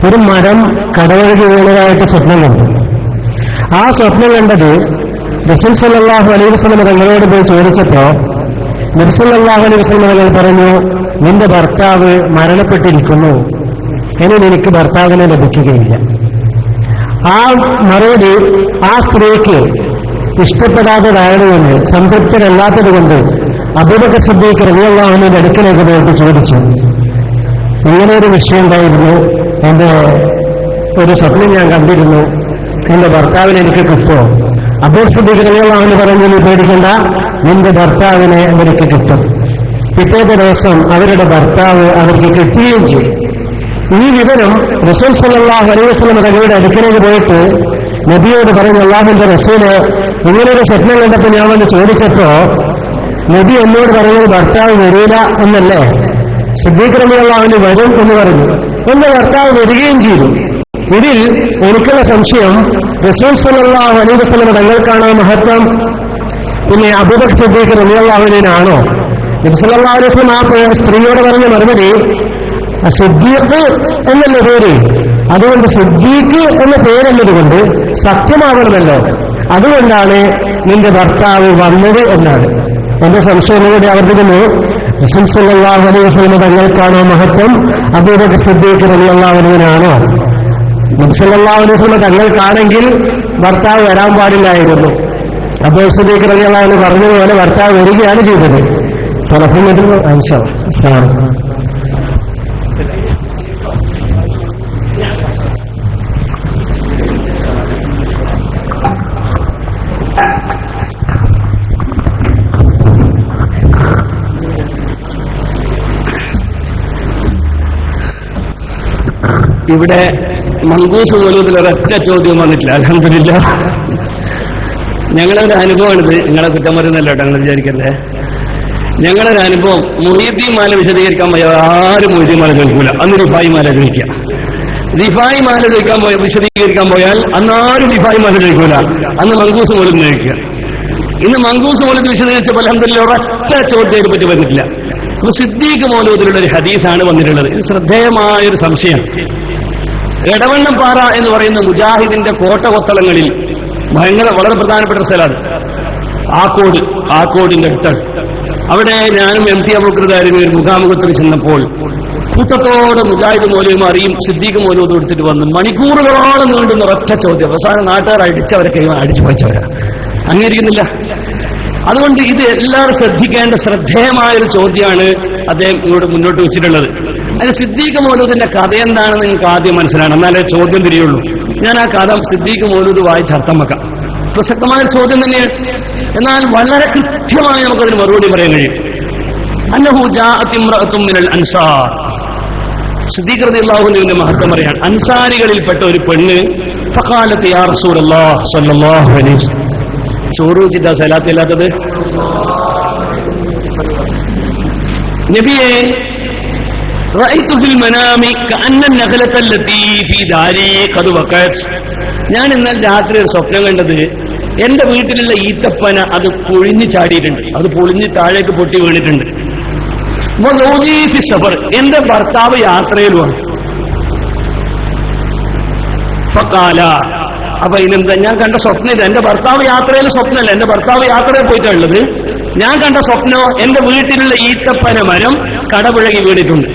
ഒരു മരം കടവഴകി വീണതായിട്ട് സ്വപ്നം കണ്ടു. ആ സ്വപ്നം കണ്ടത് റസൂൽ സല്ലല്ലാഹു അലൈഹി വസല്ലം തങ്ങളോട് പോയി ചോദിച്ചപ്പോ നബി സല്ലല്ലാഹു അലൈഹി വസല്ലം തങ്ങൾ പറഞ്ഞു, നിന്റെ ഭർത്താവ് മരണപ്പെട്ടിരിക്കുന്നു, ഇനി നിനക്ക് ഭർത്താവിനെ ലഭിക്കുകയില്ല. ആ മറുപടി ആ സ്ത്രീക്ക് ഇഷ്ടപ്പെടാത്തതായതുകൊണ്ട്, സംതൃപ്തരല്ലാത്തത് കൊണ്ട് അബൂബക്കർ സിദ്ദീഖ് റളിയല്ലാഹു അൻഹുവിന്റെ അടുക്കലേക്ക് പോയിട്ട് ചോദിച്ചു, ഇങ്ങനെ ഒരു വിഷയം ഉണ്ടായിരുന്നു, എന്റെ ഒരു സ്വപ്നം ഞാൻ കണ്ടിരുന്നു, എന്റെ ഭർത്താവിനെ എനിക്ക് കിട്ടുമോ? അബൂബക്കർ സിദ്ദീഖ് റളിയല്ലാഹു അൻഹു പറഞ്ഞു, നീ പേടിക്കണ്ട, നിന്റെ ഭർത്താവിനെ അവർക്ക് കിട്ടും. പിറ്റേത്തെ ദിവസം അവരുടെ ഭർത്താവ് അവർക്ക് കിട്ടുകയും ചെയ്യും. ഈ വിവരം റസൂൽ സല്ലല്ലാഹു അലൈഹി വസല്ലം തങ്ങളുടെ അടുക്കലേക്ക് പോയിട്ട് നബിയോട് പറഞ്ഞു, അല്ലാഹുവിന്റെ റസൂല്, ഇങ്ങനൊരു സ്വപ്നം കണ്ടപ്പോൾ ഞാൻ വന്ന് ചോദിച്ചപ്പോ നബി എന്നോട് പറയുന്നത് ഭർത്താവ് വരൂല എന്നല്ലേ? സിദ്ദീഖ് റളിയല്ലാഹു അൻഹു വരും എന്ന് പറഞ്ഞു. എന്റെ ഭർത്താവ് വരികയും ചെയ്തു. ഇതിൽ എനിക്കുള്ള സംശയം, റസൂൽ സല്ലല്ലാഹു അലൈഹി വസല്ലം തങ്ങൾക്കാണോ മഹത്വം, പിന്നെ അബൂബക്കർ സിദ്ദീഖ് റളിയല്ലാഹു അൻഹുവിനാണോ? നബി സല്ലല്ലാഹു അലൈഹി വസല്ലം ആ സ്ത്രീയോട് പറഞ്ഞ മറുപടി, സിദ്ദീഖ് എന്നല്ല പേര്, അതുകൊണ്ട് സിദ്ദീഖ് എന്ന പേരെന്നതുകൊണ്ട് സത്യമാവണമല്ലോ, അതുകൊണ്ടാണ് നിന്റെ ഭർത്താവ് വന്നത് എന്നാണ്. എന്റെ സംശയം കൂടി ആവർത്തിക്കുന്നു, റസൂൽ സല്ലല്ലാഹു അലൈഹി വസല്ലം തങ്ങൾക്കാണോ മഹത്വം, അബൂബക്കർ സിദ്ദീഖ് റളിയല്ലാഹു അൻഹുവിനാണോ? നബി സല്ലല്ലാഹു അലൈഹി വസല്ലം തങ്ങൾക്കാണെങ്കിൽ ഭർത്താവ് വരാൻ പാടില്ലായിരുന്നു. അബൂബക്കർ സിദ്ദീഖ് റളിയല്ലാഹു അൻഹു പറഞ്ഞതുപോലെ ഭർത്താവ് വരികയാണ് ചെയ്തത്. ഇവിടെ മങ്കൂസ് പോലത്തിൽ ഒരൊറ്റ ചോദ്യം വന്നിട്ടില്ല, അൽഹംദുലില്ലാഹ്. ഞങ്ങളൊരു അനുഭവമാണിത്, നിങ്ങളെ കുറ്റം പറയുന്നല്ലോ കേട്ടോ, നിങ്ങൾ വിചാരിക്കല്ലേ. ഞങ്ങളൊരു അനുഭവം, മുഹീദ്ദീൻ മാല വിശദീകരിക്കാൻ പോയ ആരും മുഹീദ്ദീൻ മാല ചോദിക്കൂല, അന്ന് റിഫായി മാല ചോദിക്കുക. റിഫായി മാല ചോദിക്കാൻ വിശദീകരിക്കാൻ പോയാൽ അന്നാരും റിഫായി മാല ചോദിക്കൂല, അന്ന് മങ്കൂസ് പോലും ചോദിക്കുക. ഇന്ന് മങ്കൂസ് പോലത്തിൽ വിശദീകരിച്ചപ്പോൾ അൽഹംദുലില്ലാഹ് ഒരൊറ്റ ചോദ്യത്തെ പറ്റി വന്നിട്ടില്ല. അപ്പൊ സിദ്ദീഖ് മൗലൂദിലുള്ള ഒരു ഹദീസാണ് വന്നിട്ടുള്ളത്. ഇത് ശ്രദ്ധേയമായൊരു സംശയം. എടവണ്ണപ്പാറ എന്ന് പറയുന്ന മുജാഹിദിന്റെ കോട്ടകൊത്തളങ്ങളിൽ വളരെ പ്രധാനപ്പെട്ട ഒരു സ്ഥലമാണ് ആക്കോടിന്റെ അടുത്താണ്. അവിടെ ഞാനും MT അബൂബക്കർ ദാരിമി ഒരു മുഖാമുഖത്തിൽ ചെന്നപ്പോൾ കൂട്ടത്തോടെ മുജാഹിദ് മൗലവിമാരെയും സിദ്ദീഖ് മൗലൂദ് എടുത്തിട്ട് വന്നു. മണിക്കൂറുകളോളം നീണ്ടുന്ന ഒരൊറ്റ ചോദ്യം. അവസാനം നാട്ടുകാർ അടിച്ചവരെ അടിച്ചു പോയവരാ, അംഗീകരിക്കുന്നില്ല. അതുകൊണ്ട് ഇത് എല്ലാവരും ശ്രദ്ധിക്കേണ്ട ശ്രദ്ധേയമായൊരു ചോദ്യമാണ് അദ്ദേഹം ഇവിടെ മുന്നോട്ട് വെച്ചിട്ടുള്ളത്. അതിന് സിദ്ദീഖ് മൗലൂദിന്റെ കഥ എന്താണെന്ന് നിങ്ങൾക്ക് ആദ്യം മനസ്സിലാക്കണം, എന്നാലേ ചോദ്യം തിരിയുള്ളൂ. ഞാൻ ആ കഥ സിദ്ദീഖ് മൗലൂദ് വായിച്ച് അർത്ഥം വെക്കാം. പ്രസക്തമായൊരു ചോദ്യം തന്നെയാണ്, എന്നാൽ വളരെ കൃത്യമായി നമുക്കതിന് മറുപടി പറയാൻ കഴിയും. അന്നഹു ജാഅത് ഇംറഅത്തുൻ മിനൽ അൻസാർ. സിദ്ദീഖ് റളിയല്ലാഹു അൻഹുവിന്റെ മഹത്വം പറയാണ്. അൻസാരികളിൽപ്പെട്ട ഒരു പെണ്ണ് ഫഖാലത്ത് യാ റസൂലല്ലാഹ് സ്വല്ലല്ലാഹു അലൈഹി വസല്ലം. ചോറൂച്ചിട്ടാ സലാത്തില്ലാത്തത്? നബിയെ, റഅയ്തു ഫിൽ മനാമി കഅന്ന നഖലത അല്ലതി ഫീ ദാരി ഖദ് വഖഅത്. ഞാൻ ഇന്നലെ രാത്രി ഒരു സ്വപ്നം കണ്ടത്, എന്റെ വീട്ടിലുള്ള ഈത്തപ്പന അത് പൊളിഞ്ഞു ചാടിയിട്ടുണ്ട്, അത് പൊളിഞ്ഞ് താഴേക്ക് പൊട്ടി വീണിട്ടുണ്ട്. സഫർ, എന്റെ ഭർത്താവ് യാത്രയിലുമാണ്. ഫഖാല, അപ്പൊ ഇതിനെന്താ, ഞാൻ കണ്ട സ്വപ്നം ഇത്, എന്റെ ഭർത്താവ് യാത്രയിൽ സ്വപ്നമല്ല, എന്റെ ഭർത്താവ് യാത്രയിൽ പോയിട്ടുള്ളത്. ഞാൻ കണ്ട സ്വപ്നോ എന്റെ വീട്ടിലുള്ള ഈത്തപ്പന മരം കടപുഴകി വീണിട്ടുണ്ട്.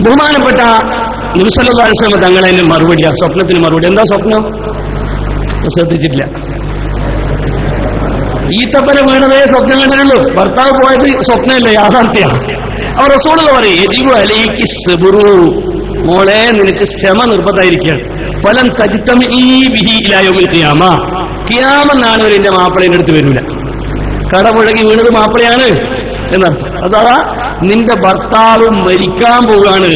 ബഹുമാനപ്പെട്ട നബി സല്ലല്ലാഹു അലൈഹി വസല്ലം തങ്ങൾ അതിന് മറുപടി, ആ സ്വപ്നത്തിന് മറുപടി. എന്താ സ്വപ്നം? ശ്രദ്ധിച്ചിട്ടില്ല. ഈത്തപ്പന വീണതേ സ്വപ്നം കണ്ടിട്ടുള്ളൂ, ഭർത്താവ് പോയത് സ്വപ്നമല്ല, യാഥാർത്ഥ്യമാണ്. അവർ റസൂലുള്ള പറയും, യജിബു അലൈകി സബ്റു, മോളെ നിനക്ക് ക്ഷമ നിർബന്ധമായിരിക്കുകയാണ്. ഫലൻ തജ്തമീ ബിഹി ഇലാ യൗമിൽ ഖിയാമ, ഖിയാമത്ത് നാൾ വരെ എന്റെ മാപ്പിളയുടെ അടുത്ത് വരൂല. കടപുഴകി വീണത് മാപ്പിളയാണ് എന്നർത്ഥം. അതാ നിന്റെ ഭർത്താവ് മരിക്കാൻ പോവുകയാണ്,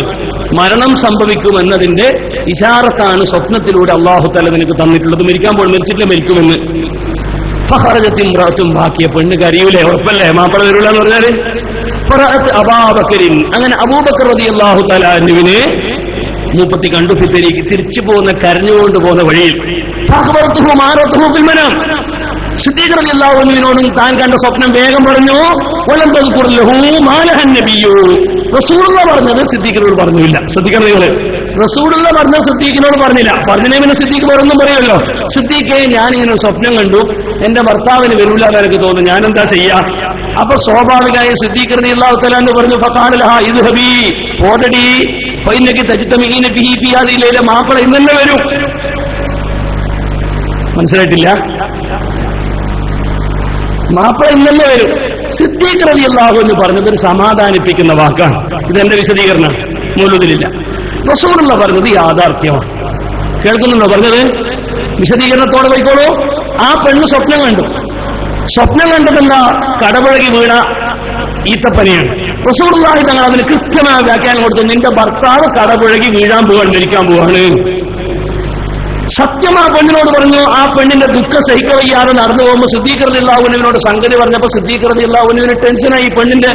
മരണം സംഭവിക്കുമെന്നതിന്റെ ഇശാറത്താണ് സ്വപ്നത്തിലൂടെ അല്ലാഹു തആല നിനക്ക് തന്നിട്ടുള്ളത്. മരിക്കാൻ പോകും, മരിച്ചിട്ടില്ല, മരിക്കുമെന്ന്. ഫഖറജത് ഇംറഅത്തുൻ, ബാക്കിയ പെണ്ണ് കരയൂലേ, ഉറപ്പല്ലേ മാപ്പിള വരൂല എന്ന് പറഞ്ഞാല്. ഫറഅത് അബൂബക്കറിൻ, അങ്ങനെ അബൂബക്കർ റളിയല്ലാഹു തആല അൻഹുവിനെ മൂപ്പത്തി കണ്ടു. ഫിത്തരിക്ക് തിരിച്ചു പോകുന്ന, കരഞ്ഞുകൊണ്ട് പോകുന്ന വഴിയിൽ. ഫഖബറതുഹു മാറതുഹു ഫിൽ മനാം, സിദ്ദീഖ് റളിയല്ലാഹു അൻഹുവിനോടും താൻ കണ്ട സ്വപ്നം വേഗം പറഞ്ഞു. വലം തദ്കുർ ലഹു മാ ലഹൻ നബിയ്യു. റസൂലുള്ള പറഞ്ഞത് സിദ്ദീഖിനോട് പറഞ്ഞില്ല. ശ്രദ്ധിക്കണം നിങ്ങൾ, റസൂലുള്ള പറഞ്ഞത് സിദ്ദീഖിനോട് പറഞ്ഞില്ല. പറഞ്ഞില്ലേ പിന്നെ സിദ്ദീഖ് വേറൊന്നും പറയുമല്ലോ. സിദ്ദീഖേ, ഞാനിങ്ങനെ സ്വപ്നം കണ്ടു, എന്റെ ഭർത്താവിന് വരൂല എന്ന് എനിക്ക് തോന്നുന്നു, ഞാനെന്താ ചെയ്യാ? അപ്പൊ സ്വാഭാവികമായി സിദ്ദീഖ് റളിയല്ലാഹു തആല എന്ന് പറഞ്ഞു, ഫഖാല ലഹാ ഇദ്ഹബി, ഓടടി, ഫഇന്നകി തജ്തമിഈന ബിഹി ഫീ ഹാദിഹി ലൈല, മാപ്പിള ഇന്നെ വരും. മനസ്സിലായിട്ടില്ല? മാപ്പിള ഇന്നെ വരും. സിദ്ദീഖ് റളിയല്ലാഹു എന്ന് പറഞ്ഞത് ഒരു സമാധാനിപ്പിക്കുന്ന വാക്കാണ്. ഇതെന്റെ വിശദീകരണം മൗലൂദിലില്ല. റസൂലുള്ള പറഞ്ഞത് യാഥാർത്ഥ്യമാണ്. കേൾക്കുന്നുണ്ടോ പറഞ്ഞത്? വിശദീകരണത്തോടെ പോയിക്കോളൂ. ആ പെണ്ണ് സ്വപ്നം കണ്ടു. സ്വപ്നം കണ്ടതെന്താ? കടപുഴകി വീണ ഈത്തപ്പനയാണ്. റസൂലുള്ളാഹി തങ്ങൾ അതിന് കൃത്യമായ വ്യാഖ്യാനം കൊടുത്തു. നിന്റെ ഭർത്താവ് കടപുഴകി വീഴാൻ പോവാണ്, മരിക്കാൻ പോവാണ്. സത്യം ആ പെണ്ണിനോട് പറഞ്ഞു. ആ പെണ്ണിന്റെ ദുഃഖം സഹിക്കവയ്യാതെ നടന്നു പോകുമ്പോൾ സിദ്ദീഖ് റളിയല്ലാഹു അൻഹുവിനോട് സംഗതി പറഞ്ഞപ്പോൾ സിദ്ദീഖ് റളിയല്ലാഹു അൻഹുവിന് ടെൻഷനായി. പെണ്ണിന്റെ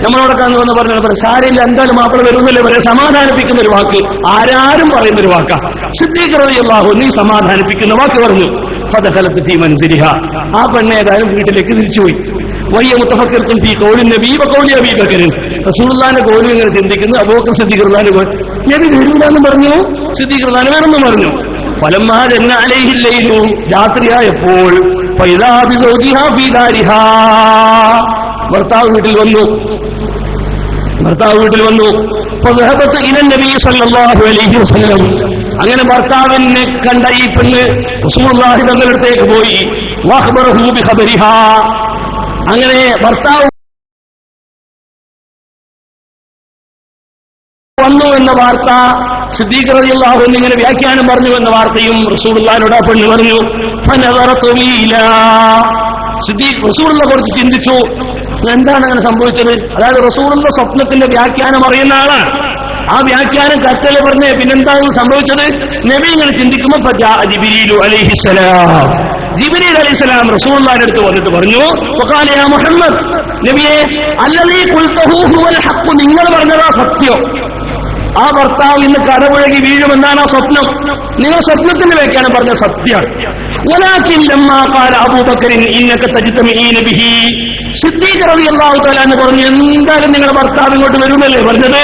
നമ്മളോടൊക്കെ എന്ന് പറഞ്ഞു, സാരയില്ല, എന്തായാലും മാപ്പിള വരുന്നല്ലേ പറയാം. സമാധാനിപ്പിക്കുന്ന ഒരു വാക്ക് ആരാരും പറയുന്ന ഒരു വാക്കാ. സിദ്ദീഖ് റളിയല്ലാഹു അൻഹു സമാധാനിപ്പിക്കുന്ന വാക്ക് പറഞ്ഞു. ഫദഖലത് ഫീ മൻസിലിഹ, ആ പെണ്ണ് ഏതായാലും വീട്ടിലേക്ക് തിരിച്ചുപോയി. വയ്യ മുത്തഫക്കിർത്തും ഫീ ഖൗലി നബി വ ഖൗലി അബീ ബക്കർ, റസൂലുള്ളാഹിന്റെ ഖൗലും ഇങ്ങനെ ചിന്തിക്കുന്നു, അബൂബക്കർ സിദ്ദീഖ് റളിയല്ലാഹു അൻഹു നബി വരൂലാന്ന് പറഞ്ഞു, സിദ്ദീഖ് റളിയല്ലാഹു അൻഹു വേണമെന്ന് പറഞ്ഞു. ഫലമ്മാ ജന്ന അലൈഹിൽ ലൈലു, രാത്രിയായപ്പോൾ ഫൈദാ ബിസൗജിഹാ ഫീ ദാരിഹാ, ഭർത്താവ് വീട്ടിൽ വന്നു. ഫദഹബത് ഇല നബി സല്ലല്ലാഹു അലൈഹി വസല്ലം, അങ്ങനെ ഭർത്താവിനെ കണ്ട ഈ പെണ്ണ് റസൂലുള്ളാഹി തങ്ങളുടെ അടുത്തേക്ക് പോയി. വഖബറഹു ബിഖബരിഹാ, അങ്ങനെ ഭർത്താവ് വന്നു എന്ന വാർത്ത സിദ്ദീഖ് റളിയല്ലാഹു അൻഹു ഇങ്ങനെ വ്യാഖ്യാനം പറഞ്ഞു എന്ന വാർത്തയും റസൂലുള്ളാഹിനോട് ആ പെണ്ണ് പറഞ്ഞു. ഫനദറതു ഇലാ, സിദ്ദീഖ് റസൂലുള്ള കുറച്ച് ചിന്തിച്ചു, എന്താണ് അങ്ങനെ സംഭവിച്ചത്? അതായത് റസൂലുള്ള സ്വപ്നത്തിന്റെ വ്യാഖ്യാനം അറിയുന്ന ആളാണ്. ആ വ്യാഖ്യാനം കത്തല് പറഞ്ഞേ പിന്നെന്താണ് സംഭവിച്ചത്? നബി ഇങ്ങനെ ചിന്തിക്കുമ്പോൾ ജിബ്രീലു അലൈഹിസ്സലാം, ജിബ്രീൽ അലൈഹിസ്സലാം റസൂലുള്ളാഹിന്റെ അടുത്ത് വന്നിട്ട് പറഞ്ഞു, വഖാല യാ മുഹമ്മദ്, നബിയേ അല്ലദീ ഖുൽതഹു ഹുവൽ ഹഖ്, നിങ്ങൾ പറഞ്ഞതാ സത്യം. ആ ഭർത്താവ് ഇന്ന് കടപുഴകി വീഴുമെന്നാണ് ആ സ്വപ്നം. നിങ്ങൾ സ്വപ്നത്തിന്റെ വ്യാഖ്യാനം പറഞ്ഞ സത്യമാണ്. വലാകിൻ ലമ്മാ ഖാല അബൂബക്കറിൻ ഇന്നക തജ്തമിഈന ബിഹി, സിദ്ദീഖ് റളിയല്ലാഹു തആല എന്ന് പറഞ്ഞു, എന്തായാലും നിങ്ങളുടെ ഭർത്താവ് ഇങ്ങോട്ട് വരുന്നല്ലേ പറഞ്ഞത്.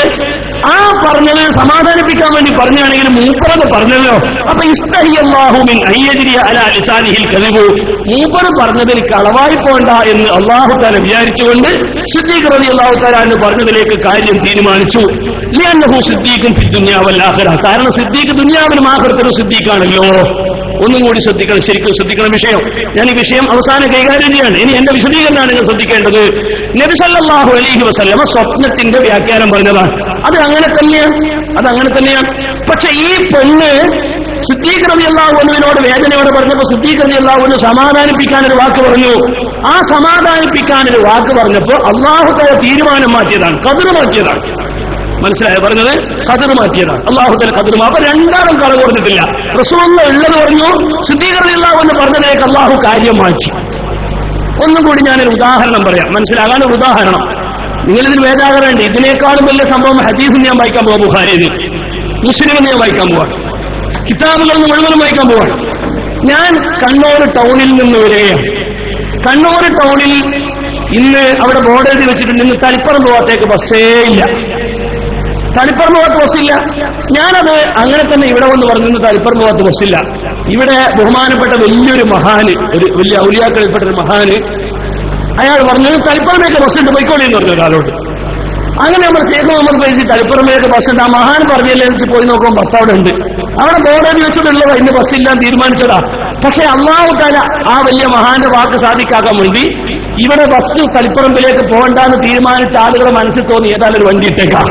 ആ പറഞ്ഞത് സമാധാനിപ്പിക്കാൻ വേണ്ടി പറഞ്ഞാണെങ്കിൽ മൂപ്പറത് പറഞ്ഞല്ലോ. അപ്പൊ ഇസ്തഹിയല്ലാഹു മിൻ അയ്യജ്രിയ അലാ ലിസാനിഹിൽ കദിബു, മൂപ്പർ പറഞ്ഞതിൽ കളവായി പോണ്ട എന്ന് അല്ലാഹു തആല വിചാരിച്ചുകൊണ്ട് സിദ്ദീഖ് റളിയല്ലാഹു തആല എന്ന് പറഞ്ഞതിലേക്ക് കാര്യം തീരുമാനിച്ചു. ലിഅന്നഹു സിദ്ദീഖുൻ ഫി ദുനിയ വൽ ആഖിറ, കാരണം സിദ്ദീഖ് ദുനിയാവിലും ആഖിറത്തിലും സിദ്ദീഖാണല്ലോ. ഒന്നും കൂടി ശ്രദ്ധിക്കണം, ശരിക്കും ശ്രദ്ധിക്കണം വിഷയം. ഞാൻ ഈ വിഷയം അവസാനം കൈകാര്യം ചെയ്യാണ്. ഇനി എന്റെ വിശദീകരണമാണ് നിങ്ങൾ ശ്രദ്ധിക്കേണ്ടത്. നബി സല്ലല്ലാഹു അലൈഹി വസല്ലമ സ്വപ്നത്തിന്റെ വ്യാഖ്യാനം പറഞ്ഞതാണ്. അത് അങ്ങനെ തന്നെയാണ്. പക്ഷെ ഈ പെണ്ണ് സിദ്ദീഖ് റളിയല്ലാഹു അൻഹുവിനോട് വേദനയോടെ പറഞ്ഞപ്പോൾ സിദ്ദീഖ് റളിയല്ലാഹു അൻഹു സമാധാനിപ്പിക്കാനൊരു വാക്ക് പറഞ്ഞു. ആ സമാധാനിപ്പിക്കാനൊരു വാക്ക് പറഞ്ഞപ്പോൾ അല്ലാഹു തആല തീരുമാനം മാറ്റിയതാണ്, ഖദർ മാറ്റിയതാണ്. മനസ്സിലായോ പറഞ്ഞത്? ഖദർ മാറ്റിയതാണ് അല്ലാഹു തആല. ഖദർ അപ്പൊ രണ്ടാളും കളവ് കൊടുത്തിട്ടില്ല. റസൂലുള്ള ഉള്ളത് പറഞ്ഞു, സിദ്ദീഖ് റളിയല്ലാഹു അൻഹു പറഞ്ഞതിലേക്ക് അല്ലാഹു കാര്യം മാറ്റി. ഒന്നും കൂടി ഞാനൊരു ഉദാഹരണം പറയാം, മനസ്സിലാകാൻ ഒരു ഉദാഹരണം. നിങ്ങളിതിന് വേദാകരണ്ട്. ഇതിനേക്കാളും വലിയ സംഭവം ഹദീസിന് ഞാൻ വായിക്കാൻ പോവാം, ബുഖാരിയിൽ, മുസ്ലിമിന് ഞാൻ വായിക്കാൻ പോവാണ്, കിതാബുകളിൽ നിന്ന് മുഴുവനും വായിക്കാൻ പോവാണ്. ഞാൻ കണ്ണൂർ ടൗണിൽ നിന്ന് വരികയാണ്. കണ്ണൂർ ടൗണിൽ ഇന്ന് അവിടെ ബോർഡ് എഴുതി വെച്ചിട്ടുണ്ട്, ഇന്ന് തളിപ്പറം പോകാത്തേക്ക് ബസ്സേ ഇല്ല. തളിപ്പറം പോകാത്ത ബസ്സില്ല. ഞാനത് അങ്ങനെ തന്നെ ഇവിടെ വന്ന് പറഞ്ഞു, ഇന്ന് തളിപ്പറം പോകാത്ത ബസ്സില്ല. ഇവിടെ ബഹുമാനപ്പെട്ട വലിയൊരു മഹാന്, ഒരു വലിയ ഔലിയാക്കളിൽപ്പെട്ട ഒരു മഹാന്, അയാൾ പറഞ്ഞു തളിപ്പറമേക്ക് ബസ്സുണ്ട്, പോയിക്കോളി എന്ന് പറഞ്ഞു ഒരാളോട്. അങ്ങനെ നമ്മൾ സേഖ് മുഹമ്മദ് ഫൈസി തളിപ്പറമേക്ക് ബസ്സുണ്ട്, ആ മഹാൻ പറഞ്ഞല്ലേ പോയി നോക്കുമ്പോൾ ബസ് അവിടെ ഉണ്ട്. അവിടെ ബോർഡിൽ വെച്ചിട്ടുള്ളതാ, ഇന്ന് ബസ്സില്ലാൻ തീരുമാനിച്ചതാ. പക്ഷെ അല്ലാഹു തആല ആ വലിയ മഹാന്റെ വാക്ക് സാധിക്കാക്കാൻ വേണ്ടി ഇവിടെ ബസ് തളിപ്പറമ്പിലേക്ക് പോകണ്ടെന്ന് തീരുമാനിച്ച ആളുകളെ മനസ്സിൽ തോന്നി ഏതായാലും ഒരു വണ്ടി ഇട്ടേക്കാം.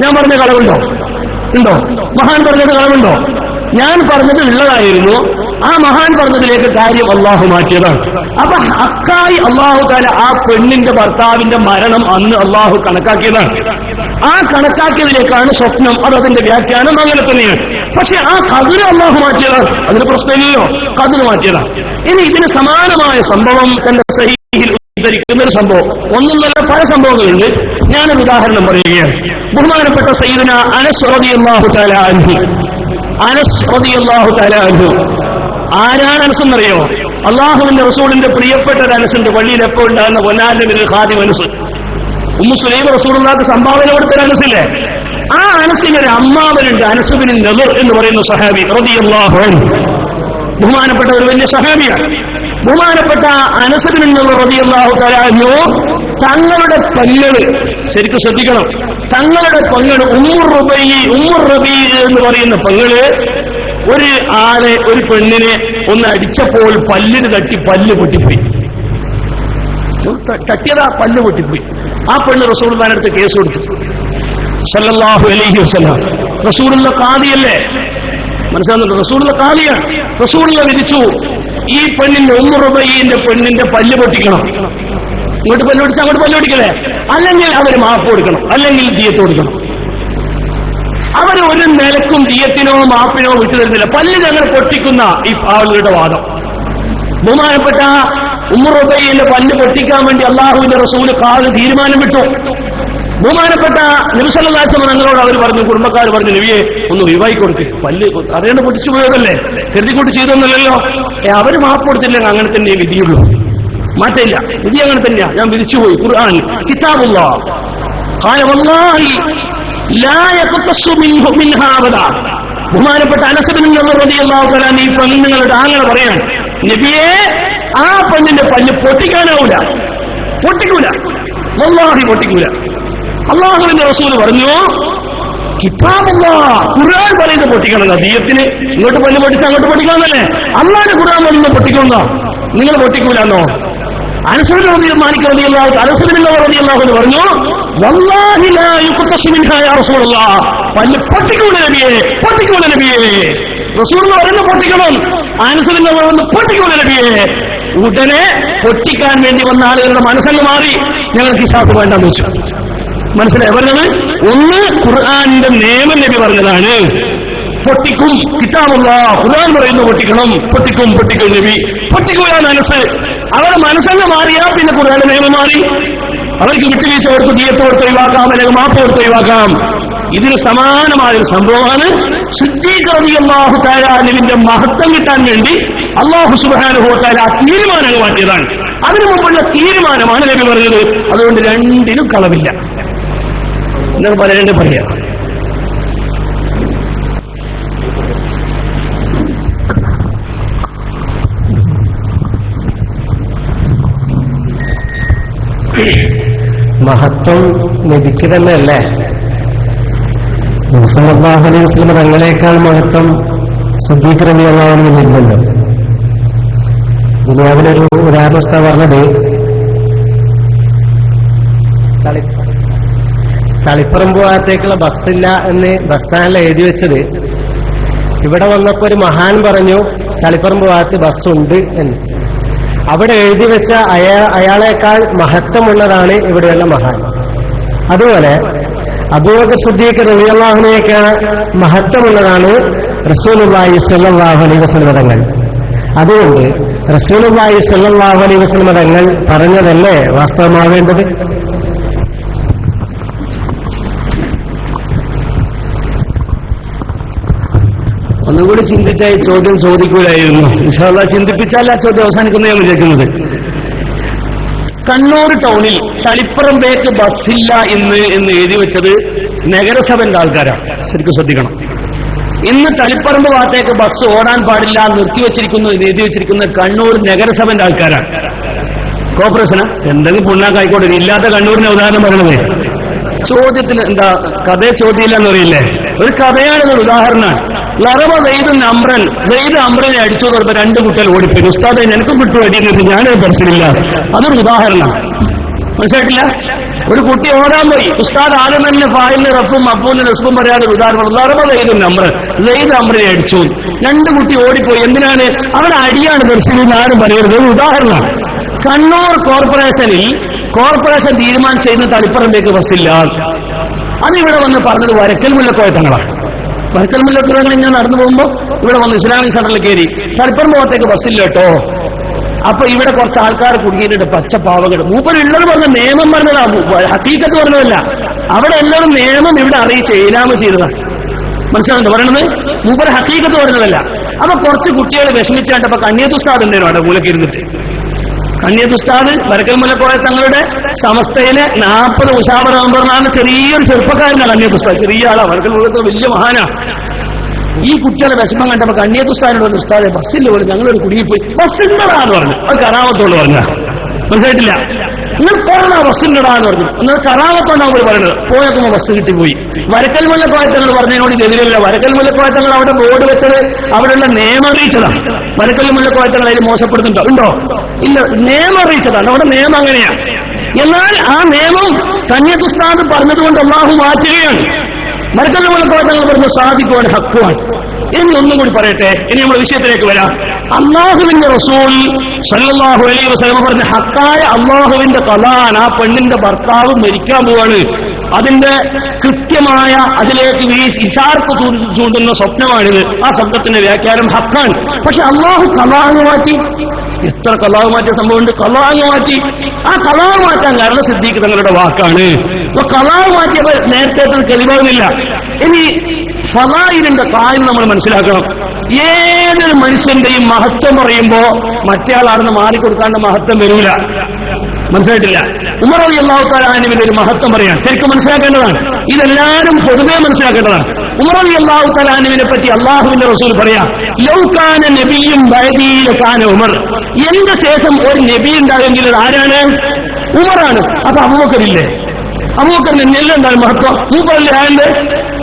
ഞാൻ പറഞ്ഞ കളവുണ്ടോ? ഉണ്ടോ? മഹാൻ പറഞ്ഞത് കളവുണ്ടോ? ഞാൻ പറഞ്ഞത് ഉള്ളതായിരുന്നു. ആ മഹാൻ പറഞ്ഞതിലേക്ക് കാര്യം അള്ളാഹു മാറ്റിയതാണ്. അപ്പൊ അക്കായി അള്ളാഹു തആല ആ പെണ്ണിന്റെ ഭർത്താവിന്റെ മരണം അന്ന് അള്ളാഹു കണക്കാക്കിയതാണ്. ആ കണക്കാക്കിയതിലേക്കാണ് സ്വപ്നം, അതിന്റെ വ്യാഖ്യാനം അങ്ങനെ തന്നെയാണ്. പക്ഷെ ആ ഖദർ അള്ളാഹു മാറ്റിയതാണ്, അതിന് പ്രശ്നമില്ലല്ലോ, ഖദർ മാറ്റിയതാണ്. ഇനി ഇതിന് സമാനമായ സംഭവം തന്റെ സഹീഹിൽ ഉദ്ധരിക്കുന്ന ഒരു സംഭവം, ഒന്നൊന്നല്ല പല സംഭവങ്ങളുണ്ട്. ഞാനൊരു ഉദാഹരണം പറയുകയാണ്. ബഹുമാനപ്പെട്ട സയ്യിദുന അനസ് റളിയല്ലാഹു തആല അൻഹു, അനസ് റളിയല്ലാഹു തആല അൻഹു, ആരാണ് അനസ് എന്നറിയോ? അള്ളാഹുവിന്റെ റസൂലിന്റെ പ്രിയപ്പെട്ട ഒരു അനസുണ്ട്, പള്ളിയിൽ എപ്പോൾ ഉണ്ടാകുന്ന പൊന്നാന്റെ ഖാദിം അനസ്. ഉമ്മു സുലൈം റസൂലുള്ളാഹിക്ക് സംഭാവന കൊടുത്ത അനസില്ലേ, ആ അനസിന് ഒരു അമ്മാവനുണ്ട്, അനസ് ബിൻ നദർ എന്ന് പറയുന്ന സഹാബി റളിയല്ലാഹു അൻഹു. ബഹുമാനപ്പെട്ട ഒരു വലിയ സഹാബിയാണ്. ബഹുമാനപ്പെട്ട അനസ് ബിൻ നദർ റളിയല്ലാഹു തആല അൻഹു തങ്ങളുടെ പെങ്ങള്, ശരിക്കും ശ്രദ്ധിക്കണം, തങ്ങളുടെ പെങ്ങള് ഉമ്മുർ റബീ എന്ന് പറയുന്ന പെങ്ങള് ഒരു ആളെ, ഒരു പെണ്ണിനെ ഒന്ന് അടിച്ചപ്പോൾ പല്ലിന് തട്ടി പല്ല് പൊട്ടിപ്പോയി. തട്ടിയതാ, പല്ല് പൊട്ടിപ്പോയി. ആ പെണ്ണ് റസൂലുള്ളാഹിന്റെ അടുത്ത് കേസ് കൊടുത്തു സല്ലല്ലാഹു അലൈഹി വസല്ലം. റസൂലുള്ള ഖാദിയല്ലേ, മനസ്സിലാകുന്നുണ്ട്, റസൂലുള്ള ഖാദിയാണ്. റസൂലുള്ള വിധിച്ചു, ഈ പെണ്ണിന്റെ ഉമ്മു റുബൈന്റെ പെണ്ണിന്റെ പല്ല് പൊട്ടിക്കണം. ഇങ്ങോട്ട് പല്ല് പൊടിച്ചാൽ അങ്ങോട്ട് പല്ല് പൊടിക്കലേ, അല്ലെങ്കിൽ അവര് മാപ്പ് കൊടുക്കണം, അല്ലെങ്കിൽ ദിയത്ത് കൊടുക്കണം. അവർ ഒരു നിലക്കും ദിയത്തിനോ മാപ്പിനോ വിട്ടുതരുന്നില്ല. പല്ല് ഞങ്ങൾ പൊട്ടിക്കുന്ന ഈ ആളുകളുടെ വാദം. ബഹുമാനപ്പെട്ട ഉമ്മു റുബൈന്റെ പല്ല് പൊട്ടിക്കാൻ വേണ്ടി അള്ളാഹുവിന്റെ റസൂല് ഖാദി തീരുമാനം വിട്ടു. ബഹുമാനപ്പെട്ട നബി സല്ലല്ലാഹു അലൈഹി വസല്ലം ഞങ്ങളോട് അവർ പറഞ്ഞു, കുടുംബക്കാർ പറഞ്ഞു, നബിയെ ഒന്ന് ഒഴിവായി കൊടുക്ക്, പല്ല് അറിയാണ്ട് പൊട്ടിച്ചു പോയതല്ലേ, കരുതിക്കൂട്ട് ചെയ്തൊന്നല്ലോ. അവര് മാപ്പ് കൊടുത്തില്ലെങ്കിൽ അങ്ങനെ തന്നെ വിധിയുള്ളൂ, മാറ്റില്ല, വിധി അങ്ങനെ തന്നെയാ. ഞാൻ വിധിച്ചുപോയി. ഖുർആൻ കിതാബുല്ലാഹ് ഖാല വല്ലാഹി ലാ യഖതസ്സു മിൻഹാ അബദാ. ബഹുമാനപ്പെട്ട അനസ് ബിൻ നദർ റളിയല്ലാഹു തആല ഈ പെണ്ണുങ്ങളുടെ ആങ്ങളെ പറയാൻ, നബിയെ ആ പെണ്ണിന്റെ പല്ല് പൊട്ടിക്കാനാവൂല, പൊട്ടിക്കൂല, വല്ലാഹി പൊട്ടിക്കൂല. അള്ളാഹുവിന്റെ റസൂല് പറഞ്ഞു, കിതാബുല്ലാഹ് ഖുർആൻ പറയുന്നത് പൊട്ടിക്കണം. ദീയത്തിന് ഇങ്ങോട്ട് പല്ല് പൊട്ടിച്ച് അങ്ങോട്ട് പൊട്ടിക്കാന്നല്ലേ, അള്ളാഹുവിന്റെ ഖുർആൻ പറയുന്നത് പൊട്ടിക്കുന്നോ, നിങ്ങൾ പൊട്ടിക്കൂലെന്നോ? അനസുബിൻ റളിയല്ലാഹു പറഞ്ഞു, വല്ലാഹി ലാ യുഖ്തസു മിൻഹാ യാ റസൂലല്ലാഹ്. പല്ല് പൊട്ടിക്കൂല നബിയേ, പൊട്ടിക്കൂല നബിയേ. റസൂലുള്ള പറയുന്നത് പൊട്ടിക്കണം, അനസുബിൻ പറയുന്നത് പൊട്ടിക്കൂല നബിയേ. ഉടനെ പൊട്ടിക്കാൻ വേണ്ടി വന്ന ആളുകളുടെ മനസ്സങ്ങ് മാറി, ഞങ്ങൾക്ക് ഹിസാബ് വേണ്ടെന്ന് വെച്ചു. മനസ്സിലായി പറഞ്ഞത്? ഒന്ന് ഖുർആന്റെ നിയമം നബി പറഞ്ഞതാണ്, പൊട്ടിക്കും, കിതാബുല്ലാഹ് ഖുർആൻ പറയുന്നു പൊട്ടിക്കണം, പൊട്ടിക്കും നബി, പൊട്ടിക്കൂലാണ് മനസ്സ്. അവരുടെ മനസ്സങ്ങ് മാറിയാ പിന്നെ ഖുർആന്റെ നിയമം മാറി. അവർക്ക് വിട്ടുവീഴ്ച കൊടുത്ത് ദിയത്ത് കൊടുത്ത് ഒഴിവാക്കാം, അല്ലെങ്കിൽ മാപ്പ് കൊടുത്ത് ഒഴിവാക്കാം. ഇതിന് സമാനമായൊരു സംഭവമാണ് സിദ്ദീഖ് റളിയല്ലാഹു തആല അൻഹുവിന്റെ മഹത്വം കിട്ടാൻ വേണ്ടി അല്ലാഹു സുബ്ഹാനഹു വ തആല തീരുമാനം മാറ്റിയതാണ്. അതിനു മുമ്പുള്ള തീരുമാനമാണ് നബി പറഞ്ഞത്. അതുകൊണ്ട് രണ്ടിനും കളവില്ല. നിങ്ങൾ പറയാം. മഹത്വം നബിക്ക് തന്നെയല്ലേ? സല്ലല്ലാഹു അലൈഹി വസല്ലം തങ്ങളേക്കാൾ മഹത്വം സിദ്ദീഖ് റളിയല്ലാഹു അൻഹു ഇല്ലല്ലോ. ദുനിയാവിലൊരു ഉദാഹരണസ്ഥ പറഞ്ഞത്, തളിപ്പറമ്പ് ഭാഗത്തേക്കുള്ള ബസ്സില്ല എന്ന് ബസ് സ്റ്റാൻഡിൽ എഴുതി വെച്ചത്, ഇവിടെ വന്നപ്പോ ഒരു മഹാൻ പറഞ്ഞു തളിപ്പറമ്പ് ഭാഗത്ത് ബസ്സുണ്ട് എന്ന്. അവിടെ എഴുതി വെച്ച അയാളെക്കാൾ മഹത്വമുള്ളതാണ് ഇവിടെയുള്ള മഹാൻ. അതുപോലെ അബൂബക്കർ സിദ്ദീഖ് റളിയല്ലാഹു അൻഹുവിനേക്കാൾ മഹത്വമുള്ളതാണ് റസൂലുള്ളാഹി സ്വല്ലല്ലാഹു അലൈഹി വസല്ലം തങ്ങൾ. അതുകൊണ്ട് റസൂലുള്ളാഹി സ്വല്ലല്ലാഹു അലൈഹി വസല്ലം തങ്ങൾ പറഞ്ഞതല്ലേ വാസ്തവമാവേണ്ടത്. ഒന്നുകൂടി ചിന്തിച്ചായി ചോദ്യം ചോദിക്കൂലായിരുന്നു. ഇൻഷാ അല്ലാഹ് ചിന്തിപ്പിച്ചാൽ ആ ചോദ്യം അവസാനിക്കുന്ന ഞാൻ വിചാരിക്കുന്നത്. കണ്ണൂർ ടൗണിൽ തളിപ്പറമ്പേക്ക് ബസ്സില്ല എന്ന് എഴുതി വെച്ചത് നഗരസഭന്റെ ആൾക്കാരാണ്. ശരിക്കും ശ്രദ്ധിക്കണം. ഇന്ന് തളിപ്പറമ്പ് ഭാഗത്തേക്ക് ബസ് ഓടാൻ പാടില്ല നിർത്തിവെച്ചിരിക്കുന്നു എന്ന് എഴുതി വെച്ചിരിക്കുന്ന കണ്ണൂർ നഗരസഭന്റെ ആൾക്കാരാണ്. കോർപ്പറേഷനാ എന്തെങ്കിലും പുണ്ണാക്കായിക്കോട്ടെ, ഇല്ലാത്ത കണ്ണൂരിന്റെ ഉദാഹരണം പറയണത്. ചോദ്യത്തിന് എന്താ കഥ ചോദ്യമില്ലെന്ന് അറിയില്ലേ? ഒരു കഥയാണ്, ഉദാഹരണമാണ്. ലറബ സെയ്ദ് അമ്രനെ അടിച്ചു തുറപ്പ് 2 കുട്ടികൾ ഓടിപ്പോയി. ഉസ്താദെ എനിക്കും കിട്ടും അടിക്കുന്നത്, ഞാനത് പരിസരില്ല. അതൊരു ഉദാഹരണമാണ്. മനസ്സിലായിട്ടില്ല? ഒരു കുട്ടി ഓടാൻ പോയി, ഉസ്താദ് ആദ്യം തന്നെ ഫായിലിന് റഫും അപ്പൂന്ന് റസ്ബും പറയാതെ ഉദാഹരണം. ലറബ സെയ്ദ് അമ്രനെ അടിച്ചു, 2 കുട്ടി ഓടിപ്പോയി. എന്തിനാണ്? അവിടെ അടിയാണ് പരിസരിന്ന് ആരും പറയരുത്. ഒരു ഉദാഹരണമാണ്. കണ്ണൂർ കോർപ്പറേഷൻ തീരുമാനം ചെയ്യുന്ന തളിപ്പറമ്പേക്ക് ബസ്സില്ല. അതിവിടെ വന്ന് പറഞ്ഞത് വരക്കൽ മുല്ലക്കോയത്തങ്ങളാണ്. വരക്കൽ മുല്ലക്കോയങ്ങൾ ഞാൻ നടന്നു പോകുമ്പോൾ ഇവിടെ വന്ന് ഇസ്ലാമിക് സെന്ററിൽ കയറി തളിപ്പറമ്പ് ഭാഗത്തേക്ക് ബസ്സില്ല കേട്ടോ. അപ്പൊ ഇവിടെ കുറച്ച് ആൾക്കാർ കുടുങ്ങിയിട്ട് പച്ചപ്പാവകൾ മൂപ്പരുള്ളത് പറഞ്ഞ നിയമം പറഞ്ഞതാ, ഹഖീഖത്ത് പറഞ്ഞതല്ല. അവിടെ എല്ലാവരും നിയമം ഇവിടെ അറിയിച്ച് ഏലാമ ചെയ്തതാണ്. മനസ്സിലാകുന്നുണ്ടോ പറയണത്? മൂപ്പര് ഹഖീഖത്ത് പറഞ്ഞതല്ല. അപ്പൊ കുറച്ച് കുട്ടികൾ വിഷമിച്ചാണ്ടപ്പോ കണ്ണിയത്തുസ്താദ് ഉണ്ടേനോ അവിടെ മൂലക്കിരുന്നിട്ട്. കണ്ണിയത്തുസ്താദ് വരക്കൽ മുല്ലക്കോയ തങ്ങളുടെ സമസ്തയിലെ 40 ഉഷാബ നവംബറിനാണ് ചെറിയൊരു ചെറുപ്പക്കാരനാണ് കണ്ണിയത്തുസ്താദ്. ചെറിയ ആളാ, വരക്കൽ മുല്ലക്കോയ വലിയ മഹാനാ. ഈ കുട്ടികളെ വിഷമം കണ്ടപ്പോ കണ്ണിയത്തുസ്താദിനോട് പറഞ്ഞു, ഉസ്താദെ ബസ്സിൽ പോലെ ഞങ്ങളൊരു കുടുങ്ങി പോയി. ബസ് ഉണ്ടടാന്ന് പറഞ്ഞു. അത് കറാമത്തോട് പറഞ്ഞ മനസ്സിലായിട്ടില്ല. നിങ്ങൾ പോകണ ബസ്സിൻ്റെടാന്ന് പറഞ്ഞു. എന്നാൽ കറാമത്തോണ്ടാവും അവർ പറയുന്നത്. പോയപ്പോൾ ബസ് കിട്ടിപ്പോയി. വരക്കൽ മുല്ലക്കോയത്തങ്ങൾ പറഞ്ഞതിനോട് എതിരല്ല. വരക്കൽ മുല്ലക്കോയത്തങ്ങൾ അവിടെ ബോർഡ് വെച്ചത് അവിടെയുള്ള നിയമം അറിയിച്ചതാണ്. വരക്കൽ മുല്ലക്കോയത്തങ്ങൾ അതിൽ മോശപ്പെടുന്നുണ്ടോ? ഉണ്ടോ? ഇല്ല, നിയമം അറിയിച്ചതാണ്. അവിടെ നിയമം അങ്ങനെയാണ്. എന്നാൽ ആ നിയമം കണ്ണിയത്തുസ്താദ് പറഞ്ഞതുകൊണ്ട് അല്ലാഹു മാറ്റുകയാണ്. വരക്കൽ മുല്ലക്കോയത്തങ്ങൾ പറഞ്ഞു സാദിഖുവാൻ ഹക്കുവാൻ. ഇനി ഒന്നും കൂടി പറയട്ടെ, ഇനി നമ്മൾ വിഷയത്തിലേക്ക് വരാം. അള്ളാഹുവിന്റെ റസൂൽ സല്ലല്ലാഹു അലൈഹി വസല്ലം പറഞ്ഞ ഹക്കായ അള്ളാഹുവിന്റെ ഖലാൻ, ആ പെണ്ണിന്റെ ഭർത്താവ് മരിക്കാൻ പോവാണ്, അതിന്റെ കൃത്യമായ അതിലേക്ക് ഇശാർത്ത് ചൂണ്ടുന്ന സ്വപ്നമാണിത്. ആ ശബ്ദത്തിന്റെ വ്യാഖ്യാനം ഹക്കാൻ. പക്ഷെ അള്ളാഹു ഖലാങ് മാറ്റി. എത്ര ഖലാങ് മാറ്റിയ സംഭവമുണ്ട്. ഖലാങ് മാറ്റി. ആ ഖലാങ് മാറ്റാൻ കാരണം സിദ്ദീഖ് തങ്ങളുടെ വാക്കാണ്. അപ്പൊ ഖലാങ് മാറ്റിയപ്പോൾ നേരത്തെ തെളിവാകുന്നില്ല. ഇനി ഫളായിലിന്റെ കാര്യം നമ്മൾ മനസ്സിലാക്കണം. ഏതൊരു മനുഷ്യന്റെയും മഹത്വം പറയുമ്പോ മറ്റേയാളാണെന്ന് മാറിക്കൊടുക്കാണ്ട് മഹത്വം വരൂല. മനസ്സിലായിട്ടില്ല. ഉമർ റളിയല്ലാഹു തആല അൻഹുവിന്റെ ഒരു മഹത്വം പറയാൻ ശരിക്കും മനസ്സിലാക്കേണ്ടതാണ്. ഇതെല്ലാവരും പൊതുവെ മനസ്സിലാക്കേണ്ടതാണ്. ഉമർ റളിയല്ലാഹു തആല അൻഹുവിനെ പറ്റി അള്ളാഹുവിന്റെ റസൂൽ പറയാ, ലൗ കാന നബിയ്യും ബഅദീ ലകാന ഉമർ. എന്റെ ശേഷം ഒരു നബി ഉണ്ടാകുമെങ്കിൽ അത് ആരാണ്? ഉമറാണ്. അപ്പൊ അബൂബക്കറില്ലേ? അബൂബക്കറിന് നെല്ലുണ്ടാകും മഹത്വം. മൂപ്പറല്ലേ ആയണ്ട്?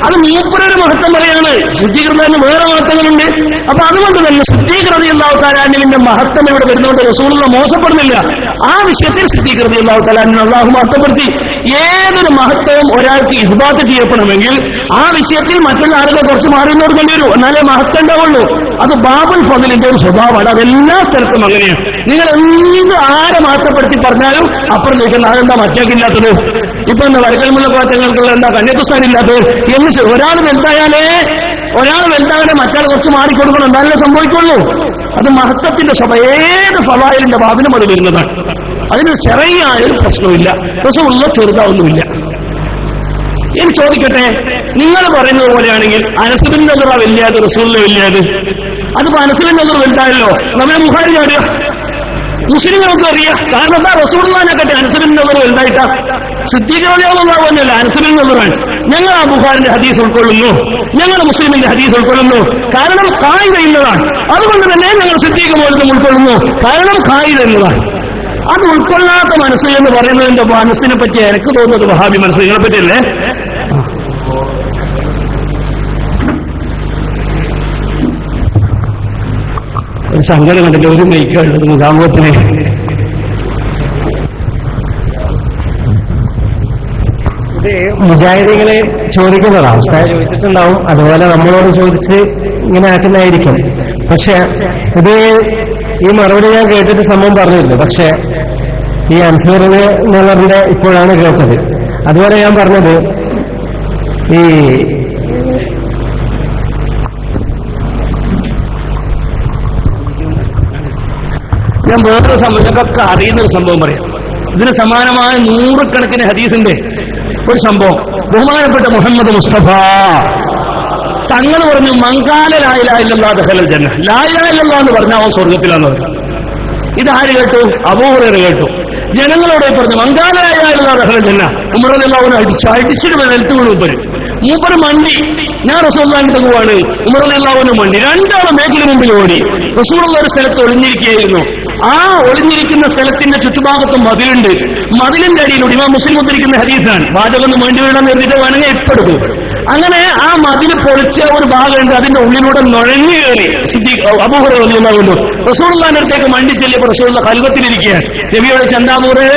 അത് മൂപ്പരൊരു മഹത്വം പറയാണ്. സിദ്ദീഖിന് വേറെ മഹത്വങ്ങളുണ്ട്. അപ്പൊ അതുകൊണ്ട് തന്നെ സിദ്ദീഖ് റളിയല്ലാഹു തആല അൻഹുവിന്റെ മഹത്വം ഇവിടെ വരുന്നതുകൊണ്ട് റസൂലുള്ളാഹി മോശപ്പെടുന്നില്ല. ആ വിഷയത്തിൽ സിദ്ദീഖ് റളിയല്ലാഹു തആല അൻഹു അല്ലാഹു മഹത്വപ്പെടുത്തി. ഏതൊരു മഹത്വവും ഒരാൾക്ക് ഇസ്ബാത്ത് ചെയ്യപ്പെടണമെങ്കിൽ ആ വിഷയത്തിൽ മറ്റുള്ള ആളുകൾ കുറച്ച് മാറി കൊടുക്കേണ്ടി വരും. എന്നാലേ മഹത്വം ഉണ്ടാവുള്ളൂ. അത് ബാബുൽ ഫദ്ലിന്റെ ഒരു സ്വഭാവമാണ്. അതെല്ലാ സ്ഥലത്തും അങ്ങനെയാണ്. നിങ്ങൾ എന്ത് ആരെ മഹത്വപ്പെടുത്തി പറഞ്ഞാലും അപ്പുറം ചോദിക്കുന്ന ആരെന്താ മറ്റേക്കില്ലാത്തത്? ഇപ്പൊ എന്താ വരക്കൽ മുല്ലക്കോയത്തങ്ങൾക്കുള്ള എന്താ കന്യാകുമാരി ഇല്ലാത്തത് എന്ന് ഒരാൾ വലുതായാലേ മറ്റാൾ കുറച്ച് മാറിക്കൊടുക്കണം. എന്നാലേ സംഭവിക്കുള്ളൂ. അത് മഹത്വത്തിന്റെ സ്വഭ ഏത് ഫളായിലിന്റെ ബാബിനും അത് വരുന്നതാണ്. അതിന് ശരഈയായ ഒരു പ്രശ്നമില്ല. റസൂലുള്ള ചെറുതാവുന്നുമില്ല. ഇനി ചോദിക്കട്ടെ, നിങ്ങൾ പറയുന്നത് പോലെയാണെങ്കിൽ അനസ് ബിൻ നദർ വലിയത്, റസൂലിനെ വലിയത്. അതിപ്പോ അനസ് ബിൻ നദർ വലുതായല്ലോ, നമ്മളെ ബുഖാരി അറിയാം, മുസ്ലിങ്ങൾക്ക് അറിയാം. കാരണം എന്താ? റസൂലുള്ളാഹിനെക്കാട്ടി അനസ് ബിൻ നദർ വലുതായിട്ടാ. സിദ്ദീഖ് റളിയല്ലാഹു അൻഹു അനസ് ബിൻ നദറാണ്. ഞങ്ങൾ ആ ബുഖാരിന്റെ ഹദീസ് ഉൾക്കൊള്ളുന്നു, ഞങ്ങൾ മുസ്ലിമിന്റെ ഹദീസ് ഉൾക്കൊള്ളുന്നു. കാരണം ഖായിദ ഇന്നതാണ്. അതുകൊണ്ട് തന്നെ ഞങ്ങൾ സിദ്ദീഖ് മോചനം ഉൾക്കൊള്ളുന്നു. കാരണം ഖായിദ എന്നതാണ്. അത് ഉൾക്കൊള്ളാത്ത മനസ്സ് എന്ന് പറയുന്നതിന്റെ മനസ്സിനെ പറ്റി എനിക്ക് തോന്നുന്നത് വഹാബി മനസ്സ്. നിങ്ങളെ പറ്റിയല്ലേ? ഒരു സങ്കടം കണ്ടില്ല. ഒരു മൈക്കുള്ളത് മുഖാമുഖത്തിന്. മുജാഹിദീങ്ങളെ ചോദിക്കുന്നതാണ്. ഉസ്താദ് ചോദിച്ചിട്ടുണ്ടാവും, അതുപോലെ നമ്മളോട് ചോദിച്ച് ഇങ്ങനെ ആക്കുന്നതായിരിക്കും. പക്ഷെ ഇത് ഈ മറുപടി ഞാൻ കേട്ടിട്ട് സംഭവം പറഞ്ഞിരുന്നു. പക്ഷെ ഈ അൻസൂറിന് നല്ലറിന്റെ ഇപ്പോഴാണ് കേട്ടത്. അതുപോലെ ഞാൻ പറഞ്ഞത് ഈ ഞാൻ വേറൊരു സംഭവം ഞങ്ങൾക്കൊക്കെ അറിയുന്നൊരു സംഭവം പറയാം. ഇതിന് സമാനമായ 100 കണക്കിന് ഹദീസിന്റെ ഒരു സംഭവം. ബഹുമാനപ്പെട്ട മുഹമ്മദ് മുസ്തഫ തങ്ങൾ പറഞ്ഞു, മങ്കാല ലാ ഇലാഹ ഇല്ലല്ലാഹു ദഖലൽ ജന്ന. ലാ ഇലാഹ ഇല്ലല്ലാഹു എന്ന് പറഞ്ഞാൽ അവൻ സ്വർഗത്തിലാന്ന് പറഞ്ഞു. ഇതാര് കേട്ടു? അബൂ ഹുറൈറ കേട്ടു. ജനങ്ങളോട് പറഞ്ഞു, മങ്കാല ലാ ഇലാഹ ഇല്ലല്ലാഹു ദഖലൽ ജന്ന. ഉമർ റളിയല്ലാഹു അൻഹു അടിച്ചിട്ട് നിലത്ത് വീണു. മൂപ്പര് മണ്ടി, ഞാൻ റസൂലുള്ളാഹിന്റെ പോവാണ്. ഉമർ റളിയല്ലാഹു അൻഹു മണ്ടി. രണ്ടാളും മേക്കിന് മുമ്പിൽ ഓടി. റസൂലുള്ള ഒരു സ്ഥലത്ത് ഒളിഞ്ഞിരിക്കുകയായിരുന്നു. ആ ഒളിഞ്ഞിരിക്കുന്ന സ്ഥലത്തിന്റെ ചുറ്റുഭാഗത്തും മതിലുണ്ട്. മതിലിന്റെ അടിയിലൂടെ ഇമാം മുസ്ലിം ഉദ്ധരിക്കുന്ന ഹദീസാണ്. വാചകം വേണ്ടി വീണെന്ന് എഴുതിയിട്ട് വേണമെങ്കിൽ ഇപ്പെടുക്കും. അങ്ങനെ ആ മതിൽ പൊളിച്ച ഒരു ഭാഗമുണ്ട്. അതിന്റെ ഉള്ളിലൂടെ നുഴഞ്ഞു കയറി അബൂ ഹുറൈറ റളിയല്ലാഹു അൻഹു റസൂലുള്ളാഹിന്റെ അടുത്തേക്ക് മണ്ടി ചെല്ലിയപ്പോൾ റസൂലുള്ളാഹി ഖൽവത്തിലിരിക്കുകയാണ്. നബിയോട് ചന്താമൂറെ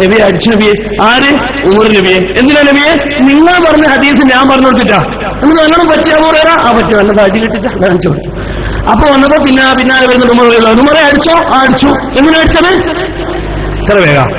നബിയെ അടിച്ചു. നബിയെ ആര്? ഉമർ നബിയെ. എന്തിനാ നബിയെ? നിങ്ങൾ പറഞ്ഞ ഹദീസ് ഞാൻ പറഞ്ഞു കൊടുത്തിട്ടാ. എന്നിട്ട് നല്ലോണം പറ്റിയ അബൂ ഹുറൈറ ആ പറ്റും നല്ലത് അടിയിലിട്ടിട്ട് കാണിച്ചു കൊടുത്തു. അപ്പൊ വന്നപ്പോ പിന്നാലെ വരുന്ന ഉമറെ അടിച്ചോ? അടിച്ചു. എങ്ങനെ അടിച്ചത്? ഇത്ര വേഗം.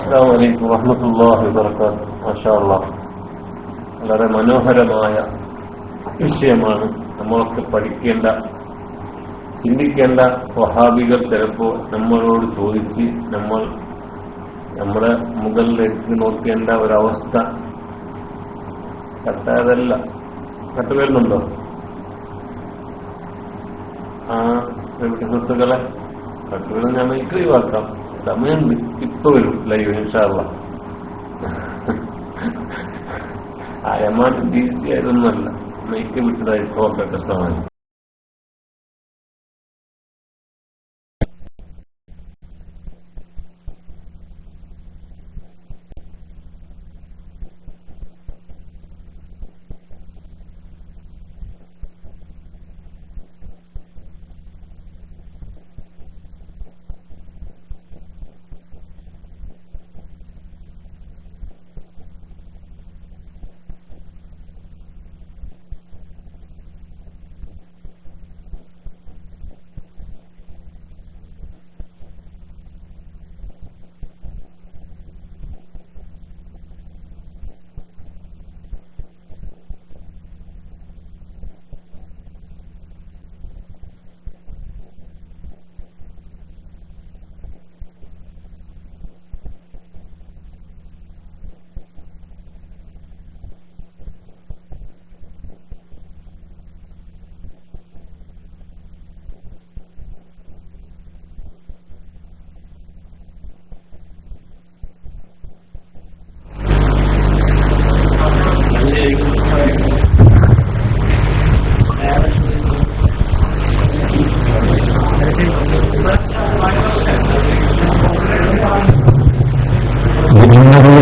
അസ്സലാമു അലൈക്കും വറഹ്മത്തുള്ളാഹി വബറകാതുഹു. മാഷാ അല്ലാഹ്, വളരെ മനോഹരമായ വിഷയമാണ്. നമ്മളൊക്കെ പഠിക്കേണ്ട, ചിന്തിക്കേണ്ട. വഹാബികൾ ചിലപ്പോൾ നമ്മളോട് ചോദിച്ച് നമ്മുടെ മുകളിലേക്ക് നോക്കേണ്ട ഒരവസ്ഥ കട്ടാതല്ല. കട്ട് വരുന്നുണ്ടോ? സുഹൃത്തുക്കളെ, കട്ടുകൾ ഞാൻ മൈക്ക് ഒഴിവാക്കാം. സമയമുണ്ട്, ഇപ്പൊ വരും ലൈവ് ഇൻഷാ അല്ലാഹ്. എമാട്ട് ബിസി ആയതൊന്നുമല്ല, മൈക്ക് വിട്ടതായിരിക്കും. ഓക്കെ, സമയം.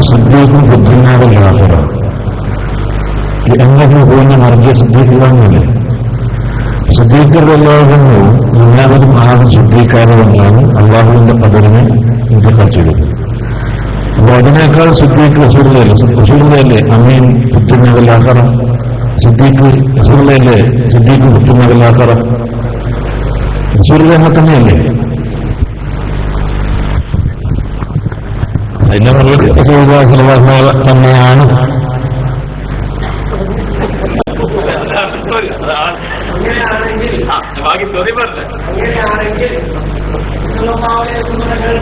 صديق في الدنيا والآخرة لأنه هو مرجع صديق الله عليه. صديق الله എല്ലാവരും ആദ്യം ശ്രദ്ധിക്കാതെ തന്നെയാണ് അള്ളാഹുവിന്റെ ഖദറിനെ ഇന്ത്യക്കാർ ചെയ്തത്. അപ്പൊ അതിനേക്കാൾ സിദ്ദീഖ് റസൂലുള്ളാഹിയല്ലേ അമീൻ ഫിദ്ദുനിയ വൽ ആഖിറ. സിദ്ദീഖ് റസൂലുള്ളാഹിയല്ലേ സിദ്ദീഖ് ഫിദ്ദുനിയ വൽ ആഖിറ. റസൂലുള്ളാഹി തന്നെയല്ലേ. അതിന്റെ മറുപടി റസൂലുള്ളാഹി സ്വല്ലല്ലാഹു അലൈഹി വസല്ലം തന്നെയാണ്.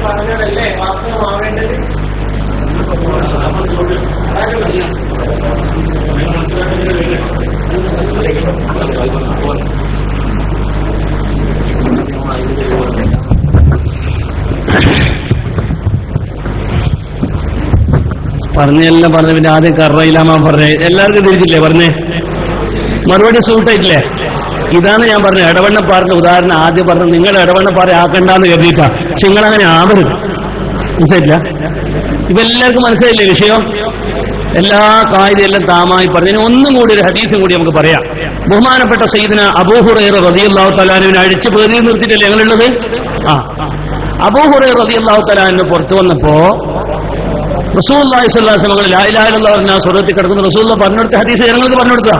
പറഞ്ഞതല്ലേ വാസ്തവമാവേണ്ടത്. പറഞ്ഞെല്ലാം പറഞ്ഞ പിന്നെ ആദ്യം കറയിലാമാ പറഞ്ഞേ, എല്ലാവർക്കും തിരിച്ചില്ലേ പറഞ്ഞേ? മറുപടി സൂട്ടായിട്ടില്ലേ? ഇതാണ് ഞാൻ പറഞ്ഞ ഇടവണ്ണപ്പാറിന്റെ ഉദാഹരണം. ആദ്യം പറഞ്ഞത് നിങ്ങൾ ഇടവണ്ണപ്പാറ ആക്കണ്ടെന്ന് കരുതിയിട്ടാ. പക്ഷെ നിങ്ങളങ്ങനെ ആവരുത്. മനസ്സിലായില്ല? ഇതെല്ലാവർക്കും മനസ്സിലായില്ലേ വിഷയം? എല്ലാ കായികയെല്ലാം താമായി പറഞ്ഞു. ഒന്നും കൂടി ഒരു ഹദീസും കൂടി നമുക്ക് പറയാം. ബഹുമാനപ്പെട്ട സയ്യിദന അബൂ ഹുറൈറ റളിയല്ലാഹു തആല അൻഹുവിനെ അടിച്ചു പേറി നിർത്തിയിട്ടല്ലേ ഞങ്ങളുള്ളത്. അബൂ ഹുറൈറ റളിയല്ലാഹു തആല അൻഹു പുറത്തു വന്നപ്പോ റസൂലുള്ളാഹി സ്വല്ലല്ലാഹു അലൈഹി വസല്ലം ലാ ഇലാഹ ഇല്ലല്ലാഹ് പറഞ്ഞാൽ സ്വർഗ്ഗത്തിൽ കിടക്കുന്ന റസൂലുള്ളാഹി പറഞ്ഞെടുത്ത ഹദീസ് ജനങ്ങൾക്ക് പറഞ്ഞെടുത്ത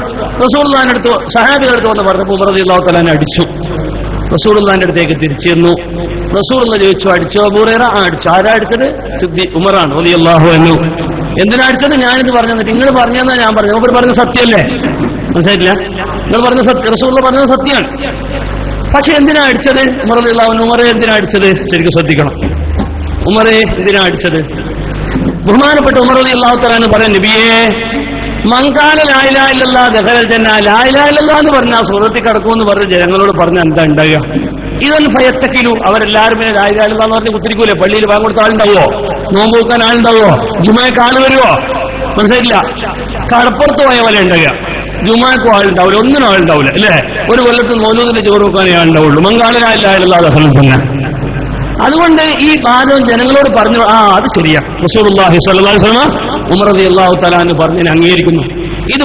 റസൂലുള്ളാഹിന്റെ അടുത്ത് സഹാബികളുടെ അടുത്ത് വന്ന് പറഞ്ഞപ്പോൾ ഉമർ റളിയല്ലാഹു തആല അടിച്ചു. റസൂലുള്ളാഹിന്റെ അടുത്തേക്ക് തിരിച്ചു ചെന്നു. റസൂലുള്ളാഹി ചോദിച്ചു, അടിച്ചോ അബൂ ഹുറൈറ? അടിച്ചു. ആരാ അടിച്ചത്? സിദ്ദീഖ് ഉമറാണ് റളിയല്ലാഹു അൻഹു. എന്തിനാ അടിച്ചത്? ഞാനിത് പറഞ്ഞു തന്നിട്ട്. നിങ്ങൾ പറഞ്ഞെന്നാ ഞാൻ പറഞ്ഞു. ഉമർ പറഞ്ഞത് സത്യമല്ലേ? മനസ്സിലായിട്ടില്ല? നിങ്ങൾ പറഞ്ഞ സത്യം, റസൂലുള്ളാഹി പറഞ്ഞത് സത്യമാണ്. പക്ഷെ എന്തിനാ അടിച്ചത്? ഉമർ റളിയല്ലാഹു അൻഹു. ഉമറെ എന്തിനാ അടിച്ചത്? ശരിക്കും ശ്രദ്ധിക്കണം. ഉമറെ എന്തിനാ അടിച്ചത്? ബഹുമാനപ്പെട്ട ഉമർ റളിയല്ലാഹു തആല എന്ന് പറയാൻ, നബിയേ മങ്കാല ലാ ഇലാഹ ഇല്ലല്ലാഹ് ദഖലൽ ജന്ന, ലാ ഇലാഹ ഇല്ലല്ലാഹ് എന്ന് പറഞ്ഞാൽ സ്വർഗ്ഗത്തിൽ കടക്കുമെന്ന് പറഞ്ഞ് ജനങ്ങളോട് പറഞ്ഞ എന്താ ഉണ്ടാകുക? ഇതൻ ഫയത്തക്കിലു, അവരെല്ലാവരും ലാ ഇലാഹ ഇല്ലല്ലാഹ് എന്ന് പറഞ്ഞ് കുത്തിരിക്കൂലേ? പള്ളിയിൽ ബാങ്ക് കൊടുത്ത ആളുണ്ടാവോ? നോമ്പ് വെക്കാൻ ആളുണ്ടാവോ? ജുമയ്ക്ക് ആള് വരുവോ? മനസ്സിലായില്ല? കടപ്പുറത്ത് പോയ പോലെ ഉണ്ടാകുക. ജുമയ്ക്കും ആളുണ്ടാവില്ല, ഒന്നിനും ആളുണ്ടാവില്ല അല്ലേ? ഒരു കൊല്ലത്തിൽ മൗലൂദിന്റെ ചോറ് വെക്കാനേ ആളുണ്ടാവുള്ളൂ. മങ്കാല ലാ ഇലാഹ ഇല്ലല്ലാഹ് ദഖലൽ ജന്ന. അതുകൊണ്ട് ഈ കാര്യം ജനങ്ങളോട് പറഞ്ഞു. അത് ശരിയാ. റസൂലുള്ളാഹി സ്വല്ലല്ലാഹു അലൈഹി വസല്ലം ഉമർ റളിയല്ലാഹു തആല അൻഹു പറഞ്ഞതിനെ അംഗീകരിക്കുന്നു. ഇത്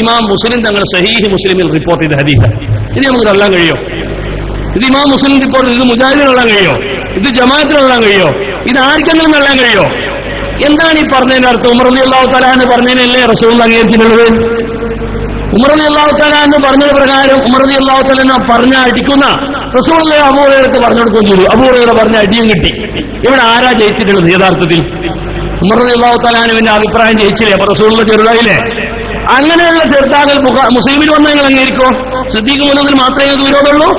ഇമാം മുസ്ലിം തങ്ങൾ സഹീഹ് മുസ്ലിമിൽ റിപ്പോർട്ട് ചെയ്ത ഹദീസാണ്. ഇത് നമുക്ക് തള്ളാൻ കഴിയോ? ഇത് ഇമാം മുസ്ലിം റിപ്പോർട്ട്, ഇത് മുജാഹിദിന് തള്ളാൻ കഴിയോ? ഇത് ജമാഅത്തിന് തള്ളാൻ കഴിയോ? ഇത് ആർക്കെങ്കിലും തള്ളാൻ കഴിയോ? എന്താണ് ഈ പറഞ്ഞതിന്റെ അർത്ഥം? ഉമർ റളിയല്ലാഹു തആല അൻഹു പറഞ്ഞതിനല്ലേ റസൂലുള്ളാഹി അംഗീകരിച്ചിട്ടുള്ളത്? ഉമർ റളിയല്ലാഹു തആല അൻഹു പറഞ്ഞത് പ്രകാരം ഉമർ റളിയല്ലാഹു തആല അൻഹു പറഞ്ഞ അടിക്കുന്ന റസൂലുള്ളാഹി അബൂ ഹുറൈറയ്ക്ക് പറഞ്ഞു കൊടുക്കുകയും ചെയ്തു. അബൂ ഹുറൈറ പറഞ്ഞ അടിയും കിട്ടി. ഇവിടെ ആരാ ജയിച്ചിട്ടുള്ളത് യഥാർത്ഥത്തിൽ? ഉമർ റളിയല്ലാഹു തആല അൻഹുവിന്റെ അഭിപ്രായം ജയിച്ചില്ലേ? അപ്പൊ റസൂലുള്ള ചെറുതായില്ലേ? അങ്ങനെയുള്ള ചെറുതാകൽ മുസ്ലിമിൽ വന്ന് നിങ്ങൾ അംഗീകരിക്കോ? സിദ്ദീഖ് മൗലൂദിൽ മാത്രമേ നിങ്ങൾക്ക് വിരോധമുള്ളൂ?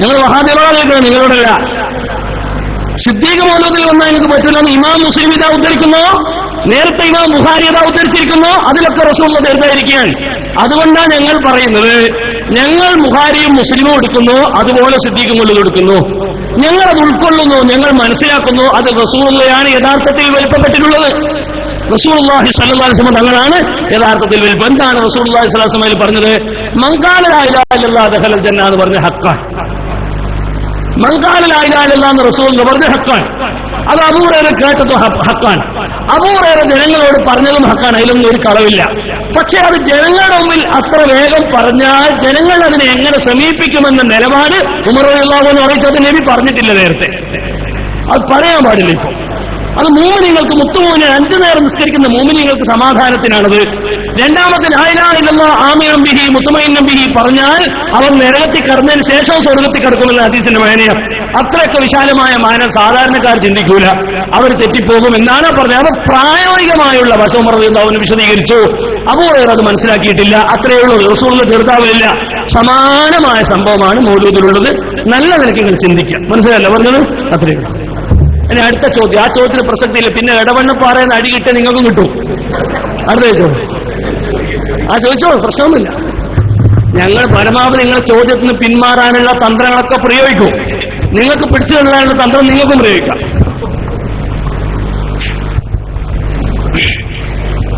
ഞങ്ങൾ വഹാബികളോട് കേൾക്കണം, നിങ്ങളോടല്ല. സിദ്ദീഖ് മൗലൂദിൽ വന്നാൽ നിങ്ങൾക്ക് പറ്റില്ലെന്ന് ഇമാം മുസ്ലിം ഇതാ ഉദ്ധരിക്കുന്നു, നേരത്തെ ഇമാം ബുഖാരി ഇതാ ഉദ്ധരിച്ചിരിക്കുന്നു. അതിലൊക്കെ റസൂലുള്ള ചെറുതായിരിക്കുകയാണ്. അതുകൊണ്ടാണ് ഞങ്ങൾ പറയുന്നത്, ഞങ്ങൾ ബുഖാരിയും മുസ്ലിമും എടുക്കുന്നു, അതുപോലെ സിദ്ദീഖ് മൗലൂദ് എടുക്കുന്നു. ഞങ്ങൾ അത് ഉൾക്കൊള്ളുന്നു, ഞങ്ങൾ മനസ്സിലാക്കുന്നു. അത് റസൂലുള്ളയാണ് യഥാർത്ഥത്തിൽ വലിപ്പപ്പെട്ടിട്ടുള്ളത്. റസൂലുള്ളാഹി സ്വല്ലല്ലാഹു അലൈഹി വസല്ലം തങ്ങളാണ് യഥാർത്ഥത്തിൽ വലിപ്പം. എന്താണ് റസൂലുള്ളാഹി സ്വല്ലല്ലാഹു അലൈഹി വസല്ലം പറഞ്ഞത്? മൻ ഖാല ലാ ഇലാഹ ഇല്ലല്ലാഹ് ദഖലൽ ജന്ന എന്ന് പറഞ്ഞ ഹഖാണ്. മൻ ഖാല ലാ ഇലാഹ ഇല്ലല്ലാഹ് എന്ന് റസൂലുള്ള പറഞ്ഞ ഹഖാണ്. അത് അബൂ ഹുറൈറ കേട്ടത് ഹഖാണ്. അബൂ ഹുറൈറ ജനങ്ങളോട് പറഞ്ഞതും ഹഖാണ്, അതിലൊന്നും ഒരു കളവില്ല. പക്ഷെ അത് ജനങ്ങളുടെ മുമ്പിൽ അത്ര വേഗം പറഞ്ഞാൽ ജനങ്ങൾ അതിനെ എങ്ങനെ സമീപിക്കുമെന്ന നിലപാട് ഉമർ റളിയല്ലാഹു അൻഹു അറിയിച്ചത് നബി പറഞ്ഞിട്ടില്ല നേരത്തെ. അത് പറയാൻ പാടില്ല. ഇപ്പോൾ അത് മൂമിനീങ്ങൾക്ക്, മുത്തുമൂമിന് 5 നേരം നിസ്കരിക്കുന്ന മൂമിനീങ്ങൾക്ക് സമാധാനത്തിനാണത്. രണ്ടാമത്തെ ലാ ഇലാഹ ഇല്ലല്ലാഹ് ആമിനൻ ബിഹി മുത്മഇന്നൻ ബിഹി പറഞ്ഞാൽ അവർ നരകത്തിൽ കടന്നതിന് ശേഷം സ്വർഗ്ഗത്തിൽ കടക്കുമെന്ന ഹദീസിന്റെ മാനയാണ്. അത്രയൊക്കെ വിശാലമായ മാനം സാധാരണക്കാർ ചിന്തിക്കൂല, അവർ തെറ്റിപ്പോകും എന്നാണ് പറഞ്ഞത്. അത് പ്രായോഗികമായുള്ള വശം ഉമർ റളിയല്ലാഹു അൻഹു വിശദീകരിച്ചു. അബൂ ഹുറൈറ അത് മനസ്സിലാക്കിയിട്ടില്ല. അത്രയേ ഉള്ളൂ. റസൂലുള്ള ചെറുതാവില്ല. സമാനമായ സംഭവമാണ് മൗലൂദിലുള്ളത്. നല്ല നിലയ്ക്ക് നിങ്ങൾ ചിന്തിക്കുക. മനസ്സിലല്ല പറഞ്ഞത്? അത്രയേ ഉള്ളൂ. ഇനി അടുത്ത ചോദ്യം, ആ ചോദ്യത്തിന് പ്രസക്തിയില്ല. പിന്നെ ഇടവണ്ണപ്പാറയെന്ന് അടി കിട്ടിയ നിങ്ങൾക്കും കിട്ടും. അടുത്ത ചോദ്യം ചോദിച്ചോ, പ്രശ്നമൊന്നുമില്ല. ഞങ്ങൾ പരമാവധി നിങ്ങളുടെ ചോദ്യത്തിന് പിന്മാറാനുള്ള തന്ത്രങ്ങളൊക്കെ പ്രയോഗിക്കും. നിങ്ങൾക്ക് പിടിച്ചു കൊള്ളാനുള്ള തന്ത്രം നിങ്ങൾക്കും പ്രയോഗിക്കാം.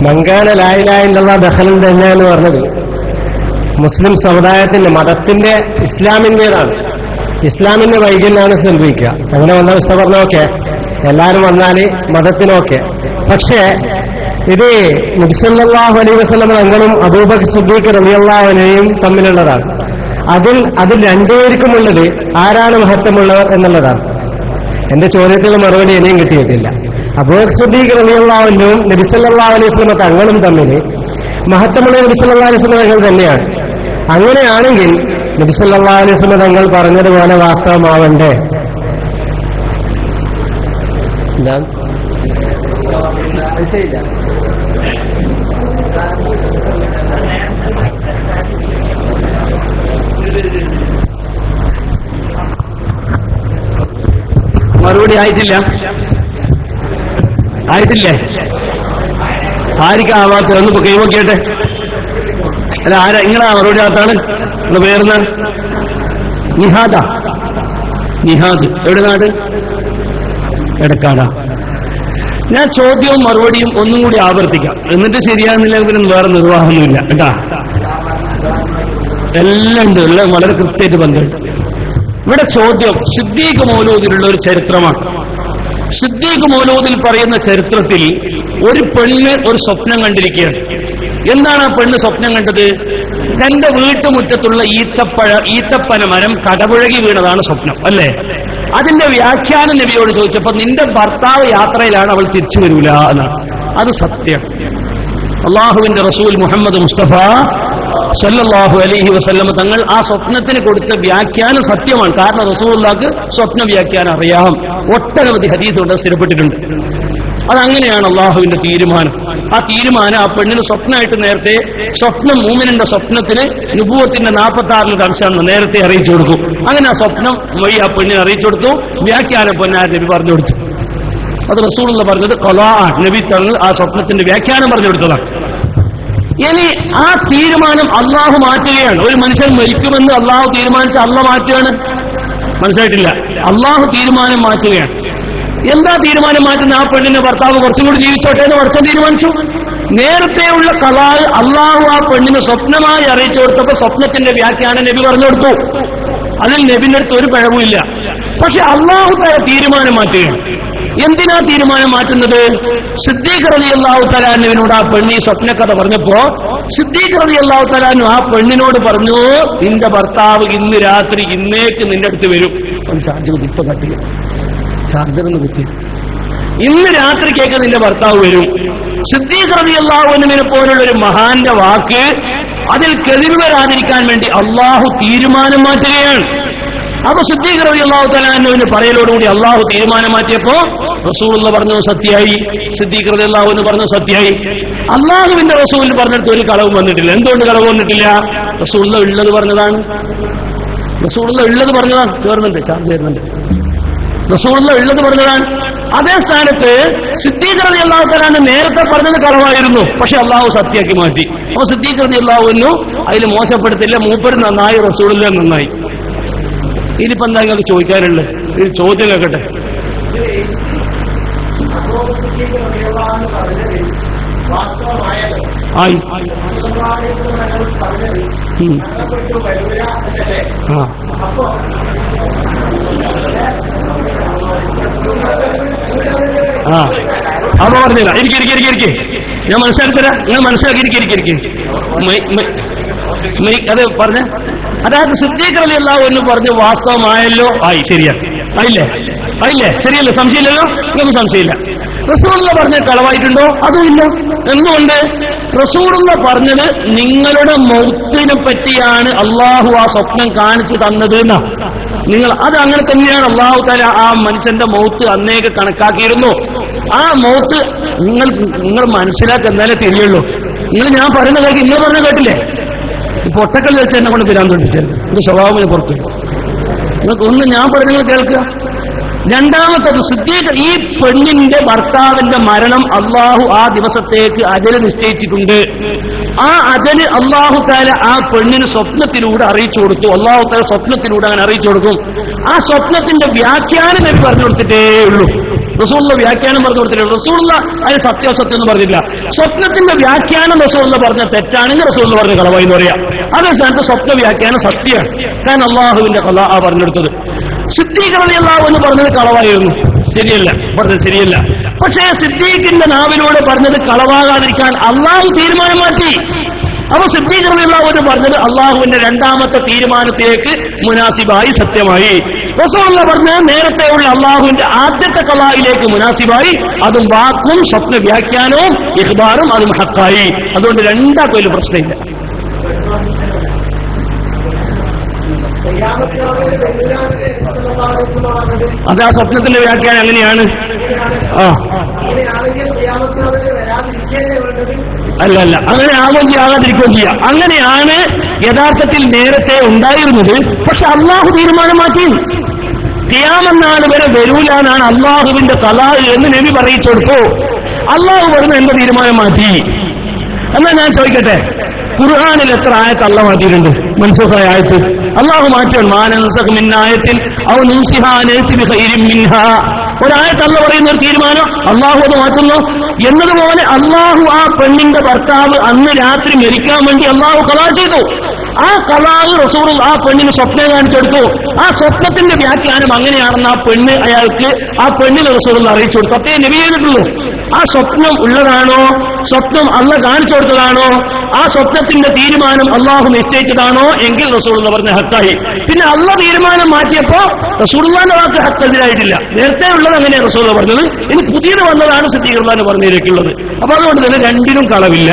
മങ്കാന ലാ ഇലാഹ ഇല്ലല്ലാഹ് ദഖലൽ ജന്ന എന്ന് പറഞ്ഞത് മുസ്ലിം സമുദായത്തിന്റെ, മതത്തിന്റെ, ഇസ്ലാമിന്റേതാണ്. ഇസ്ലാമിന്റെ വൈകല്യമാണ് സംഭവിക്കുക. അങ്ങനെ വന്ന അവസ്ഥ പറഞ്ഞോക്കെ എല്ലാവരും വന്നാല് മതത്തിനൊക്കെ. പക്ഷേ ഇത് നബി സല്ലല്ലാഹു അലൈഹി വസല്ലം തങ്ങളും അബൂബക്കർ സിദ്ദീഖ് റളിയല്ലാഹു അൻഹുവും തമ്മിലുള്ളതാണ്. അതിൽ രണ്ടുപേർക്കുമുള്ളത് ആരാണ് മഹത്വമുള്ളവർ എന്നുള്ളതാണ്. എന്റെ ചോദ്യത്തിന് മറുപടി ഇനിയും കിട്ടിയിട്ടില്ല. അബൂബക്കർ സിദ്ദീഖ് റളിയല്ലാഹു അൻഹുവും നബി സല്ലല്ലാഹു അലൈഹി വസല്ലം തങ്ങളും തമ്മിൽ മഹത്വമുള്ള നബി സല്ലല്ലാഹു അലൈഹി വസല്ലം തങ്ങൾ തന്നെയാണ്. അങ്ങനെയാണെങ്കിൽ നബി സല്ലല്ലാഹു അലൈഹി വസല്ലം തങ്ങൾ പറഞ്ഞതുപോലെ വാസ്തവമാവണ്ടേ? മറുപടി ആയിട്ടില്ലേ? ആർക്കാവാത്ത ഒന്നിപ്പോ കൈവക്കിയട്ടെ. അല്ല, ആരാ നിങ്ങളാ മറുപടി ആത്താണ്? നിങ്ങളുടെ പേർന്ന് നിഹാദ്. എവിടെ നാട്? എടക്കാടാ. ഞാൻ ചോദ്യവും മറുപടിയും ഒന്നും കൂടി ആവർത്തിക്കാം. എന്നിട്ട് ശരിയാകുന്നില്ലെങ്കിൽ വേറെ നിർവാഹമൊന്നുമില്ല കേട്ടാ. എല്ലാം ഉണ്ട്, എല്ലാം വളരെ കൃത്യമായിട്ട് ബന്ധമുണ്ട്. ഇവിടെ ചോദ്യം സിദ്ദീഖ് മൗലൂദിലുള്ള ഒരു ചരിത്രമാണ്. സിദ്ദീഖ് മൗലൂദിൽ പറയുന്ന ചരിത്രത്തിൽ ഒരു പെണ്ണ് ഒരു സ്വപ്നം കണ്ടിരിക്കുകയാണ്. എന്താണ് ആ പെണ്ണ് സ്വപ്നം കണ്ടത്? തന്റെ വീട്ടുമുറ്റത്തുള്ള ഈത്തപ്പന മരം കടപുഴകി വീണതാണ് സ്വപ്നം, അല്ലേ? അതിന്റെ വ്യാഖ്യാനം നബിയോട് ചോദിച്ചപ്പോ നിന്റെ ഭർത്താവ് യാത്രയിലാണ്, അവൾ തിരിച്ചു വരൂല എന്നാണ്. അത് സത്യം. അള്ളാഹുവിന്റെ റസൂൽ മുഹമ്മദ് മുസ്തഫ സല്ലല്ലാഹു അലൈഹി വസല്ലം തങ്ങൾ ആ സ്വപ്നത്തിന് കൊടുത്ത വ്യാഖ്യാനം സത്യമാണ്. കാരണം റസൂലുള്ളാഹിക്ക് സ്വപ്ന വ്യാഖ്യാനം അറിയാം. ഒട്ടനവധി ഹദീസ് കൊണ്ട് സ്ഥിരപ്പെട്ടിട്ടുണ്ട്. അതങ്ങനെയാണ് അള്ളാഹുവിന്റെ തീരുമാനം. ആ തീരുമാനം ആ പെണ്ണിന് സ്വപ്നമായിട്ട് നേരത്തെ മൂമിനിന്റെ സ്വപ്നത്തിന് നുബുവത്തിന്റെ 46 അംശം നേരത്തെ അറിയിച്ചു കൊടുക്കും. അങ്ങനെ ആ സ്വപ്നം വഴി ആ പെണ്ണിനെ അറിയിച്ചു കൊടുത്തു. വ്യാഖ്യാനം പൊന്നാർ നബി പറഞ്ഞു കൊടുത്തു. അത് റസൂലുള്ള പറഞ്ഞത് ഖലാ, നബി തങ്ങൾ ആ സ്വപ്നത്തിന്റെ വ്യാഖ്യാനം പറഞ്ഞു കൊടുത്തതാണ്. ഇനി ആ തീരുമാനം അള്ളാഹു മാറ്റുകയാണ്. ഒരു മനുഷ്യൻ മരിക്കുമെന്ന് അള്ളാഹു തീരുമാനിച്ച അള്ളാഹ് മാറ്റുകയാണ്. മനസ്സിലായിട്ടില്ല? അള്ളാഹു തീരുമാനം മാറ്റുകയാണ്. എന്താ തീരുമാനം മാറ്റുന്ന? ആ പെണ്ണിന്റെ ഭർത്താവ് കുറച്ചും കൂടി ജീവിച്ചോട്ടെ എന്ന് കുറച്ചും തീരുമാനിച്ചു. നേരത്തെയുള്ള ഖലാ അള്ളാഹു ആ പെണ്ണിന് സ്വപ്നമായി അറിയിച്ചു കൊടുത്തപ്പോ സ്വപ്നത്തിന്റെ വ്യാഖ്യാനം നബി പറഞ്ഞു കൊടുത്തു. അതിൽ നബിന്റെ അടുത്ത് ഒരു പിഴവുമില്ല. പക്ഷെ അള്ളാഹു തീരുമാനം മാറ്റുകയാണ്. എന്തിനാ തീരുമാനം മാറ്റുന്നത്? സിദ്ദീഖ് റളിയല്ലാഹു തആല അൻഹുവിനോട് ആ പെണ്ണി സ്വപ്നക്കഥ പറഞ്ഞപ്പോ സിദ്ദീഖ് റളിയല്ലാഹു തആല അൻഹു ആ പെണ്ണിനോട് പറഞ്ഞു, നിന്റെ ഭർത്താവ് ഇന്ന് രാത്രി ഇന്നേക്ക് നിന്റെ അടുത്ത് വരും. ചാർജർ ഇപ്പൊ കട്ടില്ല, ചാർജറൊന്ന് കുത്തി. ഇന്ന് രാത്രിക്കേക്ക് നിന്റെ ഭർത്താവ് വരും. സിദ്ദീഖ് റളിയല്ലാഹു അൻഹുവിനെ പോലുള്ള ഒരു മഹാന്റെ വാക്ക്, അതിൽ കെളിവ് വരാതിരിക്കാൻ വേണ്ടി അള്ളാഹു തീരുമാനം മാറ്റുകയാണ്. അപ്പൊ സിദ്ദീഖ് റളിയല്ലാഹു തആല അൻഹുവിന്റെ പറയലോടുകൂടി അള്ളാഹു തീരുമാനം മാറ്റിയപ്പോ റസൂലുള്ളാഹി പറഞ്ഞു സത്യമായി, സിദ്ദീഖ് റളിയല്ലാഹു അൻഹു പറഞ്ഞു സത്യമായി. അള്ളാഹുവിന്റെ റസൂൽ പറഞ്ഞിട്ട് ഒരു കളവും വന്നിട്ടില്ല. എന്തുകൊണ്ട് കളവ് വന്നിട്ടില്ല? റസൂലുള്ളാഹി ഉള്ളത് പറഞ്ഞതാണ്. റസൂലുള്ളാഹി ഉള്ളത് പറഞ്ഞതാണ്. കേറുന്നുണ്ട്, ചാർജ് ചെയ്യുന്നുണ്ട്. റസൂലുള്ളാഹി ഉള്ളത് പറഞ്ഞതാണ്. അതേ സ്ഥാനത്ത് സിദ്ദീഖ് റളിയല്ലാഹു തആല നേരത്തെ പറഞ്ഞത് കളവായിരുന്നു, പക്ഷെ അള്ളാഹു സത്യമാക്കി മാറ്റി. അപ്പൊ സിദ്ദീഖ് റളിയല്ലാഹു അൻഹു അതിൽ മോശപ്പെടുത്തില്ല, മൂപ്പര് നന്നായി, റസൂലുള്ളാഹി നന്നായി. ഇനിയിപ്പോ എന്താ നിങ്ങൾക്ക് ചോദിക്കാനുള്ളത്? ഒരു ചോദ്യം കേൾക്കട്ടെ. ആയി അപ്പൊ പറഞ്ഞില്ല. ഇരിക്കും, ഞാൻ മനസ്സിലാക്കി തരാം. നിങ്ങൾ മനസ്സിലാക്കി ഇരിക്കും. അത് പറഞ്ഞ അതായത് സിദ്ദീഖ് റളിയല്ലാഹു അൻഹു പറഞ്ഞു വാസ്തവമായല്ലോ. ആയി, ശരിയാ, ആയില്ലേ, ശരിയല്ലേ, സംശയമില്ലല്ലോ, നിങ്ങൾക്ക് സംശയമില്ല. റസൂലുള്ളാഹി പറഞ്ഞ കളവായിട്ടുണ്ടോ? അതുമില്ല. എന്തുകൊണ്ട്? റസൂലുള്ളാഹി പറഞ്ഞത് നിങ്ങളുടെ മൗത്തിനെ പറ്റിയാണ് അള്ളാഹു ആ സ്വപ്നം കാണിച്ചു തന്നത് എന്നാ. നിങ്ങൾ അത് അങ്ങനെ തന്നെയാണ്. അള്ളാഹു തആല ആ മനുഷ്യന്റെ മൗത്ത് അന്നേക്ക് കണക്കാക്കിയിരുന്നു. ആ മൗത്ത് നിങ്ങൾ മനസ്സിലാക്കി എന്നാലേ തിരിയുള്ളൂ. ഞാൻ പറയുന്ന കേൾക്ക് നിങ്ങൾ പറഞ്ഞ കേട്ടില്ലേ? പൊട്ടക്കൽ വെച്ച് എന്നെ കൊണ്ട് പിരാൻ തൊണ്ടിച്ചത് ഇത് സ്വഭാവത്തിന് പുറത്തു. നിങ്ങൾക്ക് ഒന്ന് ഞാൻ പറഞ്ഞ നിങ്ങൾ കേൾക്കുക. രണ്ടാമത്തത് സിദ്ദീഖ് ഈ പെണ്ണിന്റെ ഭർത്താവിന്റെ മരണം അള്ളാഹു ആ ദിവസത്തേക്ക് അജല് നിശ്ചയിച്ചിട്ടുണ്ട്. ആ അജല് അള്ളാഹു തആല ആ പെണ്ണിന് സ്വപ്നത്തിലൂടെ അറിയിച്ചു കൊടുത്തു. അള്ളാഹു തആല സ്വപ്നത്തിലൂടെ അങ്ങനെ അറിയിച്ചു കൊടുക്കും. ആ സ്വപ്നത്തിന്റെ വ്യാഖ്യാനം നബി പറഞ്ഞു കൊടുത്തിട്ടേ ഉള്ളൂ. റസൂലുള്ളാഹി വ്യാഖ്യാനം പറഞ്ഞു കൊടുത്തില്ല. റസൂലുള്ളാഹി അതിന് സത്യാസത്യം എന്ന് പറഞ്ഞില്ല. സ്വപ്നത്തിന്റെ വ്യാഖ്യാനം റസൂലുള്ളാഹി പറഞ്ഞ തെറ്റാണെങ്കിൽ റസൂലുള്ളാഹി പറഞ്ഞ കളവായി എന്ന് പറയാം. അതേ സ്ഥാനത്ത് സ്വപ്ന വ്യാഖ്യാനം സത്യമാണ്. കാരണം അള്ളാഹുവിന്റെ കള ആ പറഞ്ഞെടുത്തത്. സിദ്ദീഖ് റളിയല്ലാഹു അൻഹു പറഞ്ഞത് കളവായിരുന്നു, ശരിയല്ല, പറഞ്ഞത് ശരിയല്ല. പക്ഷേ സിദ്ദീഖിന്റെ നാവിലൂടെ പറഞ്ഞത് കളവാകാതിരിക്കാൻ അള്ളാഹു തീരുമാനം മാറ്റി. അപ്പൊ സിദ്ദീഖ് റളിയല്ലാഹു അൻഹു പറഞ്ഞത് അള്ളാഹുവിന്റെ രണ്ടാമത്തെ തീരുമാനത്തിലേക്ക് മുനാസിബായി, സത്യമായി. റസൂലുള്ളാഹി പറഞ്ഞത് നേരത്തെയുള്ള അള്ളാഹുവിന്റെ ആദ്യത്തെ കളായിലേക്ക് മുനാസിബായി. അതും വാക്കും സ്വപ്ന വ്യാഖ്യാനവും ഇഖ്ബാറും അതും ഹക്കായി. അതുകൊണ്ട് രണ്ടാക്കും ഒരു പ്രശ്നമില്ല. അത് ആ സ്വപ്നത്തിന്റെ വ്യാഖ്യാനം അങ്ങനെയാണ്. അല്ല, അങ്ങനെ ആവുകയും ചെയ്യാകാതിരിക്കുകയും ചെയ്യാം. അങ്ങനെയാണ് യഥാർത്ഥത്തിൽ നേരത്തെ ഉണ്ടായിരുന്നത്. പക്ഷെ അള്ളാഹു തീരുമാനം മാറ്റി. ഖിയാമത്ത് നാൾ വരെ വരൂലാന്നാണ് അള്ളാഹുവിന്റെ ഖലാ എന്ന് നബി പറയിച്ചു കൊടുത്തു. അള്ളാഹു പറഞ്ഞ എന്റെ തീരുമാനം മാറ്റി. എന്നാൽ ഞാൻ ചോദിക്കട്ടെ, ഖുർആനിൽ എത്ര ആയത്ത് അള്ളാഹു മാറ്റിയിട്ടുണ്ട്? മൻസൂഖായ ആയത്ത് അള്ളാഹു മാറ്റും. മാനൻസഖ് മിൻ ആയത്തിൻ ഔ നുൻസിഹാ നഅതി ബിഖൈരിൻ മിൻഹാ. ഒരായത്ത് അള്ളാഹു പറയുന്ന ഒരു തീരുമാനം അള്ളാഹു അത് മാറ്റുന്നു. എന്നതുപോലെ അള്ളാഹു ആ പെണ്ണിന്റെ ഭർത്താവ് അന്ന് രാത്രി മരിക്കാൻ വേണ്ടി അള്ളാഹു ഖലാ ചെയ്തു. ആ ഖലാ റസൂൽ ആ പെണ്ണിന് സ്വപ്നം കാണിച്ചെടുത്തു. ആ സ്വപ്നത്തിന്റെ വ്യാഖ്യാനം അങ്ങനെയാണെന്ന് ആ പെണ്ണിന് റസൂൽ അറിയിച്ചു കൊടുത്തു. അത്തേ നബി ചെയ്തിട്ടുള്ളൂ. ആ സ്വപ്നം ഉള്ളതാണോ, സ്വപ്നം അള്ളാഹ് കാണിച്ചു കൊടുത്തതാണോ, ആ സ്വപ്നത്തിന്റെ തീരുമാനം അള്ളാഹു നിശ്ചയിച്ചതാണോ എങ്കിൽ റസൂലുള്ളാഹി പറഞ്ഞ ഹക്കായി. പിന്നെ അള്ളാഹ് തീരുമാനം മാറ്റിയപ്പോ റസൂലുള്ളാഹിന്റെ വാക്ക് ഹക്കെതിരായിട്ടില്ല. നേരത്തെ ഉള്ളത് അങ്ങനെയാണ് റസൂലുള്ളാഹി പറഞ്ഞത്. ഇനി പുതിയത് വന്നതാണ് സിദ്ദീഖ് റളിയല്ലാഹു അൻഹു പറഞ്ഞതിലേക്കുള്ളത്. അപ്പൊ അതുകൊണ്ട് തന്നെ രണ്ടിനും കളവില്ല.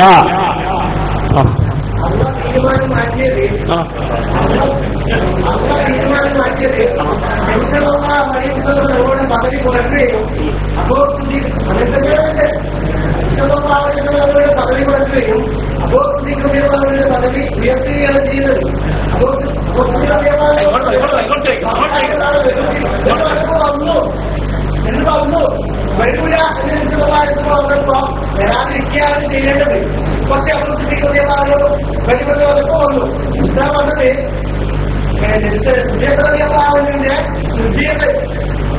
പദവി കുറയ്ക്കുകയും അപ്പോ പദവി കുറയ്ക്കുകയും അപ്പോ പദവി ഉയർത്തുകയാണ് ചെയ്യുന്നത്. അപ്പോ വന്നു വരൂല എന്നപ്പോ വരാതിരിക്കുകയാണ് ചെയ്യേണ്ടത്. പക്ഷെ അപ്പോൾ ശ്രദ്ധിക്കുന്നോ വരുമെന്ന് വന്നപ്പോ വന്നു. ഇതാ വന്നത് സുജയറിന്റെ സുജീത്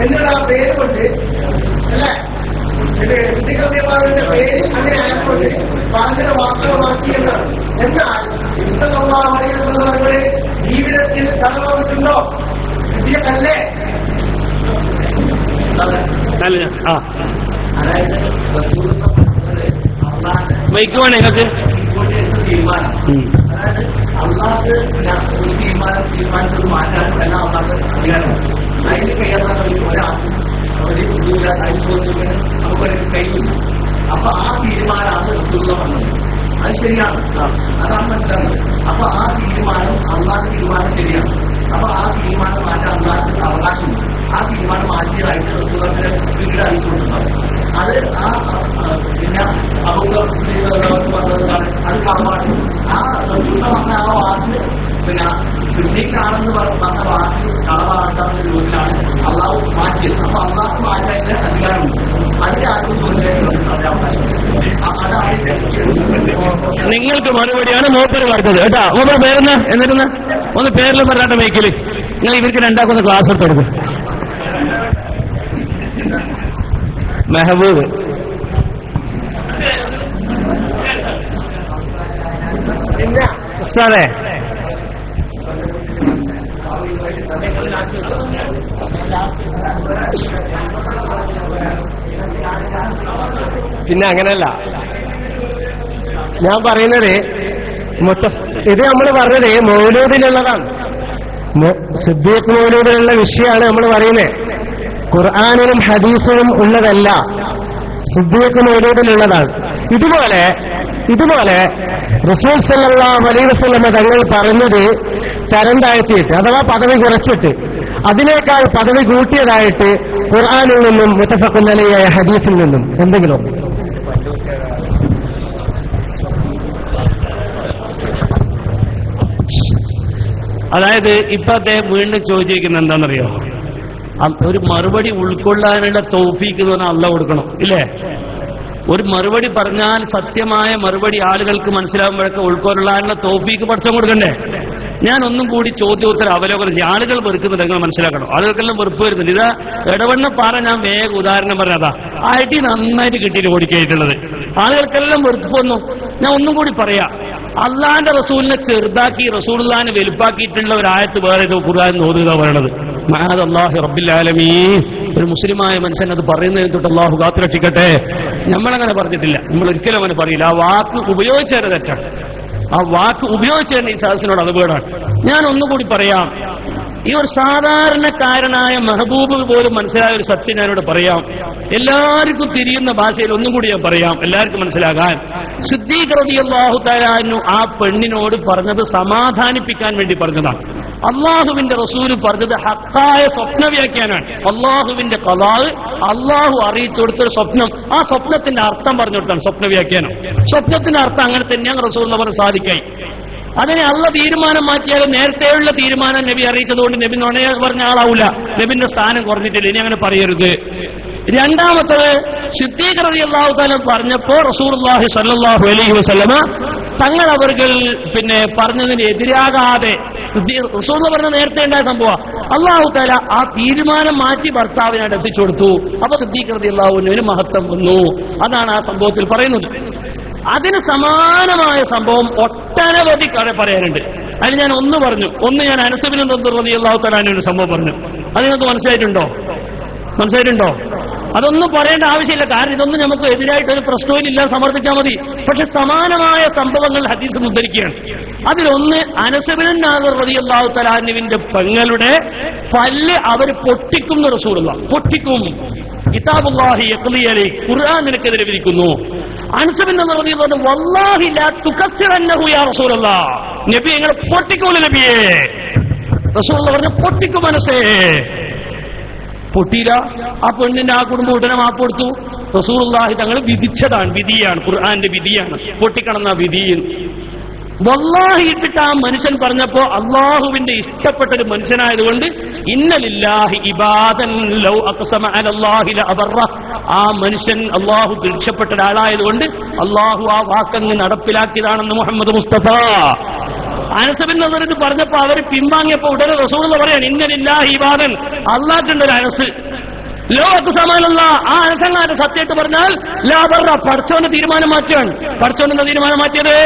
എന്നുള്ള ആ പേര് കൊണ്ട് അല്ലേ, ശുദ്ധികൃത്യമാവിന്റെ പേര് അങ്ങനെ ആയതുകൊണ്ട് പറഞ്ഞ വാസ്തവമാക്കി എന്നാണ്. എന്നാൽ ഇഷ്ടമുള്ളവരുടെ ജീവിതത്തിൽ തടവട്ടുണ്ടോ? ശുദ്ധിയല്ലേ? വൈക്കുവാണ് നിങ്ങൾക്ക് തീരുമാനം. അതായത് അള്ളാഹ് തീരുമാനിച്ചത് മാറ്റാൻ എല്ലാം അള്ളാഹ് അധികാരമാണ്. അതിന് കഴിയാത്ത ഒരാൾക്ക് നമുക്കൊരു കഴിയില്ല. അപ്പൊ ആ തീരുമാനമാണ് റസൂലുള്ളാഹി പറഞ്ഞത്. അത് ശരിയാണ്, അതാണ് മനസ്സിലാക്കുന്നത്. അപ്പൊ ആ തീരുമാനം അള്ളാഹ് തീരുമാനം ശരിയാണ്. അപ്പൊ ആ തീരുമാനം മാറ്റാൻ നിങ്ങൾക്ക് മറുപടിയാണ് മൂപ്പര് പറഞ്ഞത് കേട്ടാ. മൂപ്പര് പേരെന്നാ എന്നിരുന്ന ഒന്ന് പേരിലും പറഞ്ഞാട്ട മേക്കില് നിങ്ങൾ ഇവർക്ക് രണ്ടാക്കൊന്ന് ക്ലാസ് എടുത്ത് കൊടുക്കും. മെഹബൂബ് ഉസ്താദേ, പിന്നെ അങ്ങനല്ല ഞാൻ പറയുന്നത്. ഇത് നമ്മൾ പറഞ്ഞത് മൗലൂദിലുള്ളതാണ്. സിദ്ദീഖ് മൗലൂദിലുള്ള വിഷയമാണ് നമ്മൾ പറയുന്നത്. ഖുർആനിലും ഹദീസിലും ഉള്ളതല്ല, സിദ്ദീഖ് മൗലൂദിലുള്ളതാണ്. ഇതുപോലെ റസൂൽ സല്ലല്ലാഹു അലൈഹി വസല്ലം തങ്ങൾ പറഞ്ഞത് തരം താഴ്ത്തിയിട്ട് അഥവാ പദവി കുറച്ചിട്ട് അതിനേക്കാൾ പദവി കൂട്ടിയതായിട്ട് ഖുർആനിൽ നിന്നും മുത്തഫഖുൻ അലൈഹിയായ ഹദീസിൽ നിന്നും എന്തെങ്കിലും? അതായത് ഇപ്പൊ അദ്ദേഹം വീണ്ടും ചോദിച്ചിരിക്കുന്നത് എന്താണെന്നറിയോ? ഒരു മറുപടി ഉൾക്കൊള്ളാനുള്ള തൗഫീക്ക് എന്ന് പറഞ്ഞാൽ അള്ളാഹ് കൊടുക്കണം, ഇല്ലേ? ഒരു മറുപടി പറഞ്ഞാൽ സത്യമായ മറുപടി ആളുകൾക്ക് മനസ്സിലാകുമ്പോഴൊക്കെ ഉൾക്കൊള്ളാനുള്ള തൗഫീക്ക് പഠിച്ചാൽ കൊടുക്കണ്ടേ? ഞാൻ ഒന്നും കൂടി ചോദ്യോത്തരം അവലോകനം ചെയ്യും. ആളുകൾ വെറുക്കുന്നത് നിങ്ങൾ മനസ്സിലാക്കണം. ആളുകൾക്കെല്ലാം വെറുപ്പ് വരുന്നുണ്ട്. ഇതാ എടവണ്ണപ്പാറ ഞാൻ വേഗം ഉദാഹരണം പറഞ്ഞതാ. ആയിട്ട് നന്നായിട്ട് കിട്ടിയിട്ട് ഓടിക്കായിട്ടുള്ളത് ആളുകൾക്കെല്ലാം വെറുപ്പ് വന്നു. ഞാൻ ഒന്നും കൂടി പറയാം. അള്ളാന്റെ റസൂലിനെ ചെറുതാക്കി റസൂലുള്ളാഹിനെ വലുപ്പാക്കിയിട്ടുള്ള ഒരു ആയത്ത് വേറെ ഏതോ ഖുർആനിൽ ഓതുക പറയണത്. മഅദല്ലാഹി റബ്ബിൽ ആലമീൻ. ഒരു മുസ്ലിമായ മനുഷ്യൻ അത് പറയുന്നതിന് തൊട്ട് അള്ളാഹു കാത്തുരക്ഷിക്കട്ടെ. നമ്മളങ്ങനെ പറഞ്ഞിട്ടില്ല, നമ്മൾ ഒരിക്കലും അങ്ങനെ പറയില്ല. ആ വാക്ക് ഉപയോഗിച്ചത് തെറ്റാണ്. ആ വാക്ക് ഉപയോഗിച്ചതിന് ഈ സദസ്സിനോട് അതുപേടാണ്. ഞാൻ ഒന്നുകൂടി പറയാം. ഈ ഒരു സാധാരണക്കാരനായ മെഹബൂബ് പോലും മനസ്സിലായ ഒരു സത്യം ഞാനിവിടെ പറയാം. എല്ലാവർക്കും തിരിയുന്ന ഭാഷയിൽ ഒന്നും കൂടി ഞാൻ പറയാം, എല്ലാവർക്കും മനസ്സിലാകാൻ. സിദ്ദീഖ് റളിയല്ലാഹു തആല അൻഹു ആ പെണ്ണിനോട് പറഞ്ഞത് സമാധാനിപ്പിക്കാൻ വേണ്ടി പറഞ്ഞതാണ്. അള്ളാഹുവിന്റെ റസൂല് പറഞ്ഞത് ഹക്കായ സ്വപ്ന വ്യാഖ്യാനാണ്. അള്ളാഹുവിന്റെ ഖലാഅ് അള്ളാഹു അറിയിച്ചു കൊടുത്തൊരു സ്വപ്നം, ആ സ്വപ്നത്തിന്റെ അർത്ഥം പറഞ്ഞു കൊടുത്താണ് സ്വപ്ന വ്യാഖ്യാനം. സ്വപ്നത്തിന്റെ അർത്ഥം അങ്ങനെ തന്നെയാണ് റസൂൽ എന്ന് പറഞ്ഞ് സാധിക്കായി. അതിനെ അള്ള തീരുമാനം മാറ്റിയാലും നേരത്തെയുള്ള തീരുമാനം നബി അറിയിച്ചതുകൊണ്ട് നബി നുണയ പറഞ്ഞ ആളാവൂല. നബിന്റെ സ്ഥാനം കുറഞ്ഞിട്ടില്ല, ഇനി അങ്ങനെ പറയരുത്. രണ്ടാമത്തത് സിദ്ദീഖ് റളിയല്ലാഹു തആല പറഞ്ഞപ്പോ റസൂലുള്ളാഹി സ്വല്ലല്ലാഹു അലൈഹി വസല്ലമ തങ്ങൾ അവർകൾ പറഞ്ഞതിന് എതിരാകാതെ റസൂൽ പറഞ്ഞ നേരത്തെ ഉണ്ടായ സംഭവം അല്ലാഹു തആല ആ തീരുമാനം മാറ്റി ഭർത്താവിനായിട്ട് എത്തിച്ചു കൊടുത്തു. അപ്പൊ സിദ്ദീഖ് റളിയല്ലാഹു അൻഹുവിന് മഹത്വം വന്നു. അതാണ് ആ സംഭവത്തിൽ പറയുന്നത്. അതിന് സമാനമായ സംഭവം ഒട്ടനവധി പറയാനുണ്ട്. അതിൽ ഞാൻ ഒന്ന് പറഞ്ഞു. ഒന്ന് ഞാൻ അനസ് ബിൻ നദർ റളിയല്ലാഹു തആല അൻഹുവിന്റെ സംഭവം പറഞ്ഞു. അതിനകത്ത് മനസ്സിലായിട്ടുണ്ടോ? അതൊന്നും പറയേണ്ട ആവശ്യമില്ല. കാരണം ഇതൊന്നും നമുക്ക് എതിരായിട്ടൊരു പ്രശ്നവുമില്ല, സമർത്ഥിച്ചാൽ മതി. പക്ഷെ സമാനമായ സംഭവങ്ങൾ ഹദീസ് ഉദ്ധരിക്കുകയാണ്. അതിലൊന്ന് അനസ് ബിൻ നദർ റളിയല്ലാഹു തആല അൻഹുവിന്റെ പെങ്ങളുടെ പല്ല് അവർ പൊട്ടിക്കും റസൂലുള്ളാഹി. പൊട്ടിക്കും. കിതാബുല്ലാഹി യഖ്ലി അലൈഹി, ഖുർആൻ നിനക്കെതിരെ വിധിക്കുന്നു. അനസ് ബിൻ നദർ റളിയല്ലാഹു അൻഹു വല്ലാഹി ലാ തുകസ്സിറന്നഹു യാ റസൂലല്ലാഹ്, നബി നിങ്ങൾ പൊട്ടിക്കൂല നബിയേ. റസൂലുള്ളാഹി പറഞ്ഞു പൊട്ടിക്കും മനസ്സേ. പൊട്ടിയില്ല. ആ പെണ്ണിന്റെ ആ കുടുംബം ഉടനെ മാപ്പ് കൊടുത്തു. റസൂലുള്ളാഹി തങ്ങൾ വിധിച്ചതാണ്, വിധിയാണ്, ഖുർആന്റെ വിധിയാണ്. പൊട്ടിക്കണമെന്ന വിധി. വല്ലാഹി ഇട്ടിട്ട് ആ മനുഷ്യൻ പറഞ്ഞപ്പോ അള്ളാഹുവിന്റെ ഇഷ്ടപ്പെട്ടൊരു മനുഷ്യനായതുകൊണ്ട് ഇന്നലില്ലാഹി ഇബാദൻ ലൗ അഖ്സമ അലല്ലാഹി ലഅബറ, ആ മനുഷ്യൻ അള്ളാഹു രക്ഷപ്പെട്ട ഒരാളായതുകൊണ്ട് അള്ളാഹു ആ വാക്കങ്ങ് നടപ്പിലാക്കിയതാണെന്ന് മുഹമ്മദ് മുസ്തഫ. അനസ് ബിൻ നദർ ഇത് പറഞ്ഞപ്പോ അവർ പിൻവാങ്ങിയപ്പോ ഉടനെ റസൂലുള്ളാഹി പറയാണ് ഇന്നലില്ലാഹി ഇബാദൻ, അള്ളാഹുണ്ടൊരു അനസ് ലോ അഖ്സമ, ആ അനസങ്ങാന്റെ സത്യമായിട്ട് പറഞ്ഞാൽ ലാബറ, പടച്ചോന്റെ തീരുമാനം മാറ്റുകയാണ്. പടച്ചോന്റെ തീരുമാനം മാറ്റിയത്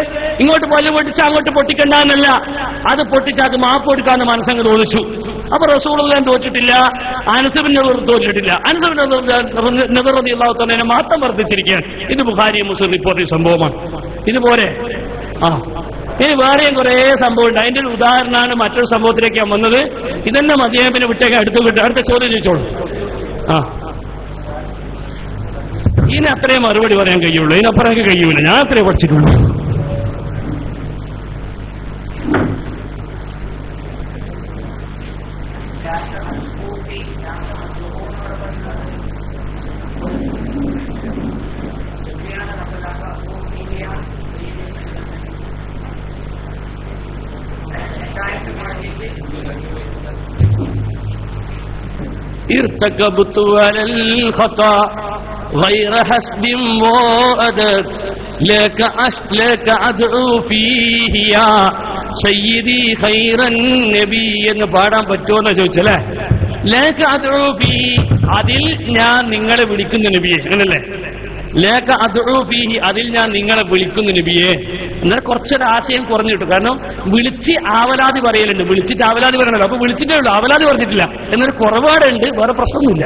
ഇങ്ങോട്ട് പല്ല് പൊട്ടിച്ചാൽ അങ്ങോട്ട് പൊട്ടിക്കണ്ടെന്നല്ല, അത് പൊട്ടിച്ചാൽ അത് മാപ്പ് കൊടുക്കാന്ന് മനസ്സങ്ങ് തോന്നിച്ചു. അപ്പൊ റസൂലുള്ളാഹി തോറ്റിട്ടില്ല, അനസ് ബിൻ നദർ തോറ്റിട്ടില്ല. അനസ് ബിൻ നദർ റളിയല്ലാഹു തആല മഹത്വം വർദ്ധിച്ചിരിക്കുകയാണ്. ഇത് ബുഖാരി മുസ്ലിം റിപ്പോർട്ട് ചെയ്ത സംഭവമാണ്. ഇതുപോലെ ഇനി വേറെയും കുറേ സംഭവം ഉണ്ട്. അതിന്റെ ഒരു ഉദാഹരണമാണ് മറ്റൊരു സംഭവത്തിലേക്ക് ഞാൻ വന്നത്. ഇതെന്നെ മതിയായതിനെ വിട്ടേക്ക് അടുത്ത ചോദ്യം ചോദിച്ചോളൂ. ഇതിന് അത്രേ മറുപടി പറയാൻ കഴിയുള്ളൂ, ഇതിനപ്പുറമൊക്കെ കഴിയൂല. ഞാൻ അത്രേ പഠിച്ചിട്ടുള്ളൂ. ارتكبت على الخطأ غير حسب وأدب ലക അദ്ഉ ഫീഹി യാ സയ്യിദി ഖൈറൻ നബി എന്ന് പാടാൻ പറ്റുമോന്ന് ചോദിച്ചല്ലേ. ലക അദ്ഉ ഫീഹി, അതിൽ ഞാൻ നിങ്ങളെ വിളിക്കുന്നു നബിയെ, അങ്ങനല്ലേ. ലക അദ്ഉ ഫീഹി, അതിൽ ഞാൻ നിങ്ങളെ വിളിക്കുന്നു നബിയെ. എന്നാൽ കുറച്ചൊരു ആശയം കുറഞ്ഞു കിട്ടും. കാരണം വിളിച്ച് ആവലാതി പറയലുണ്ട്, വിളിച്ചിട്ട് ആവലാതി പറയണല്ലോ. അപ്പൊ വിളിച്ചിട്ടേ ഉള്ളൂ, ആവലാതി പറഞ്ഞിട്ടില്ല എന്നൊരു കുറവാടുണ്ട്. വേറെ പ്രശ്നമൊന്നുമില്ല.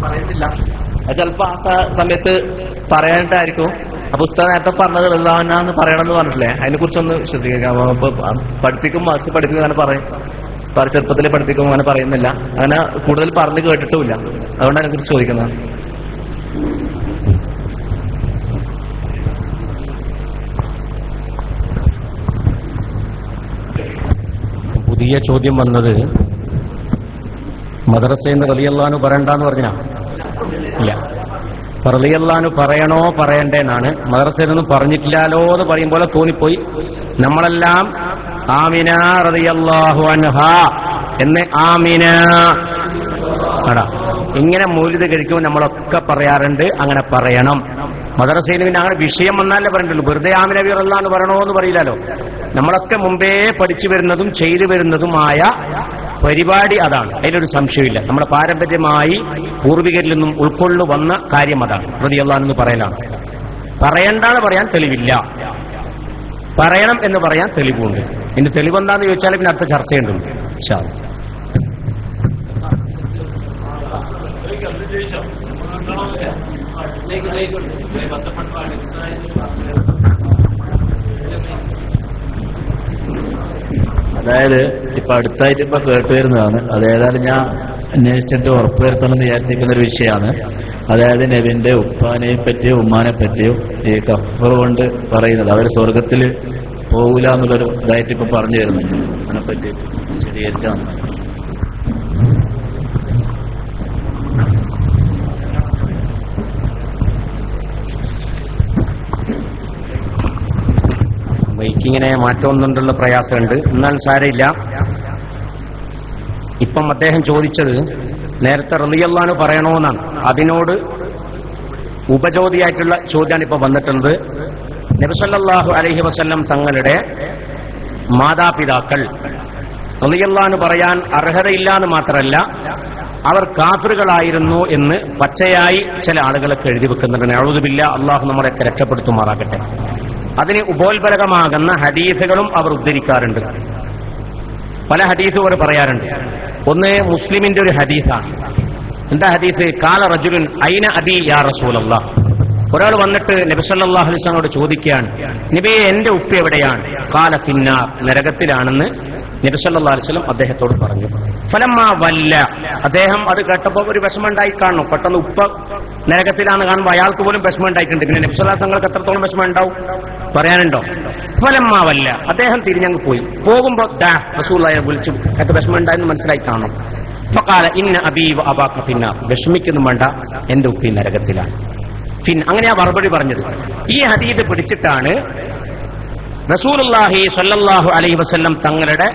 പറയുന്നില്ല, ചിലപ്പോ ആ സമയത്ത് പറയാനിട്ടായിരിക്കും. അപ്പൊ ഉസ്താദ് നേരത്തെ പറഞ്ഞത് റളിയല്ലാഹു പറയണമെന്ന് പറഞ്ഞിട്ടില്ലേ, അതിനെ കുറിച്ചൊന്ന് വിശ്വസിക്കാം. അപ്പൊ പഠിപ്പിക്കും, മാസ് പഠിപ്പിക്കും, അങ്ങനെ പറയും. ചെറുപ്പത്തിൽ പഠിപ്പിക്കും, അങ്ങനെ പറയുന്നില്ല. അങ്ങനെ കൂടുതൽ പറഞ്ഞു കേട്ടിട്ടുമില്ല. അതുകൊണ്ട് അതിനെ കുറിച്ച് ചോദിക്കുന്നത്. പുതിയ ചോദ്യം വന്നത് മദ്രസയിൽ നിന്ന് റളിയല്ലാഹു പറയണ്ടെന്ന് പറഞ്ഞാ ഇല്ല. റളിയല്ലാഹു പറയണോ പറയണ്ടേന്നാണ്. മദ്രസയിൽ നിന്നും പറഞ്ഞിട്ടില്ലാലോ എന്ന് പറയും പോലെ തോന്നിപ്പോയി. നമ്മളെല്ലാം ആമിന റളിയല്ലാഹു അൻഹാ എന്ന് ആമിന അടാ ഇങ്ങനെ മൗലിദ് കഴിക്കുമ്പോൾ നമ്മളൊക്കെ പറയാറുണ്ട്. അങ്ങനെ പറയണം. മദ്രസയിൽ പിന്നെ അങ്ങനെ വിഷയം വന്നാലേ പറയണ്ടുള്ളൂ. വെറുതെ ആമിന റളിയല്ലാഹു എന്ന് പറയണോ എന്ന് പറയില്ലല്ലോ. നമ്മളൊക്കെ മുമ്പേ പഠിച്ചു വരുന്നതും ചെയ്തു വരുന്നതുമായ പരിപാടി അതാണ്. അതിലൊരു സംശയമില്ല. നമ്മുടെ പാരമ്പര്യമായി പൂർവികരിൽ നിന്നും ഉൾക്കൊള്ളു വന്ന കാര്യം അതാണ്. റളിയല്ലാഹു എന്ന് പറയലാണ്. പറയണ്ടാന്ന് പറയാൻ തെളിവില്ല, പറയണം എന്ന് പറയാൻ തെളിവുണ്ട്. ഇനി തെളിവെന്താന്ന് ചോദിച്ചാൽ പിന്നെ അടുത്ത ചർച്ചയുണ്ട്. അതായത് ഇപ്പൊ അടുത്തായിട്ട് ഇപ്പൊ കേട്ടുവരുന്നതാണ്. അതേതായാലും ഞാൻ അന്വേഷിച്ചിട്ട് ഉറപ്പുവരുത്തണമെന്ന് വിചാരിച്ചിരിക്കുന്ന ഒരു വിഷയമാണ്. അതായത് നബിന്റെ ഉപ്പാനെ പറ്റിയോ ഉമ്മാനെ പറ്റിയോ ഈ കഫർ കൊണ്ട് പറയുന്നത് അവർ സ്വർഗത്തിൽ പോകൂല എന്നുള്ളൊരു ഇതായിട്ട് ഇപ്പൊ പറഞ്ഞു വരുന്നുണ്ട്. അതിനെപ്പറ്റി വിശദീകരിച്ചാൽ ബൈക്കിങ്ങനെ മാറ്റമൊന്നുകൊണ്ടുള്ള പ്രയാസമുണ്ട്. എന്നാൽ സാരമില്ല. ഇപ്പം അദ്ദേഹം ചോദിച്ചത് നേരത്തെ റളിയല്ലാഹു പറയണോന്നാണ്. അതിനോട് ഉപചോദിയായിട്ടുള്ള ചോദ്യമാണ് ഇപ്പൊ വന്നിട്ടുള്ളത്. നബി സല്ലല്ലാഹു അലൈഹി വസല്ലം തങ്ങളുടെ മാതാപിതാക്കൾ റളിയല്ലാഹു പറയാൻ അർഹതയില്ലാന്ന് മാത്രമല്ല, അവർ കാഫിറുകളായിരുന്നു എന്ന് പച്ചയായി ചില ആളുകളൊക്കെ എഴുതി വെക്കുന്നുണ്ട്. നഅൂദു ബില്ലാഹ്, അള്ളാഹു നമ്മളെയൊക്കെ രക്ഷപ്പെടുത്തുമാറാകട്ടെ. അതിന് ഉപോത്ബലകമാകുന്ന ഹദീസുകളും അവർ ഉദ്ധരിക്കാറുണ്ട്. പല ഹദീസും അവർ പറയാറുണ്ട്. ഒന്ന് മുസ്ലിമിന്റെ ഒരു ഹദീസാണ്. എന്താ ഹദീസ്? ഖാല റജുലുൻ ഐന അബി യാ റസൂലല്ലാഹ്. ഒരാൾ വന്നിട്ട് നബി സല്ലല്ലാഹു അലൈഹി വസല്ലമയോട് ചോദിക്കുകയാണ്, നബിയെ എന്റെ ഉപ്പ എവിടെയാണ്? ഖാല ഫിന്നാർ, നരകത്തിലാണെന്ന് നബി സല്ലല്ലാഹു അലൈഹി വസല്ലം അദ്ദേഹത്തോട് പറഞ്ഞു. ഫലമ്മാ വല്ല, അദ്ദേഹം അത് കേട്ടപ്പോൾ ഒരു വിഷമമുണ്ടായി കാണും. പെട്ടെന്ന് ഉപ്പ നരകത്തിലാണ് കാണുമ്പോൾ അയാൾക്ക് പോലും വിഷമം ഉണ്ടായിട്ടുണ്ട്. പിന്നെ നബി സല്ലല്ലാഹു അലൈഹി വസല്ലം എത്രത്തോളം വിഷമം ഉണ്ടാവും പറയാനുണ്ടോ? ഫലമ്മാ വല്ല, അദ്ദേഹം തിരിഞ്ഞങ്ങ് പോയി. പോകുമ്പോ റസൂലുള്ളാഹിയെ വിളിച്ചു, അയാൾക്ക് വിഷമം ഉണ്ടായെന്ന് മനസ്സിലായി കാണും. ഫഖാല ഇന്ന അബീ വ അബാക ഫിന്നാർ, വിഷമിക്കൊന്നും വേണ്ട, എന്റെ ഉപ്പി നരകത്തിലാണ്. അങ്ങനെയാ മറുപടി പറഞ്ഞത്. ഈ ഹദീസ് പിടിച്ചിട്ടാണ് റസൂലുള്ളാഹി സ്വല്ലല്ലാഹു അലൈഹി വസല്ലം തങ്ങളുടെ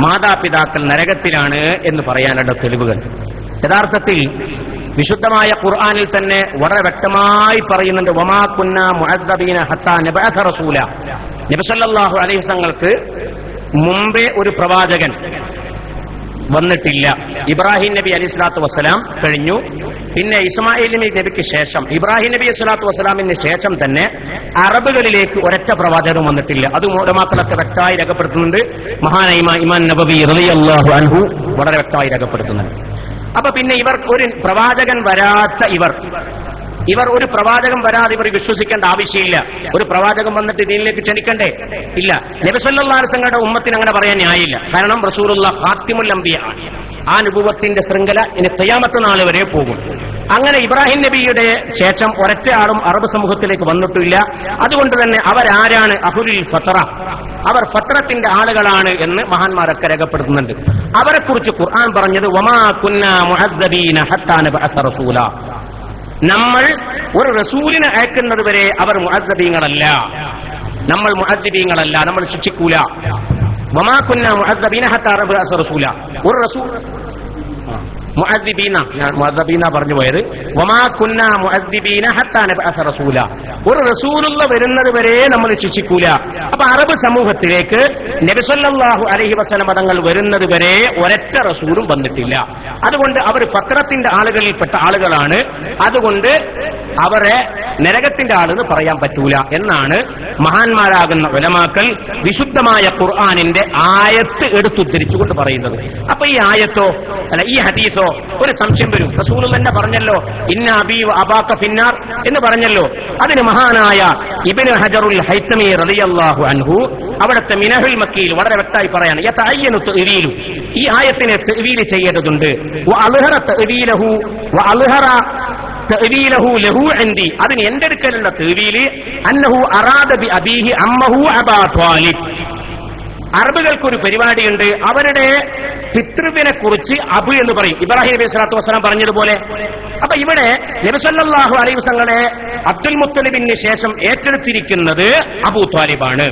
മാതാപിതാക്കൾ നരകത്തിലാണ് എന്ന് പറയാനുള്ള തെളിവുകൾ. യഥാർത്ഥത്തിൽ വിശുദ്ധമായ ഖുർആനിൽ തന്നെ വളരെ വ്യക്തമായി പറയുന്നുണ്ട്, വമാ കുന്നാ മുഅദ്ദബീന ഹത്താ നബഅസ റസൂല. നബി സല്ലല്ലാഹു അലൈഹി വസല്ലങ്ങൾക്ക് മുമ്പേ ഒരു പ്രവാചകൻ വന്നിട്ടില്ല. ഇബ്രാഹിം നബി അലൈഹിസ്സലാത്തു വസ്സലാം കഴിഞ്ഞു. പിന്നെ ഇസ്മായിൽ നബിക്ക് ശേഷം, ഇബ്രാഹിം നബി അലൈഹിസ്സലാത്തു വസ്സലാമിന് ശേഷം തന്നെ അറബുകളിലേക്ക് ഒരൊറ്റ പ്രവാചകൻ വന്നിട്ടില്ല. അത് ഉലമാക്കളൊക്കെ വ്യക്തമായി രേഖപ്പെടുത്തുന്നുണ്ട്. മഹാനായ ഇമാം നബവി റളിയല്ലാഹു അൻഹു വളരെ വ്യക്തമായി രേഖപ്പെടുത്തുന്നുണ്ട്. അപ്പൊ പിന്നെ ഇവർ ഒരു പ്രവാചകൻ വരാത്ത ഇവർ ഒരു പ്രവാചകൻ വരാതെ ഇവർ വിശ്വസിക്കേണ്ട ആവശ്യമില്ല. ഒരു പ്രവാചകൻ വന്നിട്ട് ദീനിലേക്ക് ക്ഷണിക്കണ്ടേ? ഇല്ല. നബി സല്ലല്ലാഹു അലൈഹി വസല്ലമയുടെ ഉമ്മത്തിന് അങ്ങനെ പറയാൻ ന്യായമില്ല. കാരണം റസൂലുള്ളാഹി ഖാത്തിമുൽ അംബിയ ആണ്. ആ നബുവത്തിന്റെ ശൃംഖല ഇനി ഖിയാമത്ത് നാൾ വരെ പോകും. അങ്ങനെ ഇബ്രാഹിം നബിയുടെ ശേഷം ഒരൊറ്റ ആളും അറബ് സമൂഹത്തിലേക്ക് വന്നിട്ടില്ല. അതുകൊണ്ട് തന്നെ അവരാരാണ്? അഹ്ലുൽ ഫത്ര, അവർ ഫത്രത്തിന്റെ ആളുകളാണ് എന്ന് മഹാന്മാരൊക്കെ രേഖപ്പെടുത്തുന്നുണ്ട്. അവരെക്കുറിച്ച് ഖുർആൻ പറഞ്ഞത് വമാ കുന്നാ മുഅദ്ദബീന ഹത്താ നബഅസ റസൂല. നമ്മൾ ഒരു റസൂലിനെ അയക്കുന്നത് വരെ അവർ മുഅദ്ദബീങ്ങളല്ല, നമ്മൾ മുഅദ്ദബീങ്ങളല്ല, നമ്മൾ ശിക്ഷിക്കൂല. വമാ കുന്നാ മുഅദ്ദബീന ഹത്താ നബ്അസ റസൂല. ഒരു റസൂൽ മുഅദ്ദിബീന, ഞാൻ മുഅദ്ദിബീന പറഞ്ഞു പോയത്. വമാ കുന്നാ മുഅദ്ദിബീന ഹത്താ നബ്അസ റസൂല. ഒരു റസൂലുള്ള വരുന്നത് വരെ നമ്മൾ ശിക്ഷിക്കൂല. അപ്പൊ അറബ് സമൂഹത്തിലേക്ക് നബി സല്ലല്ലാഹു അലൈഹി വസല്ലം തങ്ങൾ വരുന്നത് വരെ ഒരൊറ്റ റസൂലും വന്നിട്ടില്ല. അതുകൊണ്ട് അവർ ഫത്രത്തിന്റെ ആളുകളിൽപ്പെട്ട ആളുകളാണ്. അതുകൊണ്ട് അവരെ നരകത്തിന്റെ ആളെന്ന് പറയാൻ പറ്റൂല എന്നാണ് മഹാന്മാരാകുന്ന ഉലമാക്കൾ വിശുദ്ധമായ ഖുർആനിന്റെ ആയത്ത് എടുത്തുദ്ധരിച്ചുകൊണ്ട് പറയുന്നത്. അപ്പൊ ഈ ആയത്തോ അല്ല ഈ ഹദീസോ ഒരു സംശയം വരും. റസൂൽ തന്നെ പറഞ്ഞല്ലോ ഇന്ന അബീ വ അബാക ഫിന്നാർ എന്ന് പറഞ്ഞല്ലോ. അതിന് മഹാനായ ഇബ്നു ഹജറുൽ ഹൈതമി റളിയല്ലാഹു അൻഹു അവിടുത്തെ മിനഹുൽ മക്കീൽ വളരെ വ്യക്തമായി പറയാണ്, യതഅയ്യനു തഅ്വീലു, ഈ ആയത്തിനെ തഅ്വീൽ ചെയ്യേണ്ടതുണ്ട്. വ അൽഹറ തഅ്വീലഹു വ അൽഹറ തഅ്വീലഹു ലഹു ഇൻദി, അതിന് എന്റെ അടുക്കലുള്ള തഅ്വീൽ അന്നഹു അറാദ ബി അബീഹി അമ്മഹു അബാ ത്വാലിബ്. അറബുകൾക്കൊരു പരിപാടിയുണ്ട്, അവരുടെ പിതൃവിനെ കുറിച്ച് അബു എന്ന് പറയും. ഇബ്രാഹിം നബി സ്വല്ലല്ലാഹു അലൈഹി വസല്ലം പറഞ്ഞതുപോലെ. അപ്പൊ ഇവിടെ നബി സല്ലല്ലാഹു അലൈഹി വസല്ലമയെ അബ്ദുൽ മുത്തലിബിന് ശേഷം ഏറ്റെടുത്തിരിക്കുന്നത് അബൂ ത്വാലിബാണ്.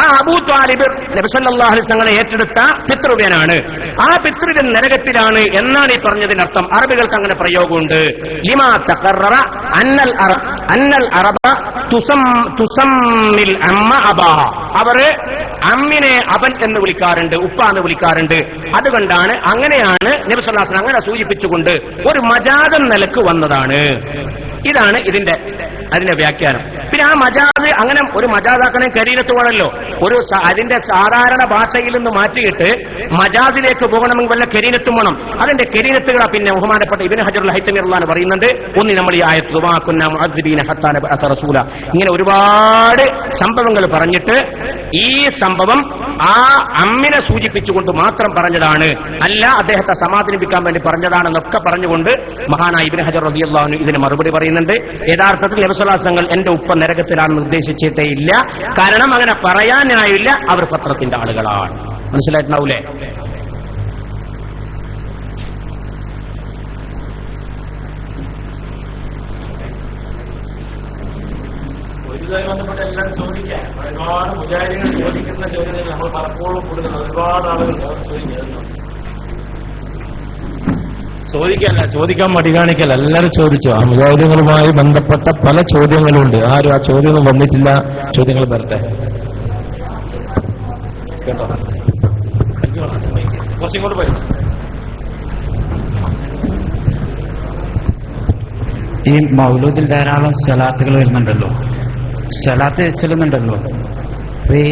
ആ അബൂ ത്വാലിബ് നബി സല്ലല്ലാഹു അലൈഹി വസല്ലമയെ ഏറ്റെടുത്ത പിതൃവ്യനാണ്. ആ പിതൃവ്യൻ നരകത്തിലാണ് എന്നാണ് ഈ പറഞ്ഞതിനർത്ഥം. അറബികൾക്ക് അങ്ങനെ പ്രയോഗമുണ്ട്. ലിമാ തഖററ അന്നൽ അറബ തുസമ്മിൽ അമ്മ അബാ, അവര് അമ്മിനെ അവൻ എന്ന് വിളിക്കാറുണ്ട്, ഉപ്പ എന്ന് വിളിക്കാറുണ്ട്. അതുകൊണ്ടാണ് അങ്ങനെയാണ് നബി സല്ലല്ലാഹു അലൈഹി വസല്ലം അങ്ങനെ സൂചിപ്പിച്ചുകൊണ്ട് ഒരു മജാദൻ നിലക്ക് വന്നതാണ്. ഇതാണ് അതിന്റെ വ്യാഖ്യാനം. പിന്നെ ആ മജാദ് അങ്ങനെ ഒരു മജാദാക്കണേ കരീനത്ത് വേണമല്ലോ. ഒരു അതിന്റെ സാധാരണ ഭാഷയിൽ നിന്ന് മാറ്റിയിട്ട് മജാദിലേക്ക് പോകണമെങ്കിൽ വല്ല കരീനത്തും വേണം. അതിന്റെ കരീനത്തുകളാ പിന്നെ ബഹുമാനപ്പെട്ട ഇബ്നു ഹജറുൽ ഹൈതമി റളിയല്ലാഹു പറയുന്നുണ്ട്. ഒന്ന് നമ്മൾ ഈ ആയത്ത് വമാ കുന്നാ മുഅദ്ദിബീന ഹത്താ നബ്അസ റസൂല, ഇങ്ങനെ ഒരുപാട് സംഭവങ്ങൾ പറഞ്ഞിട്ട് ഈ സംഭവം ആ അമ്മിനെ സൂചിപ്പിച്ചുകൊണ്ട് മാത്രം പറഞ്ഞതാണ്, അല്ല അദ്ദേഹത്തെ സമാധാനിപ്പിക്കാൻ വേണ്ടി പറഞ്ഞതാണെന്നൊക്കെ പറഞ്ഞുകൊണ്ട് മഹാനായ ഇബ്നു ഹജർ റളിയല്ലാഹു അൻഹു ഇതിന് മറുപടി പറയുന്നുണ്ട്. യഥാർത്ഥത്തിൽ നബി സല്ലല്ലാഹു അലൈഹി വസല്ലം എന്റെ ഉപ്പ നരകത്തിലാണെന്ന് ഉദ്ദേശിച്ചിട്ടേ ഇല്ല. കാരണം അങ്ങനെ പറയാനായില്ല, അവർ പത്രത്തിന്റെ ആളുകളാണ്. മനസ്സിലായിട്ടുണ്ടാവൂലേ? ഇതുമായി ബന്ധപ്പെട്ട് എല്ലാം ചോദിക്കാൻ ഒരുപാട് മുജാഹിദീങ്ങൾ ചോദിക്കുന്ന ചോദ്യങ്ങൾ നമ്മൾ പലപ്പോഴും കൊടുക്കുന്നത് ഒരുപാട് ആളുകൾ ചോദിക്കല്ല, ചോദിക്കാൻ മടി കാണിക്കല്ല, എല്ലാവരും ചോദിച്ചു. ആ മുജാഹിദീങ്ങളുമായി ബന്ധപ്പെട്ട പല ചോദ്യങ്ങളുണ്ട്. ആരും ആ ചോദ്യമൊന്നും വന്നിട്ടില്ല. ചോദ്യങ്ങൾ വരട്ടെ കേട്ടോ. കുറച്ചിങ്ങോട്ട് പോയി. ഈ മൗലൂദിൽ ധാരാളം സലാത്തുകൾ വരുന്നുണ്ടല്ലോ, സലാത്ത് ചെല്ലുന്നുണ്ടല്ലോ. ഈ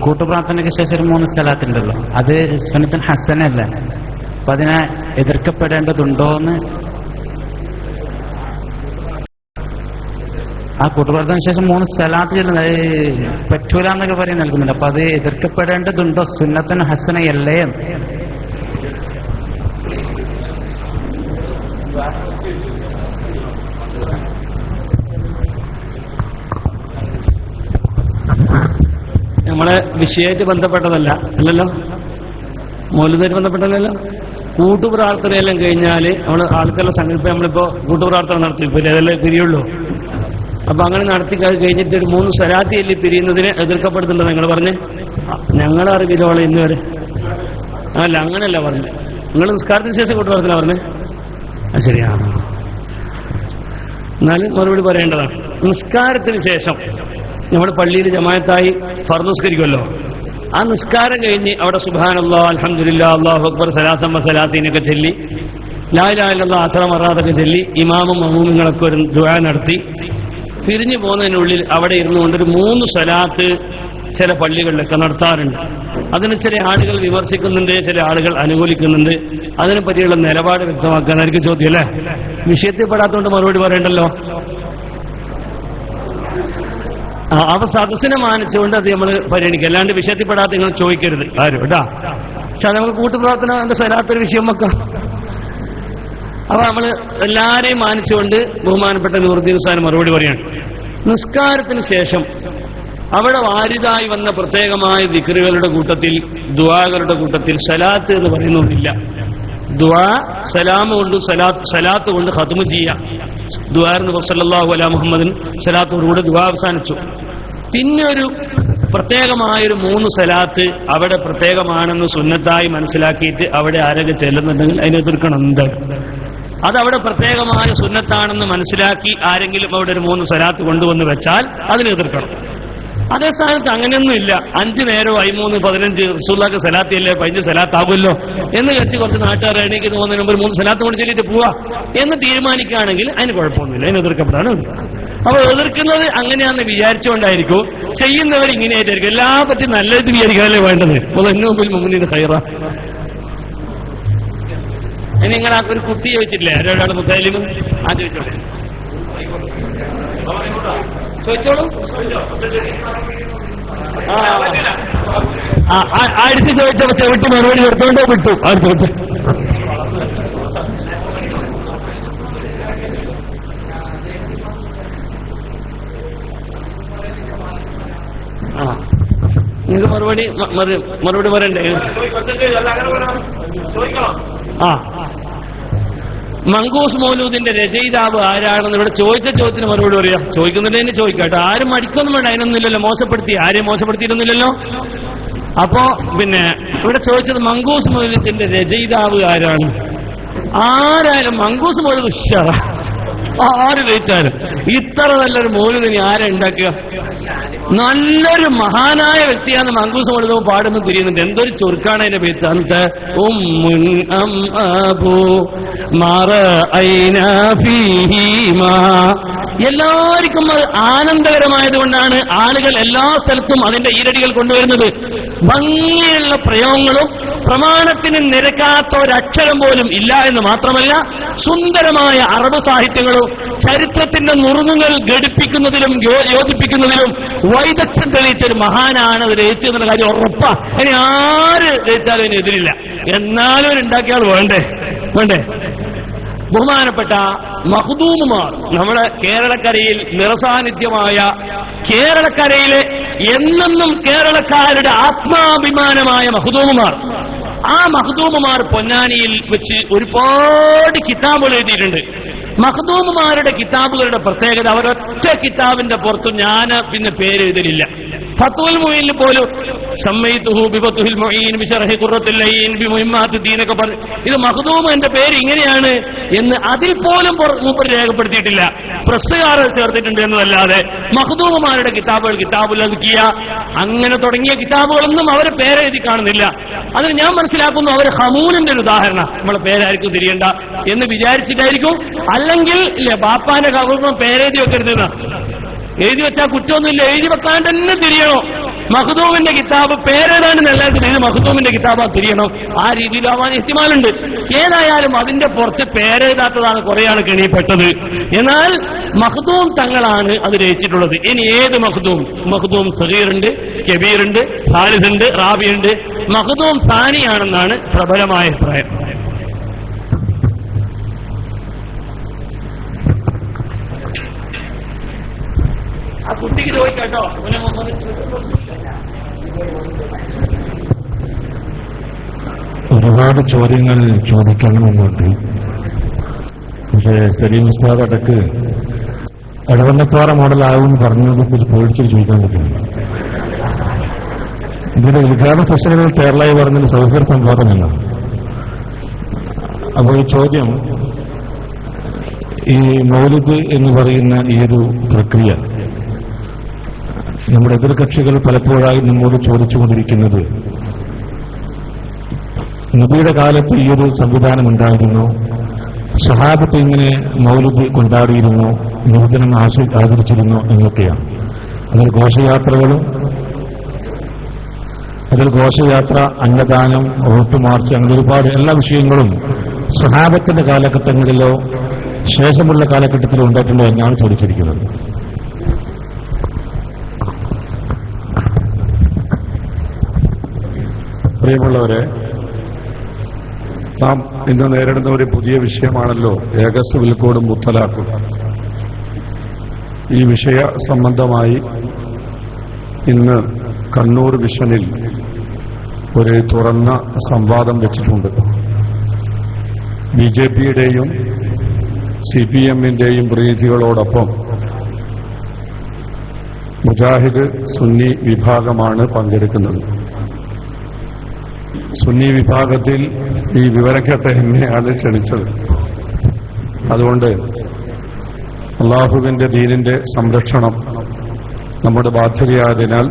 കൂട്ടുപ്രാർത്ഥനയ്ക്ക് ശേഷം 3 സലാത്ത് ഉണ്ടല്ലോ, അത് സുന്നത്തുൽ ഹസനല്ല. അപ്പൊ അതിനെ എതിർക്കപ്പെടേണ്ടതുണ്ടോ എന്ന്, ആ കൂട്ടുപ്രാർത്ഥനയ്ക്ക് ശേഷം 3 സലാത്ത് ചെല്ലുന്നത് പറ്റൂല എന്നൊക്കെ പറയും നൽകുന്നുണ്ട്. അപ്പൊ അത് എതിർക്കപ്പെടേണ്ടതുണ്ടോ? സുന്നത്തുൽ ഹസനയല്ലേ? നമ്മളെ വിഷയമായിട്ട് ബന്ധപ്പെട്ടതല്ല അല്ലല്ലോ, മൗലികമായിട്ട് ബന്ധപ്പെട്ടതല്ലോ. കൂട്ടുപ്രാർത്ഥനയെല്ലാം കഴിഞ്ഞാൽ നമ്മൾ ആൾക്കാരുടെ സങ്കല്പം നമ്മളിപ്പോ കൂട്ടുപ്രാർത്ഥന നടത്തി അതെല്ലാം പിരിയുള്ളൂ. അപ്പൊ അങ്ങനെ നടത്തി കഴിഞ്ഞിട്ട് ഒരു 3 സലാത്തി എല്ലി പിരിയുന്നതിനെ എതിർക്കപ്പെടുന്നുണ്ടോ നിങ്ങൾ പറഞ്ഞ്? ഞങ്ങളെ അറിവിലോളം ഇന്ന് വരെ അല്ല, അങ്ങനെയല്ല പറഞ്ഞു. നിങ്ങൾ നിസ്കാരത്തിന് ശേഷം കൂട്ടുപ്രാർത്ഥന പറഞ്ഞേ? ശരിയാണ്. എന്നാലും മറുപടി പറയേണ്ടതാണ്. നിസ്കാരത്തിന് ശേഷം നമ്മൾ പള്ളിയിൽ ജമാഅത്തായി ഫർദ് നിസ്കരിക്കുമല്ലോ, ആ നിസ്കാരം കഴിഞ്ഞ് അവിടെ സുബ്ഹാനല്ലാഹ് അൽഹംദുലില്ലാഹ് അല്ലാഹു അക്ബർ സലാത്തൻ വസലാത്തീനൊക്കെ ചൊല്ലി ലാ ഇലാഹ ഇല്ലല്ലാഹ് അസ്റ മറാത്തൊക്കെ ചൊല്ലി ഇമാമും മഅ്മൂമിങ്ങളൊക്കെ ഒരു ദുആ നടത്തി പിരിഞ്ഞു പോകുന്നതിനുള്ളിൽ അവിടെ ഇരുന്നുകൊണ്ട് ഒരു 3 സലാത്ത് ചില പള്ളികളിലൊക്കെ നടത്താറുണ്ട്. അതിന് ചില ആളുകൾ വിമർശിക്കുന്നുണ്ട്, ചില ആളുകൾ അനുകൂലിക്കുന്നുണ്ട്. അതിനെ പറ്റിയുള്ള നിലപാട് വ്യക്തമാക്കാനായിരിക്കും ചോദ്യം അല്ലേ? വിഷയത്തിൽ പെടാത്തതുകൊണ്ട് മറുപടി പറയണ്ടല്ലോ. അവ സദസ്സിനെ മാനിച്ചുകൊണ്ട് അത് നമ്മൾ പരിഗണിക്കുക, അല്ലാണ്ട് വിഷയത്തിൽപ്പെടാത്ത നിങ്ങൾ ചോദിക്കരുത് ആരും കേട്ടാ. പക്ഷെ നമുക്ക് കൂട്ടുപ്രാർത്ഥന എന്റെ സലാത്തൊരു വിഷയം വെക്കാം. അപ്പൊ നമ്മൾ എല്ലാരെയും മാനിച്ചുകൊണ്ട് ബഹുമാനപ്പെട്ട നൂറുദ്ദീൻ ഉസ്താദിന് മറുപടി പറയാണ്. നിസ്കാരത്തിന് ശേഷം അവിടെ വാരിതായി വന്ന പ്രത്യേകമായ ദിക്റുകളുടെ കൂട്ടത്തിൽ ദുആകളുടെ കൂട്ടത്തിൽ സലാത്ത് എന്ന് പറയുന്നൊന്നില്ല. ദുആ സലാം കൊണ്ട് സലാത്ത് കൊണ്ട് ഖത്മ് ചെയ്യാം. ദുആർന്ന് സല്ലല്ലാഹു അലാ മുഹമ്മദിൻ സ്വലാത്തോടുകൂടെ ദുആ അവസാനിച്ചു. പിന്നെ ഒരു പ്രത്യേകമായൊരു 3 സലാത്ത് അവിടെ പ്രത്യേകമാണെന്ന് സുന്നത്തായി മനസ്സിലാക്കിയിട്ട് അവിടെ ആരൊക്കെ ചെല്ലുന്നുണ്ടെങ്കിൽ അതിനെ എതിർക്കണം. എന്തായാലും അതവിടെ പ്രത്യേകമായ സുന്നത്താണെന്ന് മനസ്സിലാക്കി ആരെങ്കിലും അവിടെ ഒരു 3 സലാത്ത് കൊണ്ടുവന്ന് വെച്ചാൽ അതിനെ എതിർക്കണം. അതേ സ്ഥാനത്ത് അങ്ങനെയൊന്നുമില്ല. 5 നേരവും 13, 15 റസൂലുള്ളാഹിക്ക് സലാത്തിയല്ലേ 15 സലാത്താകുമല്ലോ എന്ന് കരുതി കുറച്ച് നാട്ടുകാർ എണീക്ക് പോകുന്നതിന് മുമ്പ് 3 സലാത്ത് കൊണ്ട് ചെല്ലിട്ട് പോവാ എന്ന് തീരുമാനിക്കുകയാണെങ്കിൽ അതിന് കുഴപ്പമൊന്നുമില്ല, അതിന് എതിർക്കപ്പെടാണ്. അപ്പൊ എതിർക്കുന്നത് അങ്ങനെയാണെന്ന് വിചാരിച്ചുകൊണ്ടായിരിക്കും, ചെയ്യുന്നവർ ഇങ്ങനെയായിട്ടായിരിക്കും. എല്ലാ പറ്റി നല്ലത് വിചാരിക്കാനല്ലേ വേണ്ടത്. അതിന് മുമ്പിൽ മുന്നിൽ ഖൈറ. നിങ്ങൾ ആ ഒരു കുട്ടി ചോദിച്ചിട്ടില്ലേ ഒരാൾ മുത്താലിം? ആ ചോദിച്ചോളൂ, ചോദിച്ചോളൂ. അടുത്ത് ചോദിച്ചപ്പോ ചെവിട്ട് മറുപടി എടുത്തോണ്ടോ വിട്ടു. അടുത്ത് ചോദിച്ചു. നിങ്ങൾക്ക് മറുപടി പറയണ്ടേ? ആ, മങ്കൂസ് മൗലൂദിന്റെ രചയിതാവ് ആരാണെന്ന് ഇവിടെ ചോദിച്ച ചോദ്യത്തിന് മറുപടി പറയാം. ചോദിക്കുന്നില്ല ചോദിക്കാട്ടോ, ആരും മടിക്കൊന്നും വേണ്ട. അതിനൊന്നുമില്ലല്ലോ, മോശപ്പെടുത്തി ആരെയും മോശപ്പെടുത്തിയിരുന്നില്ലല്ലോ. അപ്പോ പിന്നെ ഇവിടെ ചോദിച്ചത് മങ്കൂസ് മൗലൂദിന്റെ രചയിതാവ് ആരാണ്? ആരായാലും മങ്കൂസ് മൗലൂദ് ഉഷാറ, ആര് രചിച്ചാലും. ഇത്ര നല്ലൊരു മൗലൂദിനെ ആരാ ഉണ്ടാക്കുക? നല്ലൊരു മഹാനായ വ്യക്തിയാണ് മങ്കൂസ് മൗലൂദ് പാടുമ്പോൾ തിരിയുന്നുണ്ട്. എന്തൊരു ചുരുക്കാണ് അതിന്റെ പേര്. അന്ത ഉമ്മുൻ അം അബൂ മറഅയ്നാ ഫീഹിമാ. എല്ലാവർക്കും അത് ആനന്ദകരമായതുകൊണ്ടാണ് ആളുകൾ എല്ലാ സ്ഥലത്തും അതിന്റെ ഈരടികൾ കൊണ്ടുവരുന്നത്. ഭംഗിയുള്ള പ്രയോഗങ്ങളും പ്രമാണത്തിന് നിരക്കാത്ത ഒരക്ഷരം പോലും ഇല്ല എന്ന് മാത്രമല്ല, സുന്ദരമായ അറബ് സാഹിത്യങ്ങളും ചരിത്രത്തിന്റെ നുറുങ്ങുകൾ ഘടിപ്പിക്കുന്നതിലും യോജിപ്പിക്കുന്നതിലും വൈദഗ്ധ്യം തെളിയിച്ചൊരു മഹാനാണ് അത് രചിച്ചത് എന്നുള്ള കാര്യം ഉറപ്പാ. ഇനി ആര് രചിച്ചാലും അതിന് എതിരില്ല. എന്നാലും ഉണ്ടാക്കിയാൽ വേണ്ടേ? ബഹുമാനപ്പെട്ട മഖ്ദൂമുമാർ, നമ്മുടെ കേരളക്കരയിൽ നിറസാന്നിധ്യമായ, കേരളക്കരയിലെ എന്നെന്നും കേരളക്കാരുടെ ആത്മാഭിമാനമായ മഖ്ദൂമുമാർ. ആ മഖ്ദൂമുമാർ പൊന്നാനിയിൽ വെച്ച് ഒരുപാട് കിതാബുകൾ എഴുതിയിട്ടുണ്ട്. മഖ്ദൂമുമാരുടെ കിതാബുകളുടെ പ്രത്യേകത, അവരൊറ്റ കിതാബിന്റെ പുറത്ത് ഞാൻ പിന്നെ പേരെഴുതലില്ല. ഫത്വൽ മുഈനിൽ പോലും സമ്മൈതുഹു ബിഫത്ഹിൽ മുഈൻ ബിശർഹി ഖുറത്തുൽ ലൈൻ ബിമുഹിമ്മാത്തി ദീൻ ഒക്കെ പറഞ്ഞു. ഇത് മഖ്ദൂം എന്റെ പേര് ഇങ്ങനെയാണ് എന്ന് അതിൽ പോലും മൂപ്പർ രേഖപ്പെടുത്തിയിട്ടില്ല. പ്രസ്സുകാർ ചേർത്തിട്ടുണ്ട് എന്നതല്ലാതെ മഖ്ദൂമുമാരുടെ കിതാബുകൾ, കിതാബുൽ അദ്കിയ അങ്ങനെ തുടങ്ങിയ കിതാബുകളൊന്നും അവരെ പേരെഴുതി കാണുന്നില്ല. അതിന് ഞാൻ മനസ്സിലാക്കുന്നു അവർ ഹമൂലിന്റെ ഒരു ഉദാഹരണം, നമ്മളെ പേരായിരിക്കും തിരിയണ്ട എന്ന് വിചാരിച്ചിട്ടായിരിക്കും. അല്ലെങ്കിൽ ബാപ്പാന്റെ കൗർമ്മം പേരെഴുതി വെക്കരുതെന്ന, എഴുതി വെച്ചാൽ കുറ്റമൊന്നുമില്ല, എഴുതി വെക്കാൻ തന്നെ തിരിയണോ. മഖ്ദൂമിന്റെ കിതാബ് പേരെഴുതാൻ നല്ലതായിട്ട് ഇത് മഖ്ദൂമിന്റെ കിതാബ് തിരിയണം. ആ രീതിയിലാവാൻ ഇഹ്തിമാലുണ്ട്. ഏതായാലും അതിന്റെ പുറത്ത് പേരെഴുതാത്തതാണ് കുറെയാണ് കെണിപ്പെട്ടത്. എന്നാൽ മഖ്ദൂം തങ്ങളാണ് അത് രചിച്ചിട്ടുള്ളത്. ഇനി ഏത് മഖ്ദൂം? മഖ്ദൂം സഗീറുണ്ട്, കബീറുണ്ട്, സാലിസുണ്ട്, റാബിയുണ്ട്. മഖ്ദൂം സാനിയാണെന്നാണ് പ്രബലമായ അഭിപ്രായം. ആ കുട്ടിക്ക് ചോദിക്കാട്ടോ. ഒരുപാട് ചോദ്യങ്ങൾ ചോദിക്കണമെന്നുണ്ട്. പക്ഷേ സലീം ഉസ്താദ് അടക്ക് എടവണ്ണപ്പാറ മോഡലാകുമെന്ന് പറഞ്ഞതിനെ കുറിച്ച് പേടിച്ചിട്ട് ചോദിക്കാൻ പറ്റുന്നു. ഇതിന്റെ ഉദ്ഘാടന സെഷനുകൾ കേരളയിൽ പറഞ്ഞൊരു സൗഹൃദ സംവാദമല്ല. അപ്പോൾ ഈ ചോദ്യം, ഈ മൗലിദ് എന്ന് പറയുന്ന ഈ ഒരു പ്രക്രിയ നമ്മുടെ എതിർകക്ഷികൾ പലപ്പോഴായി നമ്മോട് ചോദിച്ചുകൊണ്ടിരിക്കുന്നത്, നബിയുടെ കാലത്ത് ഈ ഒരു സംവിധാനം ഉണ്ടായിരുന്നു, സ്വഹാബത്ത് ഇങ്ങനെ മൗലിദ് കൊണ്ടാടിയിരുന്നു, നബിദിനം ആചരിച്ചിരുന്നു എന്നൊക്കെയാണ്. അതിൽ ഘോഷയാത്ര, അന്നദാനം, റൂട്ട് മാർച്ച്, അങ്ങനെ ഒരുപാട് എല്ലാ വിഷയങ്ങളും സ്വഹാബത്തിന്റെ കാലഘട്ടങ്ങളിലോ ശേഷമുള്ള കാലഘട്ടത്തിലോ ഉണ്ടായിട്ടുണ്ടോ എന്നാണ് ചോദിച്ചിരിക്കുന്നത്. പ്രിയമുള്ളവരെ, നാം ഇന്ന് നേരിടുന്ന ഒരു പുതിയ വിഷയമാണല്ലോ ഏകസ്വൽ കോഡും മുത്തലാഖും. ഈ വിഷയ സംബന്ധമായി ഇന്ന് കണ്ണൂർ വിഷനിൽ ഒരു തുറന്ന സംവാദം വെച്ചിട്ടുണ്ട്. ബിജെപിയുടെയും CPM-ന്റെയും പ്രതിനിധികളോടൊപ്പം മുജാഹിദ് സുന്നി വിഭാഗമാണ് പങ്കെടുക്കുന്നത്. സുന്നി വിഭാഗത്തിൽ ഈ വിവരക്കെട്ട് എന്നെയാണ് ക്ഷണിച്ചത്. അതുകൊണ്ട് അള്ളാഹുവിന്റെ ദീനിന്റെ സംരക്ഷണം നമ്മുടെ ബാധ്യതയായതിനാൽ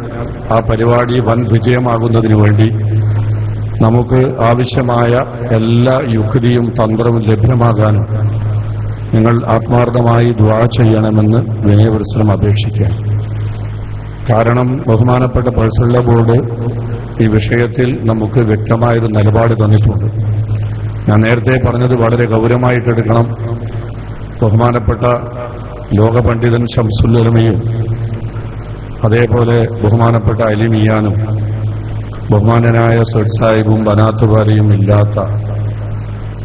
ആ പരിപാടി വൻ വിജയമാകുന്നതിനു വേണ്ടി നമുക്ക് ആവശ്യമായ എല്ലാ യുക്തിയും തന്ത്രവും ലഭ്യമാകാനും നിങ്ങൾ ആത്മാർത്ഥമായി ദുആ ചെയ്യണമെന്ന് വിനയപുരസ്സരം അപേക്ഷിക്കുകയാണ്. കാരണം ബഹുമാനപ്പെട്ട പേഴ്സണൽ ബോർഡ് ഈ വിഷയത്തിൽ നമുക്ക് വ്യക്തമായൊരു നിലപാട് തന്നിട്ടുണ്ട്. ഞാൻ നേരത്തെ പറഞ്ഞത് വളരെ ഗൗരവമായിട്ടെടുക്കണം. ബഹുമാനപ്പെട്ട ലോകപണ്ഡിതൻ ശംസുൽ ഉലമയും അതേപോലെ ബഹുമാനപ്പെട്ട അലി മിയാനും ബഹുമാനനായ സയ്യിദ് സാഹിബും ബനാത്തുപാലയും ഇല്ലാത്ത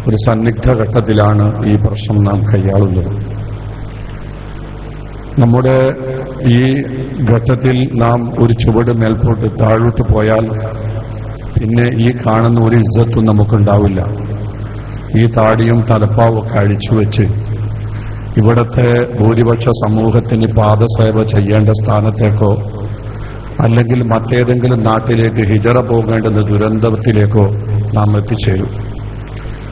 ഒരു സന്നിഗ്ധ ഘട്ടത്തിലാണ് ഈ പ്രശ്നം നാം കൈയാളുന്നത്. നമ്മുടെ ഈ ഘട്ടത്തിൽ നാം ഒരു ചുവട് മേൽപോട്ട് താഴോട്ട് പോയാൽ പിന്നെ ഈ കാണുന്ന ഒരു ഇസ്സത്തും നമുക്കുണ്ടാവില്ല. ഈ താടിയും തലപ്പാവും ഒക്കെ അഴിച്ചുവെച്ച് ഇവിടത്തെ ഭൂരിപക്ഷ സമൂഹത്തിന് പാദസേവ ചെയ്യേണ്ട സ്ഥാനത്തേക്കോ അല്ലെങ്കിൽ മറ്റേതെങ്കിലും നാട്ടിലേക്ക് ഹിജറ പോകേണ്ടുന്ന ദുരന്തത്തിലേക്കോ നാം എത്തിച്ചേരും.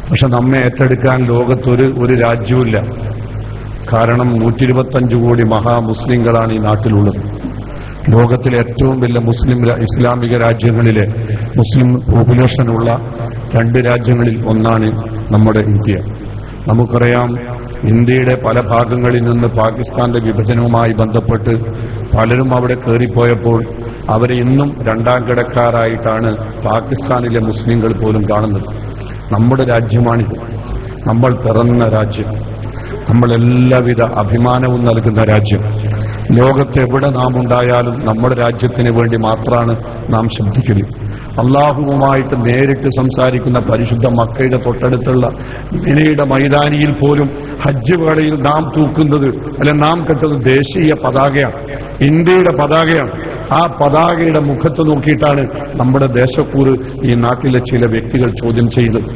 പക്ഷെ നമ്മെ ഏറ്റെടുക്കാൻ ലോകത്തൊരു രാജ്യവുമില്ല. കാരണം 125 കോടി മഹാമുസ്ലിങ്ങളാണ് ഈ നാട്ടിലുള്ളത്. ലോകത്തിലെ ഏറ്റവും വലിയ ഇസ്ലാമിക രാജ്യങ്ങളിലെ മുസ്ലിം പോപ്പുലേഷനുള്ള 2 രാജ്യങ്ങളിൽ ഒന്നാണ് നമ്മുടെ ഇന്ത്യ. നമുക്കറിയാം, ഇന്ത്യയുടെ പല ഭാഗങ്ങളിൽ നിന്ന് പാകിസ്ഥാന്റെ വിഭജനവുമായി ബന്ധപ്പെട്ട് പലരും അവിടെ കയറിപ്പോയപ്പോൾ അവരെ ഇന്നും 2ാം കിടക്കാരായിട്ടാണ് പാകിസ്ഥാനിലെ മുസ്ലിങ്ങൾ പോലും കാണുന്നത്. നമ്മുടെ രാജ്യമാണിത്. നമ്മൾ പിറന്ന രാജ്യം, നമ്മൾ എല്ലാവിധ അഭിമാനവും നൽകുന്ന രാജ്യം. ലോകത്തെവിടെ നാം ഉണ്ടായാലും നമ്മുടെ രാജ്യത്തിന് വേണ്ടി മാത്രമാണ് നാം ശബ്ദിക്കുന്നത്. അള്ളാഹുവുമായിട്ട് നേരിട്ട് സംസാരിക്കുന്ന പരിശുദ്ധ മക്കയുടെ തൊട്ടടുത്തുള്ള മിനയുടെ മൈതാനിയിൽ പോലും ഹജ്ജ് വേളയിൽ നാം തൂക്കുന്നത് നാം കെട്ടുന്നത് ദേശീയ പതാകയാണ്, ഇന്ത്യയുടെ പതാകയാണ്. ആ പതാകയുടെ മുഖത്ത് നോക്കിയിട്ടാണ് നമ്മുടെ ദേശക്കൂറ് ഈ നാട്ടിലെ ചില വ്യക്തികൾ ചോദ്യം ചെയ്യുന്നത്.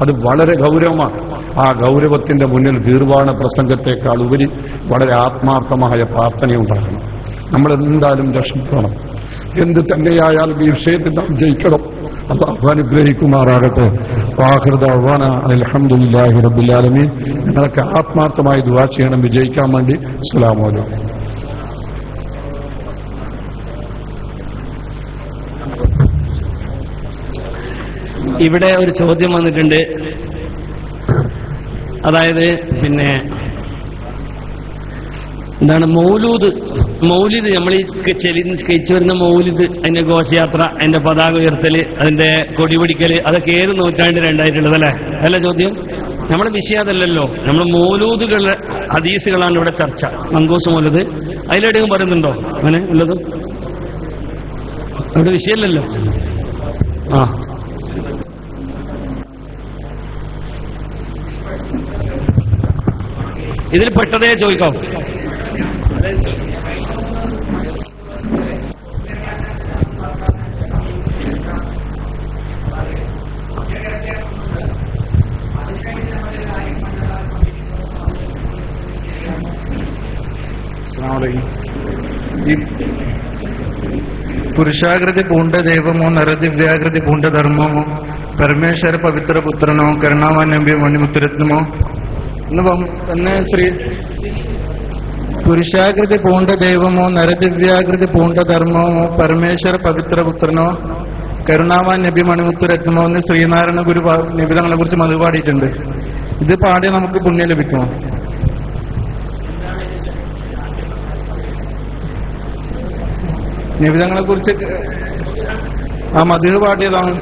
അത് വളരെ ഗൗരവമാണ്. ആ ഗൗരവത്തിന്റെ മുന്നിൽ ഗീർവാണ പ്രസംഗത്തെക്കാൾ ഉപരി വളരെ ആത്മാർത്ഥമായ പ്രാർത്ഥനയുണ്ടാകണം. നമ്മൾ എന്തായാലും രക്ഷിക്കണം. എന്ത് തന്നെയായാലും ഈ വിഷയത്തിൽ നാം ജയിക്കണം. അല്ലാഹു അനുഗ്രഹിക്കുമാറാകട്ടെ. അൽഹംദുലില്ലാഹി റബ്ബിൽ ആലമീൻ. നിങ്ങളൊക്കെ ആത്മാർത്ഥമായി ദുആ ചെയ്യണം വിജയിക്കാൻ വേണ്ടി. അസ്സലാമു അലൈക്കും. ഇവിടെ ഒരു ചോദ്യം വന്നിട്ടുണ്ട്. അതായത് എന്താണ് മൗലിദ് നമ്മൾ ഈ കഴിച്ചു വരുന്ന മൗലിദ്, അതിന്റെ ഘോഷയാത്ര, അതിന്റെ പതാക ഉയർത്തല്, അതിന്റെ കൊടി പിടിക്കല്, അതൊക്കെ ഏത് നൂറ്റാണ്ടിലുണ്ടായിട്ടുള്ളത് അല്ലേ? അല്ല ചോദ്യം. നമ്മുടെ വിഷയം അതല്ലല്ലോ. നമ്മൾ മൗലൂദുകളുടെ ഹദീസുകളാണ് ഇവിടെ ചർച്ച. മങ്കൂസ് മൗലൂദ് അതിലെവിടെയും പറയുന്നുണ്ടോ അങ്ങനെ ഉള്ളത്? അവിടെ വിഷയമല്ലല്ലോ. ഇതിൽ പെട്ടതേ ചോദിക്കാം. ഈ പുരുഷാകൃതി പൂണ്ട ദൈവമോ നരദിവ്യാകൃതി പൂണ്ട ധർമ്മമോ പരമേശ്വര പവിത്ര പുത്രനോ കരുണാവാൻ നബി മണിമുത്തുരത്നമോ എന്ന് ശ്രീ പുരുഷാകൃതി പൂണ്ട ദൈവമോ നരദിവ്യാകൃതി പൂണ്ട ധർമ്മമോ പരമേശ്വര പവിത്ര പുത്രനോ കരുണാവാൻ നബി മണിമുത്തുരത്നമോ എന്ന് ശ്രീനാരായണ ഗുരു നിബിധങ്ങളെ കുറിച്ച് മധു പാടിയിട്ടുണ്ട്. ഇത് പാടിയാൽ നമുക്ക് പുണ്യം ലഭിക്കുമോ? നിബിധങ്ങളെ കുറിച്ച് ആ മധു പാടിയതാണ്.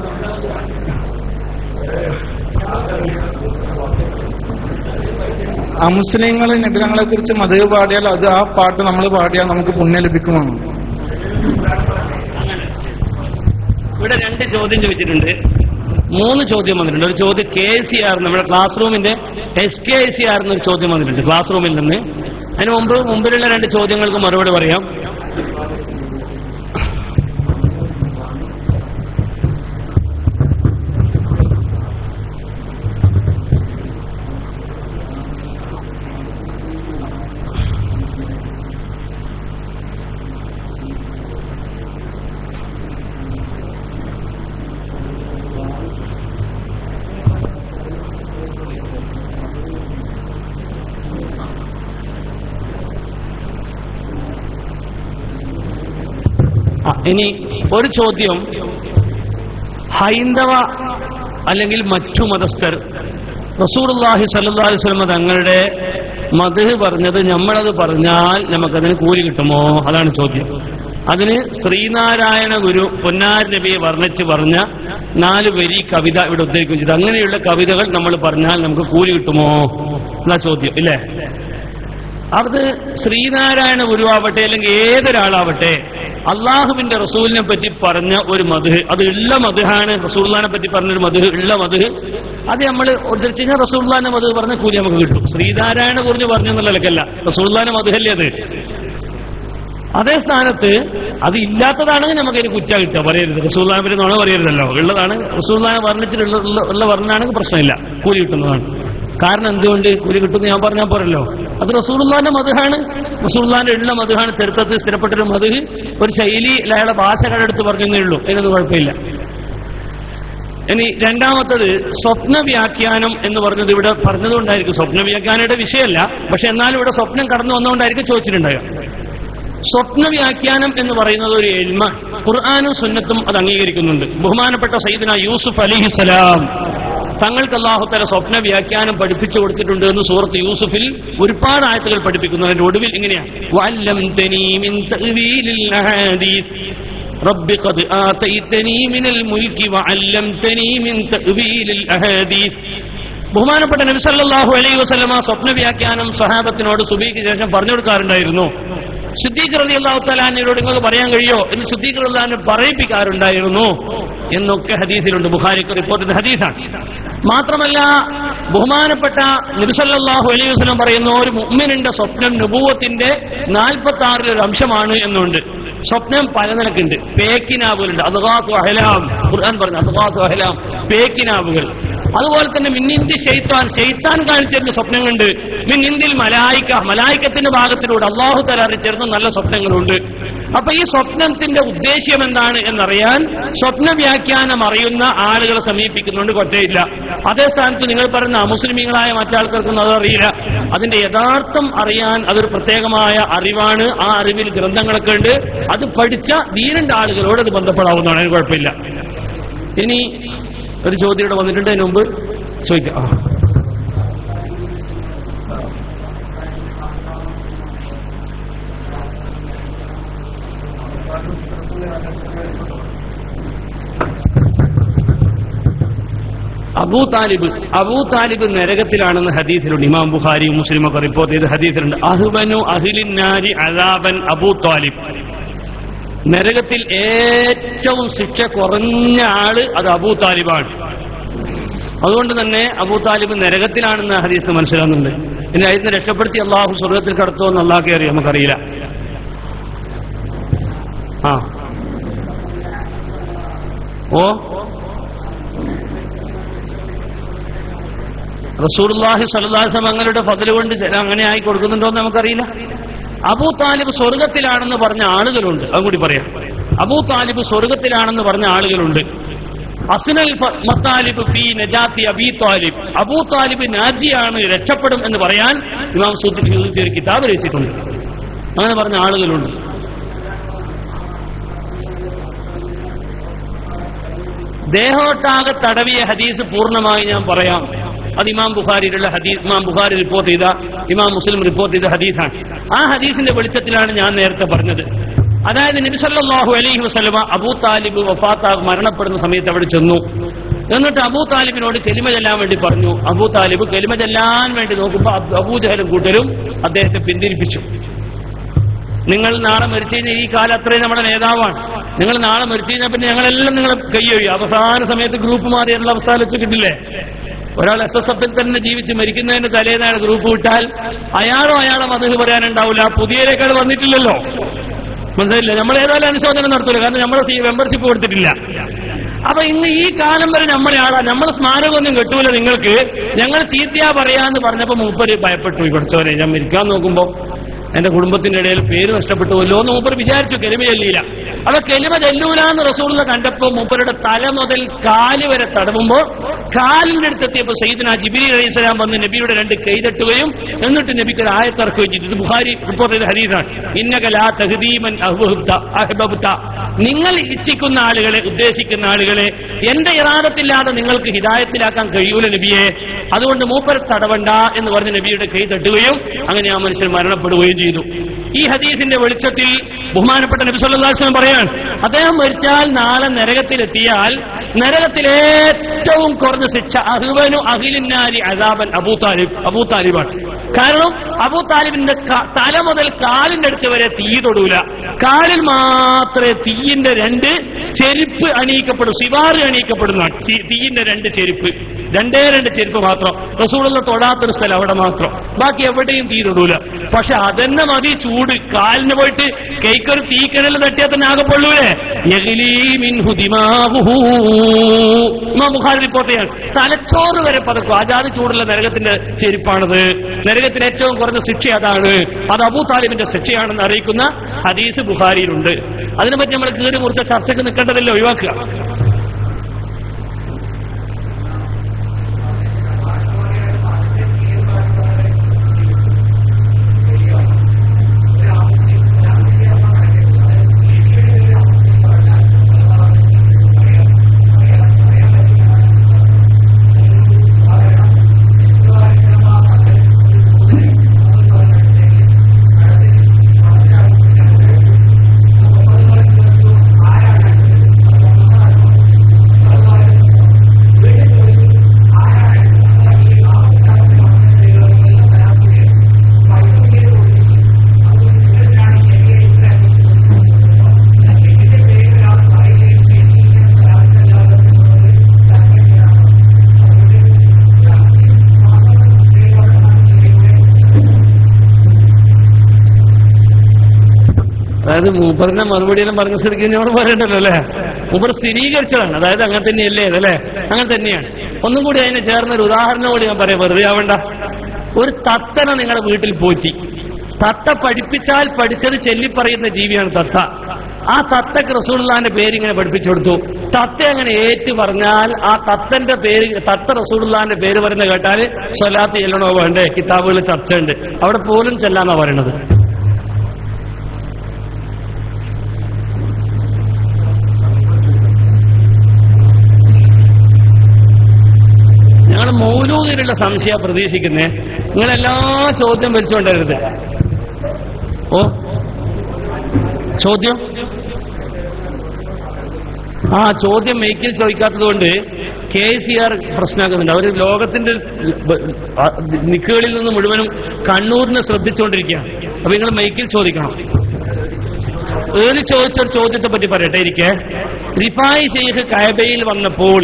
അമുസ്ലിങ്ങൾ നബിതങ്ങളെ കുറിച്ച് മധു പാടിയാൽ അത് ആ പാട്ട് നമ്മൾ പാടിയാൽ നമുക്ക് പുണ്യം ലഭിക്കുമോ? ഇവിടെ 2 ചോദ്യം ചോദിച്ചിട്ടുണ്ട്. 3 ചോദ്യം വന്നിട്ടുണ്ട്. ഒരു ചോദ്യം KCR നമ്മുടെ ക്ലാസ് റൂമിന്റെ SKCR എന്നൊരു ചോദ്യം വന്നിട്ടുണ്ട് ക്ലാസ് റൂമിൽ നിന്ന്. അതിന് മുമ്പിലുള്ള 2 ചോദ്യങ്ങൾക്ക് മറുപടി പറയാം. ഇനി ഒരു ചോദ്യം, ഹൈന്ദവ അല്ലെങ്കിൽ മറ്റു മതസ്ഥർ റസൂലുള്ളാഹി സ്വല്ലല്ലാഹു അലൈഹി വസല്ലം തങ്ങളുടെ മദ്ഹ് പറഞ്ഞത് നമ്മളത് പറഞ്ഞാൽ നമുക്കതിന് കൂലി കിട്ടുമോ? അതാണ് ചോദ്യം. അതിന് ശ്രീനാരായണ ഗുരു പൊന്നാർ നബിയെ വർണ്ണിച്ച് പറഞ്ഞ 4 വരി കവിത ഇവിടെ ഉദ്ധരിക്കുകയും ചെയ്തു. അങ്ങനെയുള്ള കവിതകൾ നമ്മൾ പറഞ്ഞാൽ നമുക്ക് കൂലി കിട്ടുമോ എന്നാ ചോദ്യം, ഇല്ലേ? അത് ശ്രീനാരായണ ഗുരുവാവട്ടെ അല്ലെങ്കിൽ ഏതൊരാളാവട്ടെ അള്ളാഹുവിന്റെ റസൂലിനെ പറ്റി പറഞ്ഞ ഒരു മദ്ഹ്, അത് ഉള്ള മദ്ഹാണ്. റസൂലുള്ളാഹിനെ പറ്റി പറഞ്ഞൊരു മദ്ഹ്, ഉള്ള മദ്ഹ്, അത് നമ്മൾ ഉദ്ധരിച്ചു കഴിഞ്ഞാൽ റസൂലുള്ളാഹിന്റെ മദ്ഹ് പറഞ്ഞ കൂലി നമുക്ക് കിട്ടും. ശ്രീനാരായണ ഗുരു പറഞ്ഞു എന്നുള്ള നിലക്കല്ല, റസൂലുള്ളാഹിന്റെ മദ്ഹല്ലേ അത്. അതേ സ്ഥാനത്ത് അത് ഇല്ലാത്തതാണെങ്കിൽ നമുക്കതിന് കുറ്റ കിട്ടുക, പറയരുത്. റസൂലുള്ളാഹിനെ പറ്റി നുണ പറയരുതല്ലോ. ഉള്ളതാണ് റസൂലുള്ളാഹിനെ വർണ്ണിച്ചിട്ടുള്ള വർണ്ണാണെങ്കിൽ പ്രശ്നമില്ല, കൂലി കിട്ടുന്നതാണ്. കാരണം എന്തുകൊണ്ട് കൂലി കിട്ടുമെന്ന് ഞാൻ പറഞ്ഞാൽ പോരല്ലോ, അത് റസൂലുള്ളാഹിന്റെ മദ്ഹാണ്, റസൂലുള്ളാഹിന്റെ ഉള്ള മദ്ഹാണ്. ചരിത്രത്തിൽ സ്ഥിരപ്പെട്ടൊരു മദ്ഹ്, ഒരു ശൈലി അയാളുടെ ഭാഷ കടെടുത്ത് പറഞ്ഞേ ഉള്ളൂ, അതിനൊന്നും കുഴപ്പമില്ല. ഇനി രണ്ടാമത്തത് സ്വപ്ന വ്യാഖ്യാനം എന്ന് പറഞ്ഞത് ഇവിടെ പറഞ്ഞതുകൊണ്ടായിരിക്കും. സ്വപ്ന വ്യാഖ്യാനയുടെ വിഷയമല്ല, പക്ഷെ എന്നാലും ഇവിടെ സ്വപ്നം കടന്നു വന്നുകൊണ്ടായിരിക്കും ചോദിച്ചിട്ടുണ്ടാകുക. സ്വപ്ന വ്യാഖ്യാനം എന്ന് പറയുന്നത് ഒരു ഇൽമ, ഖുർആനും സുന്നത്തും അത് അംഗീകരിക്കുന്നുണ്ട്. ബഹുമാനപ്പെട്ട സയ്യിദുനാ യൂസുഫ് അലൈഹിസ്സലാം തങ്ങൾക്ക് അല്ലാഹു തആല സ്വപ്ന വ്യാഖ്യാനം പഠിപ്പിച്ചു കൊടുത്തിട്ടുണ്ട് എന്ന് സൂറത്ത് യൂസുഫിൽ ഒരുപാട് ആയത്തുകൾ പഠിപ്പിക്കുന്നു. അതിന്റെ ഒടുവിൽ ഇങ്ങനെയാണ്, വഅല്ലംതനീ മിൻ തഅ്വീലിൽ അഹാദീസ് റബ്ബി ഖദ് ആതൈതനീ മിനൽ മുൽക്കി വഅല്ലംതനീ മിൻ തഅ്വീലിൽ അഹാദീസ്. ബഹുമാനപ്പെട്ട നബി സല്ലല്ലാഹു അലൈഹി വസല്ലമ സ്വപ്ന വ്യാഖ്യാനം സ്വഹാബത്തിനോട് സുബഹിക്ക് ശേഷം പറഞ്ഞു കൊടുക്കാറുണ്ടായിരുന്നു. സിദ്ദീഖ് റളിയല്ലാഹു തആല അൻഹുവോട് നിങ്ങൾക്ക് പറയാൻ കഴിയോ എന്ന് സിദ്ദീഖ് റളിയല്ലാഹു അൻഹു പറയിപ്പിക്കാറുണ്ടായിരുന്നു എന്നൊക്കെ ഹദീസിലുണ്ട്. ബുഖാരിക്ക് റിപ്പോർട്ട് ചെയ്ത ഹദീസാണ്. മാത്രമല്ല ബഹുമാനപ്പെട്ട നബി സല്ലല്ലാഹു അലൈഹി വസല്ലം പറയുന്നു, ഒരു മുഅ്മിനിന്റെ സ്വപ്നം നുബുവത്തിന്റെ 46 ഒരു അംശമാണ് എന്നുണ്ട്. സ്വപ്നം പല നിലക്കുണ്ട്. പേക്കിനാവുകളുണ്ട്, അദ്ഗാസു അഹ്ലാം, ഖുർആൻ പറഞ്ഞു അദ്ഗാസു അഹ്ലാം, പേക്കിനാവുകൾ. അതുപോലെ തന്നെ മിന്നിന്തി ശൈത്താൻ കാണിച്ചിരുന്ന സ്വപ്നങ്ങളുണ്ട്. മിന്നിന്തിൽ മലായിക്കത്തിന്റെ ഭാഗത്തിലൂടെ അല്ലാഹു തആല അറിയിച്ചിരുന്ന നല്ല സ്വപ്നങ്ങളുണ്ട്. അപ്പൊ ഈ സ്വപ്നത്തിന്റെ ഉദ്ദേശ്യം എന്താണ് എന്നറിയാൻ സ്വപ്ന വ്യാഖ്യാനം അറിയുന്ന ആളുകളെ സമീപിക്കുന്നുണ്ട്, കൊറ്റയില്ല. അതേ സ്ഥാനത്ത് നിങ്ങൾ പറയുന്ന അമുസ്ലിമീങ്ങളായ മറ്റാൾക്കാർക്കൊന്നും അതറിയില്ല. അതിന്റെ യഥാർത്ഥം അറിയാൻ അതൊരു പ്രത്യേകമായ അറിവാണ്. ആ അറിവിൽ ഗ്രന്ഥങ്ങളൊക്കെ ഉണ്ട്. അത് പഠിച്ച ദീനിന്റെ ആളുകളോട് അത് ബന്ധപ്പെടാവുന്നതാണ്, അതിന് കുഴപ്പമില്ല. ഇനി ഒരു ചോദ്യം ഇവിടെ വന്നിട്ടുണ്ട്, അതിന് മുമ്പ് ചോദിക്കാം. അബൂ താലിബ് നരകത്തിലാണെന്ന് ഹദീസിലുണ്ട്. ഇമാം ബുഖാരിയും മുസ്ലിമൊക്കെ റിപ്പോർട്ട് ചെയ്ത ഹദീസിലുണ്ട്. അഹ്വനു അഹ്ലിൻ നാരി അദാബൻ അബൂ താലിബ്, നരകത്തിൽ ഏറ്റവും ശിക്ഷ കുറഞ്ഞ ആള് അത് അബൂ താലിബാണ്. അതുകൊണ്ട് തന്നെ അബൂ താലിബ് നരകത്തിലാണെന്ന് ഹദീസ് മനസ്സിലാകുന്നുണ്ട്. ഇനി അതിന് രക്ഷപ്പെടുത്തി അള്ളാഹു സ്വർഗത്തിൽ കടത്തുമെന്ന് അള്ളാഹ്ക്കേ അറിയാം, നമുക്കറിയില്ല. റസൂലുള്ളാഹി സ്വല്ലല്ലാഹു അലൈഹി വസല്ലം അങ്ങയുടെ ഫضل കൊണ്ട് അങ്ങനെ ആയി കൊടുക്കുന്നുണ്ടോ എന്ന് നമുക്കറിയില്ല. അബൂ താലിബ് സ്വർഗത്തിലാണെന്ന് പറഞ്ഞ ആളുകളുണ്ട്, അതും കൂടി പറയാം. അബൂ താലിബ് സ്വർഗത്തിലാണെന്ന് പറഞ്ഞ ആളുകളുണ്ട്. അസ്നൽ മത്താലിബ് ഫീ നജാത്തി അബീ താലിബ്, അബൂ താലിബ് നാജിയാണ്, രക്ഷപ്പെടും എന്ന് പറയാൻ ഇമാം സൂത്തി ഒരു കിതാബ് രചിച്ചിട്ടുണ്ട്. അങ്ങനെ പറഞ്ഞ ആളുകളുണ്ട്. ദേഹോട്ടാകെ തടവിയ ഹദീസ് പൂർണ്ണമായി ഞാൻ പറയാം. അത് ഇമാം ബുഖാരിയിലുള്ള ഹദീസ്, ഇമാം ബുഖാരി റിപ്പോർട്ട് ചെയ്ത, ഇമാം മുസ്ലിം റിപ്പോർട്ട് ചെയ്ത ഹദീസാണ്. ആ ഹദീസിന്റെ വെളിച്ചത്തിലാണ് ഞാൻ നേരത്തെ പറഞ്ഞത്. അതായത് നബി സല്ലല്ലാഹു അലൈഹി വസല്ലമ അബൂ താലിബ് വഫാത്താക് മരണപ്പെടുന്ന സമയത്ത് അവിടെ ചെന്നു. എന്നിട്ട് അബൂ താലിബിനോട് കലിമ ചെല്ലാൻ വേണ്ടി പറഞ്ഞു. അബൂ താലിബ് കലിമ ചെല്ലാൻ വേണ്ടി നോക്കുമ്പോൾ അബൂജഹലും കൂട്ടരും അദ്ദേഹത്തെ പിന്തിരിപ്പിച്ചു. നിങ്ങൾ നാളെ മരിച്ചു കഴിഞ്ഞാൽ, ഈ കാലം അത്രയും നമ്മുടെ നേതാവാണ്, നിങ്ങൾ നാളെ മരിച്ചു കഴിഞ്ഞാൽ പിന്നെ ഞങ്ങളെല്ലാം നിങ്ങളെ കൈയൊഴിയും. അവസാന സമയത്ത് ഗ്രൂപ്പ് മാറിയുള്ള അവസ്ഥ വെച്ച് കിട്ടില്ലേ? ഒരാൾ SSF തന്നെ ജീവിച്ച് മരിക്കുന്നതിന് തലേന്നാണ് ഗ്രൂപ്പ് വിട്ടാൽ അയാളോ അയാളെ മതഹ് പറയാനുണ്ടാവില്ല. പുതിയതിനേക്കാൾ വന്നിട്ടില്ലല്ലോ, മനസ്സിലായില്ല? നമ്മൾ ഏതായാലും അനുശോചനം നടത്തൂല, കാരണം നമ്മുടെ മെമ്പർഷിപ്പ് കൊടുത്തിട്ടില്ല. അപ്പൊ ഇന്ന് ഈ കാലം വരെ നമ്മുടെ ആളാ, നമ്മളെ സ്മാരകമൊന്നും കെട്ടൂല നിങ്ങൾക്ക്, ഞങ്ങൾ ചീത്തയാ പറയാന്ന് പറഞ്ഞപ്പോ മൂപ്പര് ഭയപ്പെട്ടു. പഠിച്ചവരെ, ഞാൻ മരിക്കാൻ നോക്കുമ്പോ എന്റെ കുടുംബത്തിന്റെ ഇടയിൽ പേര് നഷ്ടപ്പെട്ടുവല്ലോ എന്ന് മൂപ്പര് വിചാരിച്ചു. കലിമ ചൊല്ലിയില്ല. അപ്പൊ കെലിമ ചെല്ലൂലാന്ന് റസൂലുള്ള കണ്ടപ്പോ മൂപ്പരുടെ തല മുതൽ കാല് വരെ തടവുമ്പോ കാലിന്റെ അടുത്തെത്തിയപ്പോ സയ്യിദ്നാ ജിബ്രീൽ അലൈഹിസ്സലാം വന്ന് നബിയുടെ 2 കൈ തട്ടുകയും എന്നിട്ട് നബിക്ക് ഒരു ആയത്തിറക്കുകയും ചെയ്തു. ഇത് ബുഖാരി റിപ്പോർട്ട് ചെയ്ത ഹദീസാണ്. ഇന്നക ലാ തഹ്ദീ മൻ അഹ്ബബ്ത, നിങ്ങൾ ഇച്ഛിക്കുന്ന ആളുകളെ, ഉദ്ദേശിക്കുന്ന ആളുകളെ എന്റെ ഇറാദത്തില്ലാതെ നിങ്ങൾക്ക് ഹിദായത്തിലാക്കാൻ കഴിയൂല നബിയെ, അതുകൊണ്ട് മൂപ്പർ തടവണ്ട എന്ന് പറഞ്ഞ് നബിയുടെ കൈ തട്ടുകയും അങ്ങനെ ആ മനുഷ്യൻ മരണപ്പെടുകയും ചെയ്തു. ഈ ഹദീസിന്റെ വെളിച്ചത്തിൽ ബഹുമാനപ്പെട്ട നബി സല്ലല്ലാഹു അലൈഹി വസല്ലം പറയാൻ, അദ്ദേഹം മരിച്ചാൽ നാളെ നരകത്തിലെത്തിയാൽ നരകത്തിലെ ഏറ്റവും കുറഞ്ഞ ശിക്ഷ അഹ്വനു അഹ്ലിന്നാരി അദാബൻ അബൂ താലിബാണ്. കാരണം അബൂ താലിബിന്റെ തല മുതൽ കാലിന്റെ അടുത്ത് വരെ തീ തൊടൂല, കാലിൽ മാത്രമേ തീയിന്റെ 2 ചെരുപ്പ് അണിയിക്കപ്പെടും, സിവാറ് അണിയിക്കപ്പെടുന്നതാണ്. തീയിന്റെ 2 ചെരുപ്പ്, 2 ചെരുപ്പ് മാത്രം. റസൂലുള്ള തൊടാത്തൊരു സ്ഥലം അവിടെ മാത്രം, ബാക്കി എവിടെയും തീ തൊടൂല. പക്ഷെ അതന്നെ മതി ചൂട്. കാലിന് പോയിട്ട് കൈക്കൊരു തീക്കനൽ തട്ടിയാൽ തന്നെ ആകെ പൊള്ളൂലേ. ഇമാം ബുഖാരി റിപ്പോർട്ട് ചെയ്യാൻ തലച്ചോറ് വരെ പതക്കും. ആജാദ് ചൂടുള്ള നരകത്തിന്റെ ചെരുപ്പാണത്. നരകത്തിന് ഏറ്റവും കുറഞ്ഞ ശിക്ഷ അതാണ്. അത് അബൂ താലിബിന്റെ ശിക്ഷയാണെന്ന് അറിയിക്കുന്ന ഹദീസ് ബുഖാരിയിലുണ്ട്. അതിനെപ്പറ്റി നമ്മൾ കീറി മുറിച്ച ചർച്ചയ്ക്ക് നിൽക്കേണ്ടതല്ലേ, ഒഴിവാക്കുക. അതായത് മൂപ്പറിന്റെ മറുപടിയെല്ലാം പറഞ്ഞ സ്ഥിതിക്ക് എന്നോട് പറയണ്ടല്ലോ അല്ലെ. മൂപ്പർ സ്ഥിരീകരിച്ചതാണ്. അതായത് അങ്ങനെ തന്നെയല്ലേ അല്ലേ? അങ്ങനെ തന്നെയാണ്. ഒന്നും കൂടി അതിനെ ചേർന്നൊരു ഉദാഹരണം കൂടി ഞാൻ പറയാം, വെറുതെ ആവണ്ട. ഒരു തത്തനെ നിങ്ങളുടെ വീട്ടിൽ പോറ്റി. തത്ത പഠിപ്പിച്ചാൽ പഠിച്ചത് ചെല്ലിപ്പറയുന്ന ജീവിയാണ് തത്ത. ആ തത്തക്ക് റസൂലുള്ളാഹിന്റെ പേരിങ്ങനെ പഠിപ്പിച്ചു കൊടുത്തു. തത്ത അങ്ങനെ ഏറ്റു പറഞ്ഞാൽ ആ തത്തന്റെ പേര്, തത്ത റസൂലുള്ളാഹിന്റെ പേര് പറയുന്നത് കേട്ടാൽ സ്വലാത്ത് ചെല്ലണോ വേണ്ടേ, കിതാബുകളിൽ ചർച്ചയുണ്ട്. അവിടെ പോലും ചെല്ലാന്നാ പറയണത്. ഞങ്ങൾ മൗലൂദിലുള്ള സംശയ പ്രതീക്ഷിക്കുന്നേ. നിങ്ങളെല്ലാ ചോദ്യം വലിച്ചുകൊണ്ടരുത്. ഓ ചോദ്യം, ആ ചോദ്യം മൈക്കിൽ ചോദിക്കാത്തത് കൊണ്ട് KCR പ്രശ്നമാക്കുന്നുണ്ട്. അവർ ലോകത്തിന്റെ നിക്കുകളിൽ നിന്ന് മുഴുവനും കണ്ണൂരിനെ ശ്രദ്ധിച്ചുകൊണ്ടിരിക്കുകയാണ്. അപ്പൊ നിങ്ങൾ മൈക്കിൽ ചോദിക്കണം. ഏറി ചോദിച്ചൊരു ചോദ്യത്തെ പറ്റി പറയട്ടെ. ഇരിക്കെ റിഫായി ശൈഖ് കഅബയിൽ വന്നപ്പോൾ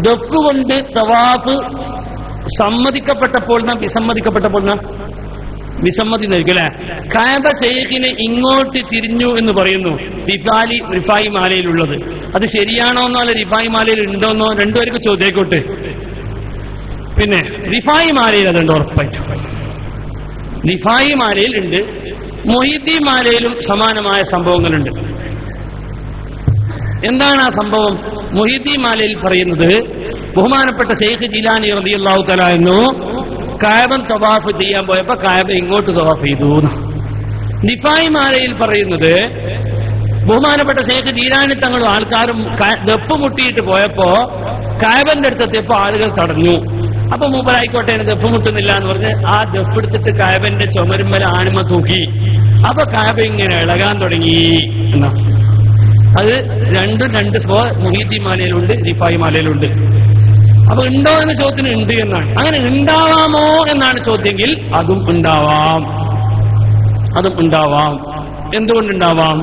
ദഫ് കൊണ്ട് തവാഫ് സമ്മതിക്കപ്പെട്ടപ്പോൾ വിസമ്മതി നൽകും അല്ലെ. കഅബ ശൈഖിനെ ഇങ്ങോട്ട് തിരിഞ്ഞു എന്ന് പറയുന്നു റിഫായി മാലയിലുള്ളത്. അത് ശരിയാണോന്നോ അല്ല റിഫായി മാലയിൽ ഉണ്ടോന്നോ രണ്ടുപേർക്ക് ചോദിക്കോട്ടെ. പിന്നെ റിഫായി മാലയിൽ അതുണ്ട് ഉറപ്പായിട്ടും. റിഫായി മാലയിൽ ഉണ്ട്, മൊഹീദ്ദീൻ മാലയിലും സമാനമായ സംഭവങ്ങളുണ്ട്. എന്താണ് ആ സംഭവം? മൊഹീദ്ദീൻ മാലയിൽ പറയുന്നത് ബഹുമാനപ്പെട്ട ശൈഖ് ജിലാനി റളിയല്ലാഹു തആല അൻഹു കഅബൻ തവാഫ് ചെയ്യാൻ പോയപ്പോ കഅബ ഇങ്ങോട്ട് തവാഫ് ചെയ്തു. റിഫായി മാലയിൽ പറയുന്നത് ബഹുമാനപ്പെട്ട ശൈഖ് ജീലാനി തങ്ങളും ആൾക്കാരും ദപ്പ് മുട്ടിയിട്ട് പോയപ്പോ കഅബന്റെ അടുത്തെത്തിയപ്പോ ആളുകൾ തടഞ്ഞു. അപ്പൊ മൂപ്പരായിക്കോട്ടെ ദപ്പ് മുട്ടുന്നില്ല എന്ന് പറഞ്ഞ് ആ ദപ്പ് എടുത്തിട്ട് കഅബന്റെ ചുമരുമ്മൽ ആണിമ തൂക്കി. അപ്പൊ കഅബ ഇങ്ങനെ ഇളകാൻ തുടങ്ങി എന്നാ. അത് രണ്ടും രണ്ട് മൊഹീദ്ദീൻ മാലയിലുണ്ട്, റിഫായി മാലയിലുണ്ട്. അപ്പൊ ഉണ്ടോ എന്ന ചോദ്യത്തിന് ഉണ്ട് എന്നാണ്. അങ്ങനെ ഉണ്ടാവാമോ എന്നാണ് ചോദ്യമെങ്കിൽ അതും ഉണ്ടാവാം. എന്തുകൊണ്ടുണ്ടാവാം?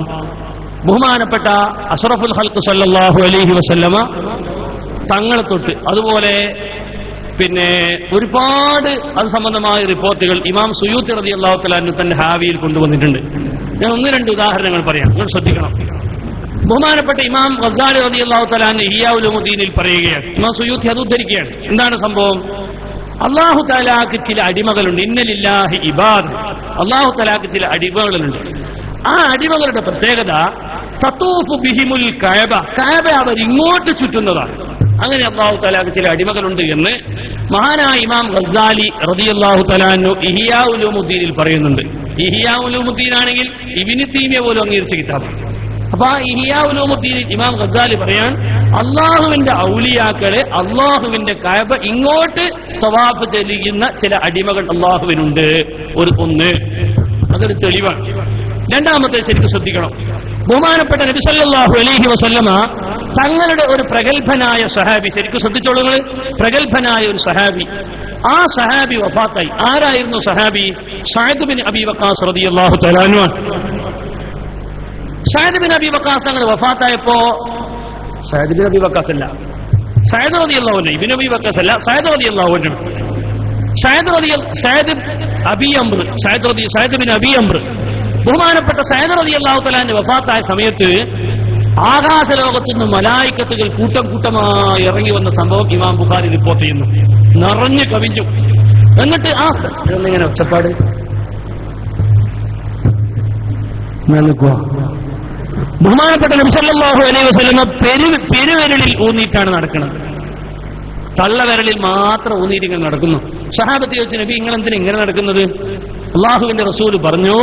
ബഹുമാനപ്പെട്ട അഷ്റഫുൽ ഖൽഖ് സല്ലല്ലാഹു അലൈഹി വസല്ലമ തങ്ങളെ തൊട്ട് അതുപോലെ പിന്നെ ഒരുപാട് അത് സംബന്ധമായ റിപ്പോർട്ടുകൾ ഇമാം സുയൂത്തി റളിയല്ലാഹു തആല അൻഹു തന്റെ ഹാവിയിൽ കൊണ്ടുവന്നിട്ടുണ്ട്. ഞാൻ 1-2 ഉദാഹരണങ്ങൾ പറയാം, നിങ്ങൾ ശ്രദ്ധിക്കണം. ബഹുമാനപ്പെട്ട ഇമാം ഗസാലി റളിയല്ലാഹു തആല അൻഹു ഇഹ്യാ ഉലൂമുദ്ദീനിൽ പറയുകയാണ്, ഇമാം സുയൂത്തി അത് ഉദ്ധരിക്കുകയാണ്. എന്താണ് സംഭവം? അല്ലാഹു തആലാക്ക് ചില അടിമകളുണ്ട്. ഇന്നലില്ലാഹി ഇബാദ്, അല്ലാഹു തആലാക്ക് ചില അടിമകളുണ്ട്. ആ അടിമകളുടെ പ്രത്യേകത തതൂഫു ബിഹിമുൽ കഅബ, കഅബ അവർ ഇങ്ങോട്ട് ചുറ്റുന്നതാണ്. അങ്ങനെ അല്ലാഹു തആലാക്ക് ചില അടിമകളുണ്ട് എന്ന് മഹാനായ ഇമാം ഗസ്സാലി റളിയല്ലാഹു തആല അൻഹു ഇഹ്യാ ഉലൂമുദ്ദീനിൽ പറയുന്നുണ്ട്. ഇഹ്യാ ഉലൂമുദ്ദീൻ ആണെങ്കിൽ ഇബ്നു തൈമിയ പോലും അംഗീകരിച്ച കിതാബാണ്. അപ്പൊ ആ ഇഹ്യാ ഉലൂമുദ്ദീൻ ഇമാം ഗസ്സാലി പറയാൻ അള്ളാഹുവിന്റെ ഔലിയാക്കളെ അള്ളാഹുവിന്റെ കഅബ ഇങ്ങോട്ട് തവാഫ് ചെയ്യുന്ന ചില അടിമകൾ അള്ളാഹുവിനുണ്ട്. ഒന്ന് അതൊരു തെളിവാണ്. രണ്ടാമത്തെ ശരിക്കും ശ്രദ്ധിക്കണം. ബഹുമാനപ്പെട്ട നബി സല്ലല്ലാഹു അലൈഹി വസല്ലമ തങ്ങളുടെ ഒരു പ്രഗത്ഭനായ സഹാബി, ശരിക്കും ശ്രദ്ധിച്ചോളൂ നിങ്ങൾ, പ്രഗത്ഭനായ ഒരു സഹാബി, ആ സഹാബി വഫാത്തായി. ആരായിരുന്നു സഹാബി? സഅദ് ബിൻ അബീ വഖാസ് റളിയല്ലാഹു തആല അൻഹു. സഅദ് ബിൻ അബീ വഖാസ് തങ്ങൾ വഫാത്തായപ്പോ, സഅദ് ബിൻ അബീ വഖാസ് അല്ല, സഅദ് റളിയല്ലാഹു അൻഹു, ഇബ്നു അബീ വഖാസ് അല്ല, സഅദ് റളിയല്ലാഹു അൻഹു. സഅദ് ബിൻ അബീ അംർ, ബഹുമാനപ്പെട്ട സഅദ് റളിയല്ലാഹു തആല അൻഹു വഫാത്തായ സമയത്ത് ആകാശലോകത്തുനിന്ന് മലായിക്കത്തുകൾ കൂട്ടം കൂട്ടമായി ഇറങ്ങി വന്ന സംഭവം ഇമാം ബുഖാരി റിപ്പോർട്ട് ചെയ്യുന്നു. നിറഞ്ഞു കവിഞ്ഞു. എന്നിട്ട് ആ ഇങ്ങനെ ഒച്ചപ്പാട് ബഹുമാനപ്പെട്ട നബി സല്ലല്ലാഹു അലൈഹി വസല്ലം പെരുവിരലിൽ ഊന്നിയിട്ടാണ് നടക്കുന്നത്. തള്ളവിരലിൽ മാത്രം ഊന്നിയിട്ട് ഇങ്ങനെ നടക്കുന്നു. സഹാബത്ത് ചോദിച്ചു, നബി നിങ്ങൾ എന്തിനാ ഇങ്ങനെ നടക്കുന്നത്? അള്ളാഹുവിന്റെ റസൂൽ പറഞ്ഞു,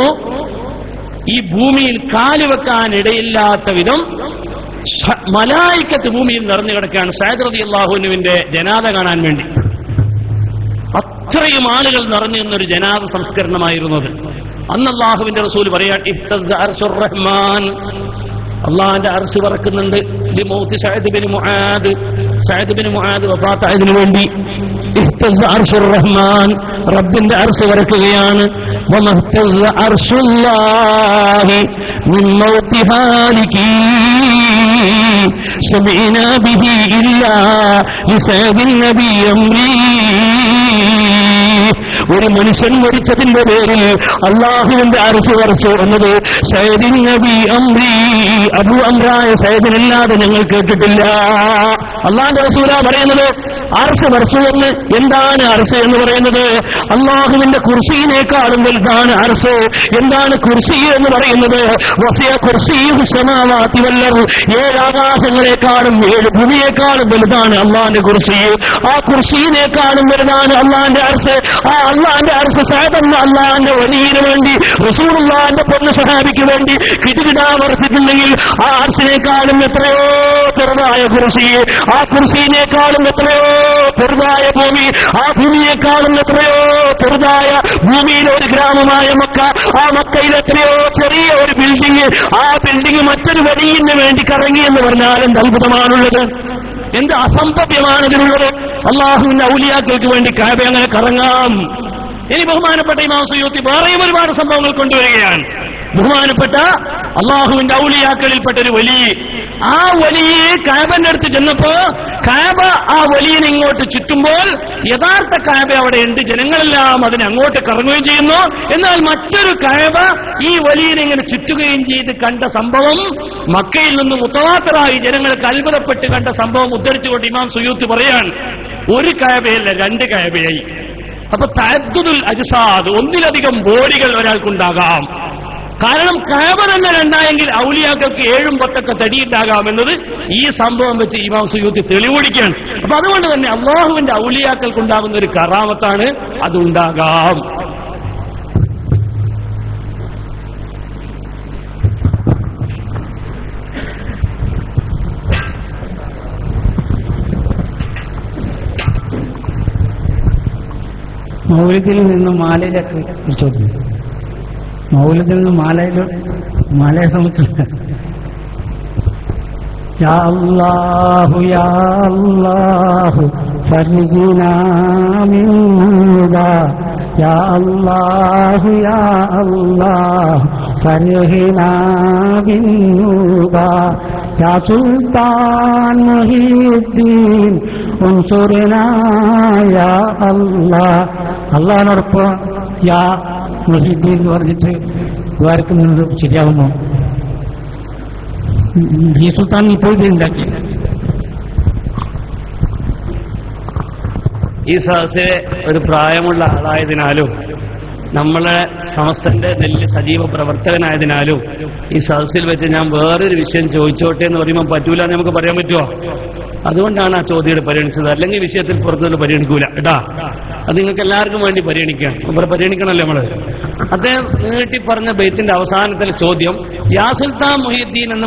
ഈ ഭൂമിയിൽ കാലുവെക്കാൻ ഇടയില്ലാത്ത വിധം മലായിക്കത്ത് ഭൂമിയിൽ നിറഞ്ഞു കിടക്കുകയാണ്. സഅദ് റളിയല്ലാഹു അൻഹുവിന്റെ ജനാദ കാണാൻ വേണ്ടി അത്രയും ആളുകൾ നിറഞ്ഞു നിന്നൊരു ജനാദ സംസ്കരണമായിരുന്നത്. അന്ന് അള്ളാഹുവിന്റെ റസൂൽ പറയാൻ, ഇഹ്തസ്സ അർശുർ റഹ്മാൻ, അള്ളാഹുവിന്റെ അർശ് പറക്കുന്നുണ്ട്. ലിമൗത്ത് സഅദ് ബിൻ മുആദ് വഫാത്തായതിനു വേണ്ടി ഇഹ്തസ്സ അർശുർ റഹ്മാൻ, റബ്ബിന്റെ അർശ് പറക്കുകയാണ്. വമഹ്തസ്സ അർശുല്ലാഹി മിൻ മൗത്തി ഹാലികി സമിഅനാ ബിഹി ഇല്ലാ ലിസഅദിൻ നബി അംരി. ഒരു മനുഷ്യൻ മരിച്ചതിന്റെ പേരിൽ അള്ളാഹുവിന്റെ അർശ് പറച്ചു എന്നത് സഅദിൻ നബി അംരി, അബൂ അംറായ സയ്യിദിനല്ലാതെ ഞങ്ങൾ കേട്ടിട്ടില്ല. അള്ളാഹുവിന്റെ റസൂലാ പറയുന്നത് അർശ് പറച്ചു എന്ന്. എന്താണ് അർശ് എന്ന് പറയുന്നത്? അള്ളാഹുവിന്റെ കുർസിയിനേക്കാളും വലുതാണ് അർശ്. എന്താണ് കുർസി എന്ന് പറയുന്നത്? വസിയ കുർസിയ്യുഹു സമാവാതി വൽ അർദ്, 7 ആകാശങ്ങളെക്കാളും 7 ഭൂമിയേക്കാളും വലുതാണ് അള്ളാഹിന്റെ കുർസി. ആ കുർസിയിനേക്കാളും വലുതാണ് അള്ളാഹിന്റെ അർശ്. ആ അള്ളാഹിന്റെ അർശ് സാധാരണ അള്ളാഹിന്റെ വലിയന് വേണ്ടി, റസൂലുള്ളാഹിന്റെ പൊന്നു സഹാബിക്ക് വേണ്ടി കിടുകിടാ മറിച്ചിട്ടുണ്ടെങ്കിൽ ആ അർശിനേക്കാളും എത്രയോ ചെറുതായ കുർസി, ആ കുർസിയിനേക്കാളും എത്രയോ ചെറുതായ ഭൂമി, ആ ഭൂമിയേക്കാളും എത്രയോ ചെറുതായ ഭൂമിയിൽ ഒരു ഗ്രാമമായ മക്ക, ആ മക്കയിൽ എത്രയോ ചെറിയ ഒരു ബിൽഡിംഗ്, ആ ബിൽഡിംഗ് മറ്റൊരു വലിയന് വേണ്ടി കറങ്ങി എന്ന് പറഞ്ഞാൽ എന്ത് അത്ഭുതമാണുള്ളത്, എന്ത് അസംഭവ്യമാണ് ഇതിനുള്ളത്. അള്ളാഹുവിന്റെ ഔലിയാക്കൾക്ക് വേണ്ടി കഅബ അങ്ങനെ കറങ്ങാം. ഇനി ബഹുമാനപ്പെട്ട ഇമാം സുയൂത്തി വേറെയും ഒരുപാട് സംഭവങ്ങൾ കൊണ്ടുവരികയാണ്. ബഹുമാനപ്പെട്ട അള്ളാഹുവിന്റെ ഔലിയാക്കളിൽപ്പെട്ട ഒരു വലിയ, ആ വലിയ കഅബന്റെ അടുത്ത് ചെന്നപ്പോ കഅബ ആ വലിയനെ ഇങ്ങോട്ട് ചുറ്റുമ്പോൾ യഥാർത്ഥ കഅബ അവിടെ ഉണ്ട്, ജനങ്ങളെല്ലാം അതിനെ അങ്ങോട്ട് കറങ്ങുകയും ചെയ്യുന്നു. എന്നാൽ മറ്റൊരു കഅബ ഈ വലിയനെ ഇങ്ങനെ ചുറ്റുകയും ചെയ്ത് കണ്ട സംഭവം മക്കയിൽ നിന്ന് മുത്തവാത്തിറായി ജനങ്ങൾക്ക് അത്ഭുതപ്പെട്ട് കണ്ട സംഭവം ഉദ്ധരിച്ചുകൊണ്ട് ഇമാം സുയൂത്തി പറയാൻ, ഒരു കഅബയല്ല 2 കഅബയായി. അപ്പൊ തഅദ്ദുദുൽ അജ്സാദ്, ഒന്നിലധികം ബോഡികൾ ഒരാൾക്കുണ്ടാകാം. കാരണം കഅബ തന്നെ 2ആയെങ്കിൽ ഔലിയാക്കൾക്ക് 7 10 തടിയുണ്ടാകാം എന്നത് ഈ സംഭവം വെച്ച് ഇമാം സുയൂത്തി തെളിവൊടിക്കുകയാണ്. അപ്പൊ അതുകൊണ്ട് തന്നെ അള്ളാഹുവിന്റെ ഔലിയാക്കൾക്കുണ്ടാകുന്ന ഒരു കറാമത്താണ് അതുണ്ടാകാം. മൗലിദിൽ നിന്ന് മാലയിലേക്ക് ചോദ്യം. മൗലിദിൽ നിന്ന് മാലയെ സംബന്ധിച്ചില്ല. യാ അല്ലാഹു യാ അല്ലാഹു ഫർജിനാ മിൻഹാ, യാ അല്ലാഹു യാ അല്ലാഹു ഫർഹിനാ മിൻഹാ, യാ സുൽത്താൻ മുഹീദ്ദീൻ ഉൻസുർനാ യാ അല്ലാഹ്. അള്ളാഹിനോടൊപ്പം യാ മുഹീദ്ദീൻ എന്ന് പറഞ്ഞിട്ട് ദ്വാരക്കുന്നത് ശരിയാവുമോ? ഈ സുൽത്താൻ ഇപ്പോൾ ഉണ്ടാക്കി. ഈ സദസ്സിലെ ഒരു പ്രായമുള്ള ആളായതിനാലും നമ്മളെ സമസ്തന്റെ നെല്ല് സജീവ പ്രവർത്തകനായതിനാലും ഈ സദസ്സിൽ വെച്ച് ഞാൻ വേറൊരു വിഷയം ചോദിച്ചോട്ടെ എന്ന് പറയുമ്പോൾ പറ്റൂല എന്ന് നമുക്ക് പറയാൻ പറ്റുമോ? അതുകൊണ്ടാണ് ആ ചോദ്യം പരിഗണിച്ചത്. അല്ലെങ്കിൽ വിഷയത്തിൽ പുറത്തുനിന്ന് പരിഗണിക്കൂല കേട്ടാ. അത് നിങ്ങൾക്ക് എല്ലാവർക്കും വേണ്ടി പരിഗണിക്കാം. ഇവിടെ പരിഗണിക്കണമല്ലോ നമ്മള്. അദ്ദേഹം നീട്ടി പറഞ്ഞ ബൈത്തിന്റെ അവസാനത്തിലെ ചോദ്യം യാ സുൽത്താൻ മുഹീദ്ദീൻ എന്ന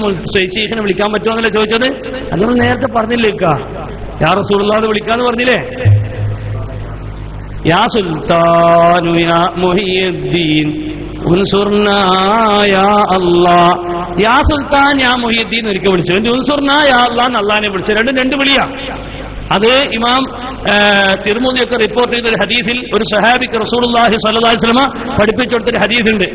ശൈഖിനെ വിളിക്കാൻ പറ്റുമോ എന്നല്ലേ ചോദിച്ചത്? അത് നമ്മൾ നേരത്തെ പറഞ്ഞില്ലേ? യാ റസൂലുള്ളാഹി വിളിക്കാന്ന് പറഞ്ഞില്ലേ? യാ സുൽത്താനു യാ മുഹീദ്ദീൻ ഉൻസുർനാ യാ അല്ലാഹ്. യാ സുൽത്താൻ യാ മുഹീദ്ദീൻ ഒരിക്കൽ വിളിച്ചു, ഉൻസുർനാ യാ അല്ലാഹ് എന്ന് അല്ലാഹനെ വിളിച്ചു. രണ്ട് വിളിയാ. അത് ഇമാം തിർമുദിയൊക്കെ റിപ്പോർട്ട് ചെയ്തൊരു ഹദീസിൽ ഒരു സഹാബിക്ക് റസൂലുള്ളാഹി സ്വല്ലല്ലാഹി അലൈഹി വസല്ലം പഠിപ്പിച്ചു കൊടുത്തൊരു ഹദീസുണ്ട്.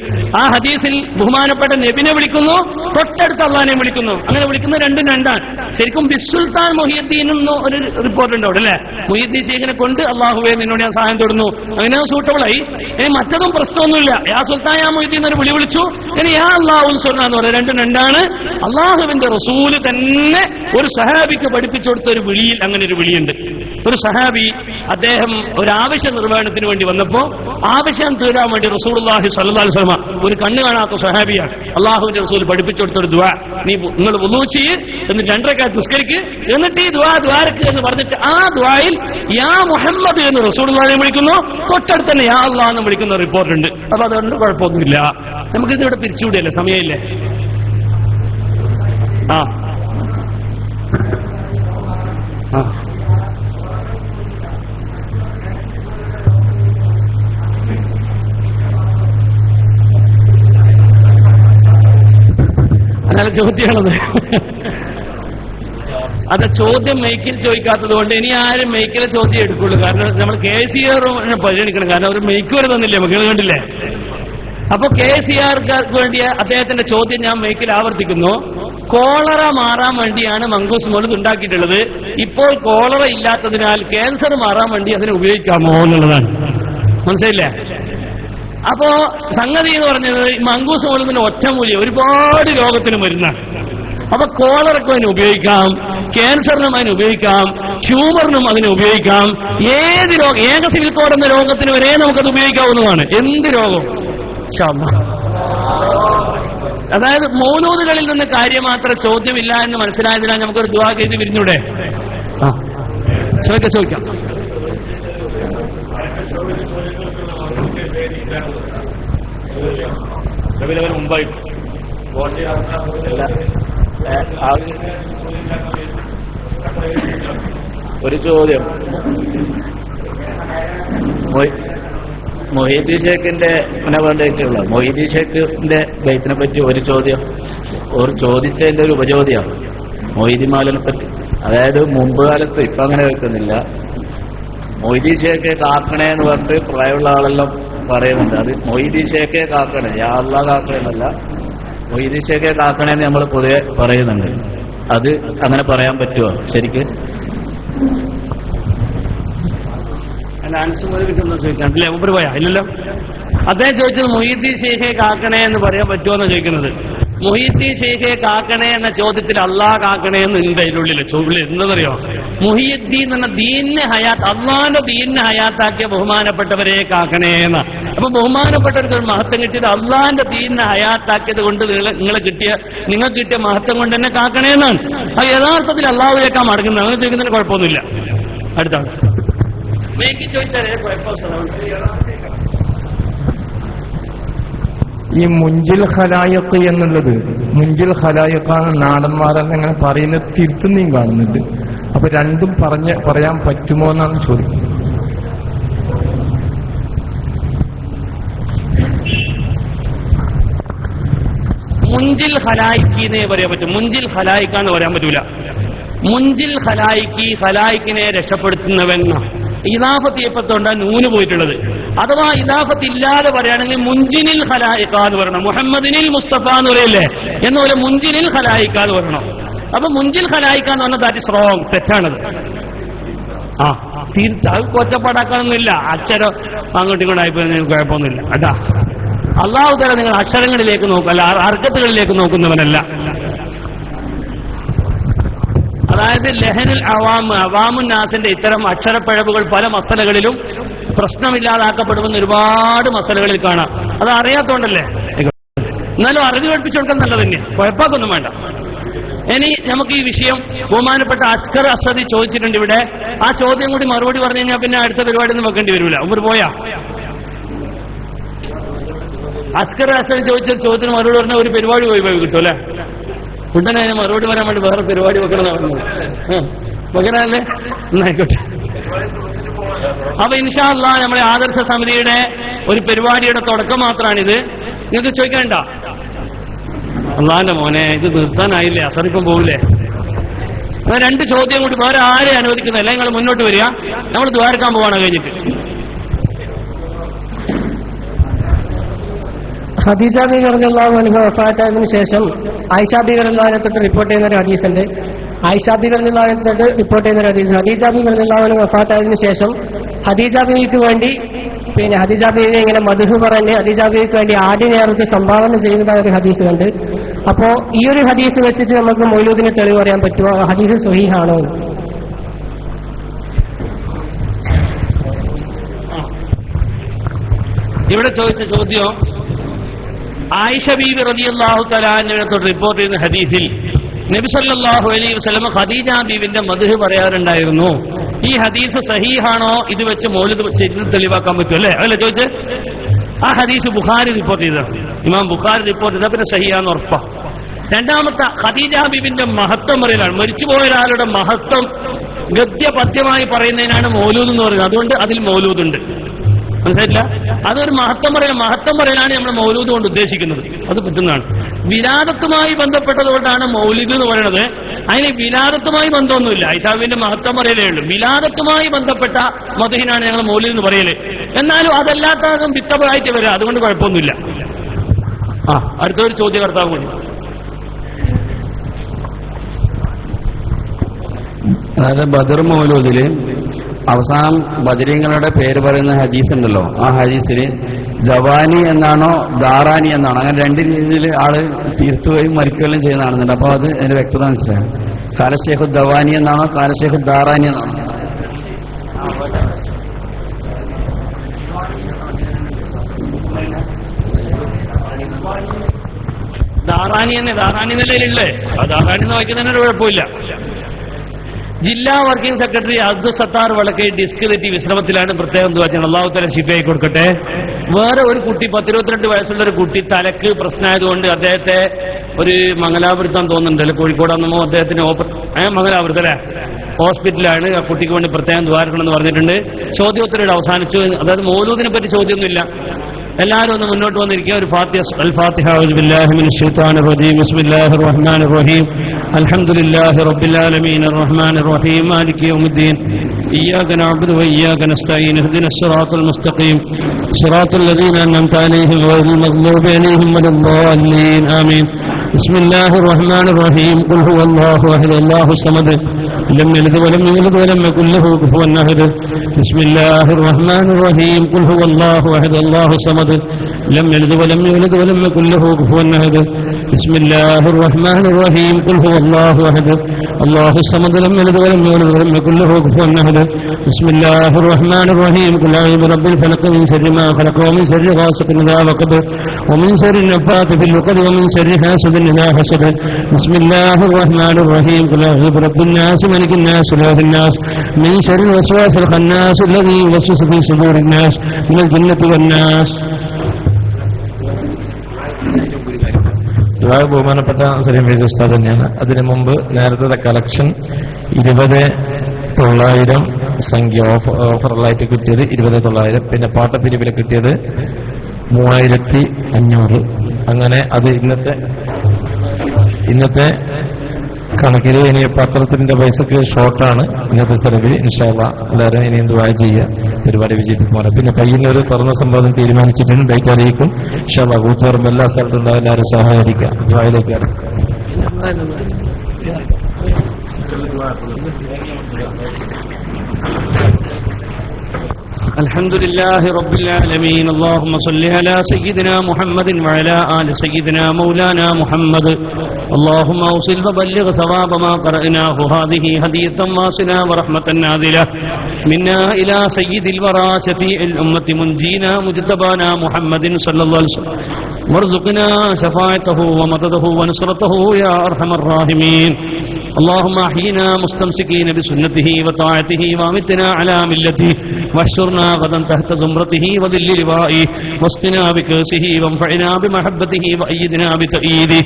ആ ഹദീസിൽ ബഹുമാനപ്പെട്ട നബിനെ വിളിക്കുന്നു, തൊട്ടടുത്ത് അള്ളാഹിനെ വിളിക്കുന്നു. അങ്ങനെ വിളിക്കുന്ന രണ്ടാണ്. ശരിക്കും ബിസ്സുൽത്താൻ മുഹീദ്ദീൻ എന്ന് ഒരു റിപ്പോർട്ടുണ്ട് അവിടെ അല്ലെ. മുഹീദ്ദീൻ ശൈഖിനെ കൊണ്ട് അള്ളാഹുവേ നിന്നോട് ഞാൻ സഹായം തൊടുന്നു, അങ്ങനെ സൂട്ടബിളായി. ഇനി മറ്റതും പ്രശ്നമൊന്നുമില്ല. യാ സുൽത്താൻ യാ മുഹീദ്ദീൻ എന്നൊരു വിളി വിളിച്ചു. ഇനി യാ അല്ലാഹു സുബ്ഹാനഹു എന്ന് പറയുന്നത് രണ്ടാണ്. അള്ളാഹുവിന്റെ റസൂല് തന്നെ ഒരു സഹാബിക്ക് പഠിപ്പിച്ചു കൊടുത്ത ഒരു വിളിയിൽ അങ്ങനെ ഒരു വിളിയുണ്ട്. ഒരു സഹാബി അദ്ദേഹം ഒരു ആവശ്യ നിർവഹണത്തിന് വേണ്ടി വന്നപ്പോ ആവശ്യം തീരാൻ വേണ്ടി റസൂലുള്ളാഹി സ്വല്ലല്ലാഹി അലൈഹി വസല്ലം ഒരു കണ്ണ് കാണാത്ത സഹാബിയാണ്. അള്ളാഹുവിന്റെ റസൂൽ പഠിപ്പിച്ചു കൊടുത്ത ഒരു ദുആ, നിങ്ങൾ വുളൂ ചെയ്യ്, എന്നിട്ട് 2 റക്അത്ത് നിസ്കരിക്ക്, എന്നിട്ട് ഈ ദ്വാരക്ക് എന്ന് പറഞ്ഞിട്ട് ആ ദ്വായിൽ യാ മുഹമ്മദ് എന്ന് റസൂലുള്ളാഹിനെ വിളിക്കുന്നു, തൊട്ടടുത്ത് തന്നെ യാ അല്ലാഹ് എന്ന് വിളിക്കുന്ന റിപ്പോർട്ടുണ്ട്. അപ്പൊ അതുകൊണ്ട് കുഴപ്പമൊന്നുമില്ല. നമുക്കിത് ഇവിടെ പിരിച്ചുവിടല്ലേ, സമയമില്ലേ? ആ അങ്ങനെ ചോദ്യമാണത്. അത് ചോദ്യം മൈക്കിൽ ചോദിക്കാത്തത് കൊണ്ട് ഇനി ആരും മൈക്കിലെ ചോദ്യം എടുക്കുള്ളൂ. കാരണം നമ്മൾ KCR പരിഗണിക്കണം. കാരണം അവർ മൈക്ക് വരെ തന്നില്ലേ, മക്കൾ കണ്ടില്ലേ? അപ്പൊ KCRക്ക് വേണ്ടിയ അദ്ദേഹത്തിന്റെ ചോദ്യം ഞാൻ മൈക്കിൽ ആവർത്തിക്കുന്നു. കോളറ മാറാൻ വേണ്ടിയാണ് മങ്കൂസ് മൗലൂദ് ഉണ്ടാക്കിയിട്ടുള്ളത്. ഇപ്പോൾ കോളറ ഇല്ലാത്തതിനാൽ ക്യാൻസർ മാറാൻ വേണ്ടി അതിനെ ഉപയോഗിക്കാമോ എന്നുള്ളതാണ്. മനസ്സിലായില്ലേ? അപ്പോ സംഗതി എന്ന് പറഞ്ഞത് മങ്കൂസ് മൗലൂദിന്റെ ഒറ്റമൂല്യം ഒരുപാട് രോഗത്തിന് മരുന്നാണ്. അപ്പൊ കോളറക്കും അതിന് ഉപയോഗിക്കാം, ക്യാൻസറിനും അതിന് ഉപയോഗിക്കാം, ട്യൂമറിനും അതിന് ഉപയോഗിക്കാം. ഏത് രോഗം, ഏക സിവിൽ കോഡ് എന്ന രോഗത്തിന് വരെ നമുക്കത് ഉപയോഗിക്കാവുന്നതാണ്. എന്ത് രോഗം. അതായത് മൗലൂദുകളിൽ നിന്ന് കാര്യമാത്ര ചോദ്യമില്ല എന്ന് മനസ്സിലായതിനാൽ നമുക്കൊരു ദുആ ചെയ്ത് പിരിഞ്ഞൂടെ? ചോദിക്കാം. മുമ്പായി ഒരു ചോദ്യം, മൊഹീദ്ദീൻ ഷേഖിന്റെ വേണ്ടിയിട്ടുള്ള മൊഹീദ്ദീൻ ഷേഖിന്റെ ബൈത്തിനെ പറ്റി ഒരു ചോദ്യം, ഒരു ചോദിച്ചതിന്റെ ഒരു ഉപചോദ്യമാണ് മൊഹീദ്ദീൻ മാലിനെ പറ്റി. അതായത് മുമ്പ് കാലത്ത്, ഇപ്പൊ അങ്ങനെ വെക്കുന്നില്ല, മൊഹീദ്ദീൻ ഷേഖെ കാക്കണേ എന്ന് പറഞ്ഞിട്ട് പ്രായമുള്ള ആളെല്ലാം പറയുന്നുണ്ട്. അത് മൊഹീദ്ദീൻ ഷേഖെ കാക്കണേ, യാ അല്ലാഹ് കാക്കണമെന്നല്ല, മൊഹീദ്ദീൻ ഷേഖെ കാക്കണേന്ന് നമ്മൾ പൊതുവെ പറയുന്നുണ്ട്. അത് അങ്ങനെ പറയാൻ പറ്റുമോ ശരിക്ക്? ചോദിക്കാണ്ടില്ലേ? മുമ്പ് പോയാ ഇല്ലല്ലോ. അദ്ദേഹം ചോദിച്ചത് മൊഹീദ്ദീൻ ഷെയ്ഖെ കാക്കണേ എന്ന് പറയാൻ പറ്റുമോ എന്ന് ചോദിക്കുന്നത്. മൊഹീദ്ദീൻ ഷെയ്ഖെ കാക്കണേ എന്ന ചോദ്യത്തിൽ അള്ളാഹ് കാക്കണേ എന്ന് ഉണ്ട് അതിനുള്ളിൽ. ചോദ്യം എന്താണെന്നറിയോ? മുഹീദ്ദീൻ എന്ന ദീനിനെ ഹയാത്ത്, അള്ളാഹിന്റെ ദീനിനെ ഹയാത്താക്കിയ ബഹുമാനപ്പെട്ടവരെ കാക്കണേ എന്ന്. അപ്പൊ ബഹുമാനപ്പെട്ടവർക്ക് ഒരു മഹത്വം കിട്ടിയത് അള്ളാഹിന്റെ ദീനിനെ ഹയാത്താക്കിയത് കൊണ്ട് നിങ്ങൾക്ക് കിട്ടിയ മഹത്വം കൊണ്ട് തന്നെ കാക്കണേ എന്നാണ്. അത് യഥാർത്ഥത്തിൽ അള്ളാഹുവിലേക്കാ മടങ്ങുന്നത്. അങ്ങനെ ചോദിക്കുന്നതിന് കുഴപ്പമൊന്നുമില്ല. അടുത്താണ് ചോദിച്ചാലേ ഈ മുഞ്ചിൽ ഖലായക്ക് എന്നുള്ളത്, മുഞ്ചിൽ ഖലായക്കാണ് നാടന്മാരെന്ന് അങ്ങനെ പറയുന്നത് തിരുത്തുന്നേം കാണുന്നുണ്ട്. അപ്പൊ രണ്ടും പറയാൻ പറ്റുമോ എന്നാണ് ചോദിക്കുന്നത്. മുഞ്ചിൽ ഖലായിക്കിനെ പറയാൻ പറ്റും, മുഞ്ചിൽ ഖലായിക്കാന്ന് പറയാൻ പറ്റൂല. മുഞ്ചിൽ ഖലായിക്കി, ഖലായിക്കിനെ രക്ഷപ്പെടുത്തുന്നവൻ ഇദാഫത്ത് ചെയ്യപ്പെട്ടോണ്ടാണ് നൂന് പോയിട്ടുള്ളത്. അഥവാ ഇദാഫത്ത് ഇല്ലാതെ പറയുകയാണെങ്കിൽ മുഞ്ചിനിൽ ഖലായിക്ക എന്ന് പറയണം. മുഹമ്മദിനിൽ മുസ്തഫ എന്ന് പറയില്ലേ, എന്നപോലെ മുഞ്ചിനിൽ ഖലായിക്ക എന്ന് പറയണം. അപ്പൊ മുഞ്ചിൽ ഖലായിക്ക എന്ന് പറഞ്ഞാൽ ദാറ്റ് ഇസ് റോങ്, തെറ്റാണത്. അത് കൊച്ചപ്പാടാക്കാനൊന്നുമില്ല. അക്ഷരം അങ്ങോട്ടും ഇങ്ങോട്ടായിപ്പോ കുഴപ്പമൊന്നുമില്ല. അതാ അള്ളാഹു തആല നിങ്ങൾ അക്ഷരങ്ങളിലേക്ക് നോക്കല്ല, ഹർക്കത്തുകളിലേക്ക് നോക്കുന്നവനല്ല. അതായത് ലഹനുൽ അവാമുൻ നാസിന്റെ ഇത്തരം അക്ഷരപ്പിഴവുകൾ പല മസലകളിലും പ്രശ്നമില്ലാതാക്കപ്പെടുമെന്ന് ഒരുപാട് മസലകളിൽ കാണാം. അത് അറിയാത്തോണ്ടല്ലേ. എന്നാലും അറിവ് പഠിപ്പിച്ചു കൊടുക്കാൻ നല്ലത് തന്നെയാണ്, കുഴപ്പമൊന്നും വേണ്ട. ഇനി നമുക്ക് ഈ വിഷയം ബഹുമാനപ്പെട്ട അസ്കർ അസദി ചോദിച്ചിട്ടുണ്ട് ഇവിടെ. ആ ചോദ്യം കൂടി മറുപടി പറഞ്ഞു കഴിഞ്ഞാൽ പിന്നെ അടുത്ത പരിപാടി ഒന്നും വെക്കേണ്ടി വരില്ല. ഉമ്മർ പോയാ അസ്കർ അസദി ചോദിച്ച ചോദ്യത്തിന് മറുപടി പറഞ്ഞാൽ ഒരു പരിപാടി പോയി കിട്ടും അല്ലെ. ഉടനെ അതിന് മറുപടി പറയാൻ വേണ്ടി വേറെ പരിപാടി വെക്കണമെന്ന് പറഞ്ഞു. വെക്കണല്ലേ? എന്നായിക്കോട്ടെ. അപ്പൊ ഇൻഷാ അല്ലാഹ് നമ്മുടെ ആദർശ സമിതിയുടെ ഒരു പരിപാടിയുടെ തുടക്കം മാത്രമാണിത്. നിങ്ങൾക്ക് ചോദിക്കണ്ട. അള്ളാന്റെ മോനെ, ഇത് നിർത്താനായില്ലേ? അസറിപ്പം പോവില്ലേ? രണ്ട് ചോദ്യം കൂടി, വേറെ ആരെ അനുവദിക്കുന്നില്ല. നിങ്ങൾ മുന്നോട്ട് വരിക, നമ്മൾ ദ്വാരക്കാൻ പോവാണ് കഴിഞ്ഞിട്ട്. ഖദീജ ബീവി റളിയല്ലാഹു അൻഹ വഫാത്തായതിനു ശേഷം ആയിഷ ബീവി റളിയല്ലാഹു അൻഹ തൊട്ട് റിപ്പോർട്ട് ചെയ്യുന്ന ഒരു ഹദീസുണ്ട്. ആയിഷ ബീവി റളിയല്ലാഹു അൻഹ തൊട്ട് റിപ്പോർട്ട് ചെയ്യുന്ന ഒരു ഹദീസ്. ഖദീജ ബീവി റളിയല്ലാഹു അൻഹ വഫാത്തായതിനു ശേഷം ഖദീജ ബീവിക്ക് വേണ്ടി ഖദീജ ബീവിയെ ഇങ്ങനെ മദ്ഹ് പറഞ്ഞ് ഖദീജ ബീവിക്ക് വേണ്ടി ആടിനേർത്ത് സംഭാവന ചെയ്യുന്നതായ ഒരു ഹദീസ് കണ്ട്. അപ്പോ ഈ ഒരു ഹദീസ് വെച്ചിട്ട് നമുക്ക് മൗലൂദിന് തെളിവ് പറയാൻ പറ്റുമോ? ഹദീസ് സ്വഹീഹാണോ? ഇവിടെ ചോദിച്ച ചോദ്യം, ആയിഷ ബീവി റളിയല്ലാഹു തആല അൻഹയെ തൊട്ട് റിപ്പോർട്ട് ചെയ്യുന്ന ഹദീസിൽ നബി സല്ലല്ലാഹു അലൈഹി വസല്ലം ഖദീജ ബീവിന്റെ മദ്ഹ് പറയാറുണ്ടായിരുന്നു. ഈ ഹദീസ് സഹീഹാണോ? ഇത് വെച്ച് മൗലിദ് ചെയ്ത് തെളിവാക്കാൻ പറ്റും അല്ലേ? അതല്ലേ ചോദിച്ച്? ആ ഹദീസ് ബുഖാരി റിപ്പോർട്ട് ചെയ്ത, ഇമാം ബുഖാരി റിപ്പോർട്ട് ചെയ്ത, പിന്നെ സഹീഹാന്ന് ഉറപ്പാ. രണ്ടാമത്തെ, ഖദീജ ബീവിന്റെ മഹത്വം പറയലാണ്. മരിച്ചുപോയ ഒരാളുടെ മഹത്വം ഗദ്യപദ്യമായി പറയുന്നതിനാണ് മൗലൂദ് എന്ന് പറയുന്നത്. അതുകൊണ്ട് അതിൽ മൗലൂദുണ്ട്. മനസ്സിലായില്ല? അതൊരു മഹത്വം പറയലാണ് നമ്മൾ മൗലൂദ് കൊണ്ട് ഉദ്ദേശിക്കുന്നത്. അത് പറ്റുന്നതാണ്. വിലാദത്തുമായി ബന്ധപ്പെട്ടതുകൊണ്ടാണ് മൗലിദ് എന്ന് പറയുന്നത്. അതിന് വിലാദത്തുമായി ബന്ധമൊന്നുമില്ല. ഐഷാബിന്റെ മഹത്വം പറയലേ ഉള്ളൂ. വിലാദത്തുമായി ബന്ധപ്പെട്ട മദ്ഹിനാണ് ഞങ്ങൾ മൗലിദ് എന്ന് പറയല്. എന്നാലും അതല്ലാത്തതും വിത്തബായിട്ട് വരിക, അതുകൊണ്ട് കുഴപ്പമൊന്നുമില്ല. അടുത്തൊരു ചോദ്യകർത്താവ് കൂടി. അതായത് ബദർ മൗലൂദില് അവസാനം ബദരീങ്ങളുടെ പേര് പറയുന്ന ഹദീസ് ഉണ്ടല്ലോ, ആ ഹദീസിൽ ദവാനി എന്നാണോ ദാറാനി എന്നാണോ, അങ്ങനെ രണ്ട് രീതിയിൽ ആള് തീർത്തുകയും മരിക്കുകയും ചെയ്യുന്നതാണെന്നുണ്ട്. അപ്പൊ അത് അതിന്റെ വ്യക്തത മനസ്സിലായി. കാലശേഖ് ദവാനി എന്നാണോ കാലശേഖ് ദാറാനി എന്നാണോ? ദാറാനി നിലയിലില്ലേ? ആ ദാറാനി എന്ന് വായിക്കുന്നതിന് ഒരു കുഴപ്പമില്ല. ജില്ലാ വർക്കിംഗ് സെക്രട്ടറി അബ്ദുൽ സത്താർ വളക്കെ ഡിസ്ക് തെറ്റി വിശ്രമത്തിലാണ്. പ്രത്യേകം ദുആ അല്ലാഹു തആല ശിഫയായി കൊടുക്കട്ടെ. വേറെ ഒരു കുട്ടി, 22 വയസ്സുള്ള ഒരു കുട്ടി, തലക്ക് പ്രശ്നമായതുകൊണ്ട് അദ്ദേഹത്തെ ഒരു മംഗലാപുരത്താൻ തോന്നുന്നുണ്ടല്ലോ, കോഴിക്കോടാണെന്നോ അദ്ദേഹത്തിന് മംഗലാപുരത്ത് അല്ലെ ഹോസ്പിറ്റലാണ്. ആ കുട്ടിക്ക് വേണ്ടി പ്രത്യേകം ദ്വാരക്കണമെന്ന് പറഞ്ഞിട്ടുണ്ട്. ചോദ്യോത്തരയുടെ അവസാനിച്ചു. അതായത് മൗലൂദിനെ പറ്റി ചോദ്യമൊന്നുമില്ല. എല്ലാവരും ഒന്ന് മുന്നോട്ട് വന്നിരിക്കുക. ഒരു അൽ-ഫാത്തിഹ. അഊദു ബില്ലാഹി മിനശ് ശൈത്വാനിർ റജീം. ബിസ്മില്ലാഹിർ റഹ്മാനിർ റഹീം. അൽഹംദുലില്ലാഹി റബ്ബിൽ ആലമീൻ അർറഹ്മാനിർ റഹീം മാലികി യൗമിദ്ദീൻ. ഇയ്യാക നഅ്ബുദു വ ഇയ്യാക നസ്തഈൻ. ഇഹ്ദിനസ് സിറാത്തൽ മുസ്തഖീം സിറാത്തൽ ലദീന അൻഅംത അലൈഹിം ഗൈറിൽ മഗ്ദൂബി അലൈഹിം വലദ്ദാല്ലീൻ. ആമീൻ. ബിസ്മില്ലാഹിർ റഹ്മാനിർ റഹീം. ഖുൽ ഹുവല്ലാഹു അഹദ് അല്ലാഹുസ് സമദ് ലം യലിദ് വലം യൂലദ് വലം യകുൽ ലഹു കുഫുവൻ അഹദ്. ബിസ്മില്ലാഹിർ റഹ്മാനിർ റഹീം. ഖുൽ ഹുവല്ലാഹു അഹദ് അല്ലാഹുസ് സമദ് ലം യലിദ് വലം യൂലദ് വലം യകുൽ ലഹു കുഫുവൻ അഹദ്. ബിസ്മില്ലാഹിർ റഹ്മാനിർ റഹീം. ഖുൽ ഹുവല്ലാഹു അഹദ് അല്ലാഹുസ് സമദ് ലം യലിദ് വലം യൂലദ് വലം യകുൽ ലഹു കുഫുവൻ അഹദ്. ബിസ്മില്ലാഹിർ റഹ്മാനിർ റഹീം. ഖുൽ അഊദു ബിറബ്ബിൽ ഫലഖ് മിൻ ശർരി മാ ഖലഖ വമിൻ ശർരി ഗാസിഖിൻ ഇദാ വഖബ വമിൻ ശർരി നഫ്ഫാത്തി ഫിൽ ഉഖദ് വമിൻ ശർരി ഹാസിദിൻ ഇദാ ഹസദ. ബിസ്മില്ലാഹിർ റഹ്മാനിർ റഹീം. ഖുൽ അഊദു ബിറബ്ബിൻ നാസ് മലിക്കിൻ നാസ് ഇലാഹിൻ നാസ് മിൻ ശർരിൽ വസ്വാസിൽ ഖന്നാസ് അല്ലദീ യുവസ്വിസു ഫീ സുദൂരിൻ നാസ് മിനൽ ജിന്നത്തി വൻ നാസ്. ബഹുമാനപ്പെട്ട സലീം ഫൈസി ഉസ്താദ് തന്നെയാണ്. അതിനു മുമ്പ് നേരത്തെ കളക്ഷൻ 20,900 സംഖ്യ ഓഫറുകളായിട്ട് കിട്ടിയത് 20,900. പിന്നെ പാട്ടപ്പിരിവിൽ കിട്ടിയത് 3,500. അങ്ങനെ അത് ഇന്നത്തെ കണക്കിൽ ഇനി പത്രത്തിന്റെ പൈസക്ക് ഷോർട്ടാണ് ഇന്നത്തെ ചെലവിൽ. ഇൻഷാ അല്ലാഹ് എല്ലാവരും ഇനിയും ദുആ ചെയ്യുക, പരിപാടി വിജയിപ്പിക്കുമ്പോൾ. പിന്നെ പയ്യന്നൂർ തുറന്ന സംവാദം തീരുമാനിച്ചിട്ടുണ്ട്, ഡേറ്റ് അറിയിക്കും. ഇൻഷാ അല്ലാഹ് കൂത്തുപറമ്പ് എല്ലാ സ്ഥലത്തും ഉണ്ടാവും. എല്ലാവരും സഹകരിക്കുക. ദുആയിലേക്ക് الحمد لله رب العالمين اللهم صل على سيدنا محمد وعلى آل سيدنا مولانا محمد اللهم أوصل وبلغ ثواب ما قرأناه هذه هدية واصلة ورحمة نازلة منا إلى سيد الورى شفيع الأمة منجينا مجتبانا محمد صلى الله عليه وسلم وارزقنا شفاعته ومدده ونصرته يا أرحم الراحمين اللهم أحينا مستمسكين بسنته وطاعته وامتنا على ملته واحشرنا غدا تحت زمرته وذل لوائه واسقنا بكأسه وانفعنا بمحبته وأيدنا بتأييده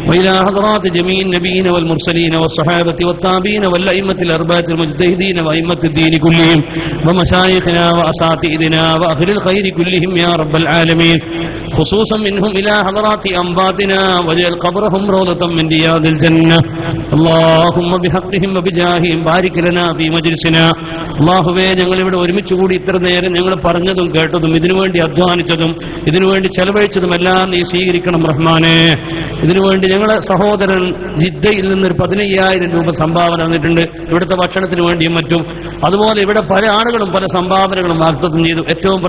وإلى حضرات جميع النبيين والمرسلين والصحابة والتابعين والأئمة الأربعة المجتهدين وأئمة الدين كلهم ومشايخنا وأساتذتنا وأهل الخير كلهم يا رب العالمين خصوصا منهم إلى حضرات أنباتنا واجعل قبرهم روضة من رياض الجنة اللهم بحقهم وبجاههم بارك لنا في مجلسنا അല്ലാഹുവേ ഞങ്ങൾ ഇവിടെ ഒരുമിച്ച് കൂടി ഇത്ര നേരം ഞങ്ങൾ പറഞ്ഞതും കേട്ടതും ഇതിനുവേണ്ടി അധ്വാനിച്ചതും ഇതിനുവേണ്ടി ചെലവഴിച്ചതുമെല്ലാം നീ സ്വീകരിക്കണം റഹ്മാനെ. ഇതിനുവേണ്ടി ഞങ്ങളെ സഹോദരൻ ജിദ്ദയിൽ നിന്നൊരു 15,000 രൂപ സംഭാവന തന്നിട്ടുണ്ട് ഇവിടുത്തെ ഭക്ഷണത്തിന് വേണ്ടിയും മറ്റും. അതുപോലെ ഇവിടെ പല ആളുകളും പല സംഭാവനകളും വാഗ്ദത്തം ചെയ്തു. ഏറ്റവും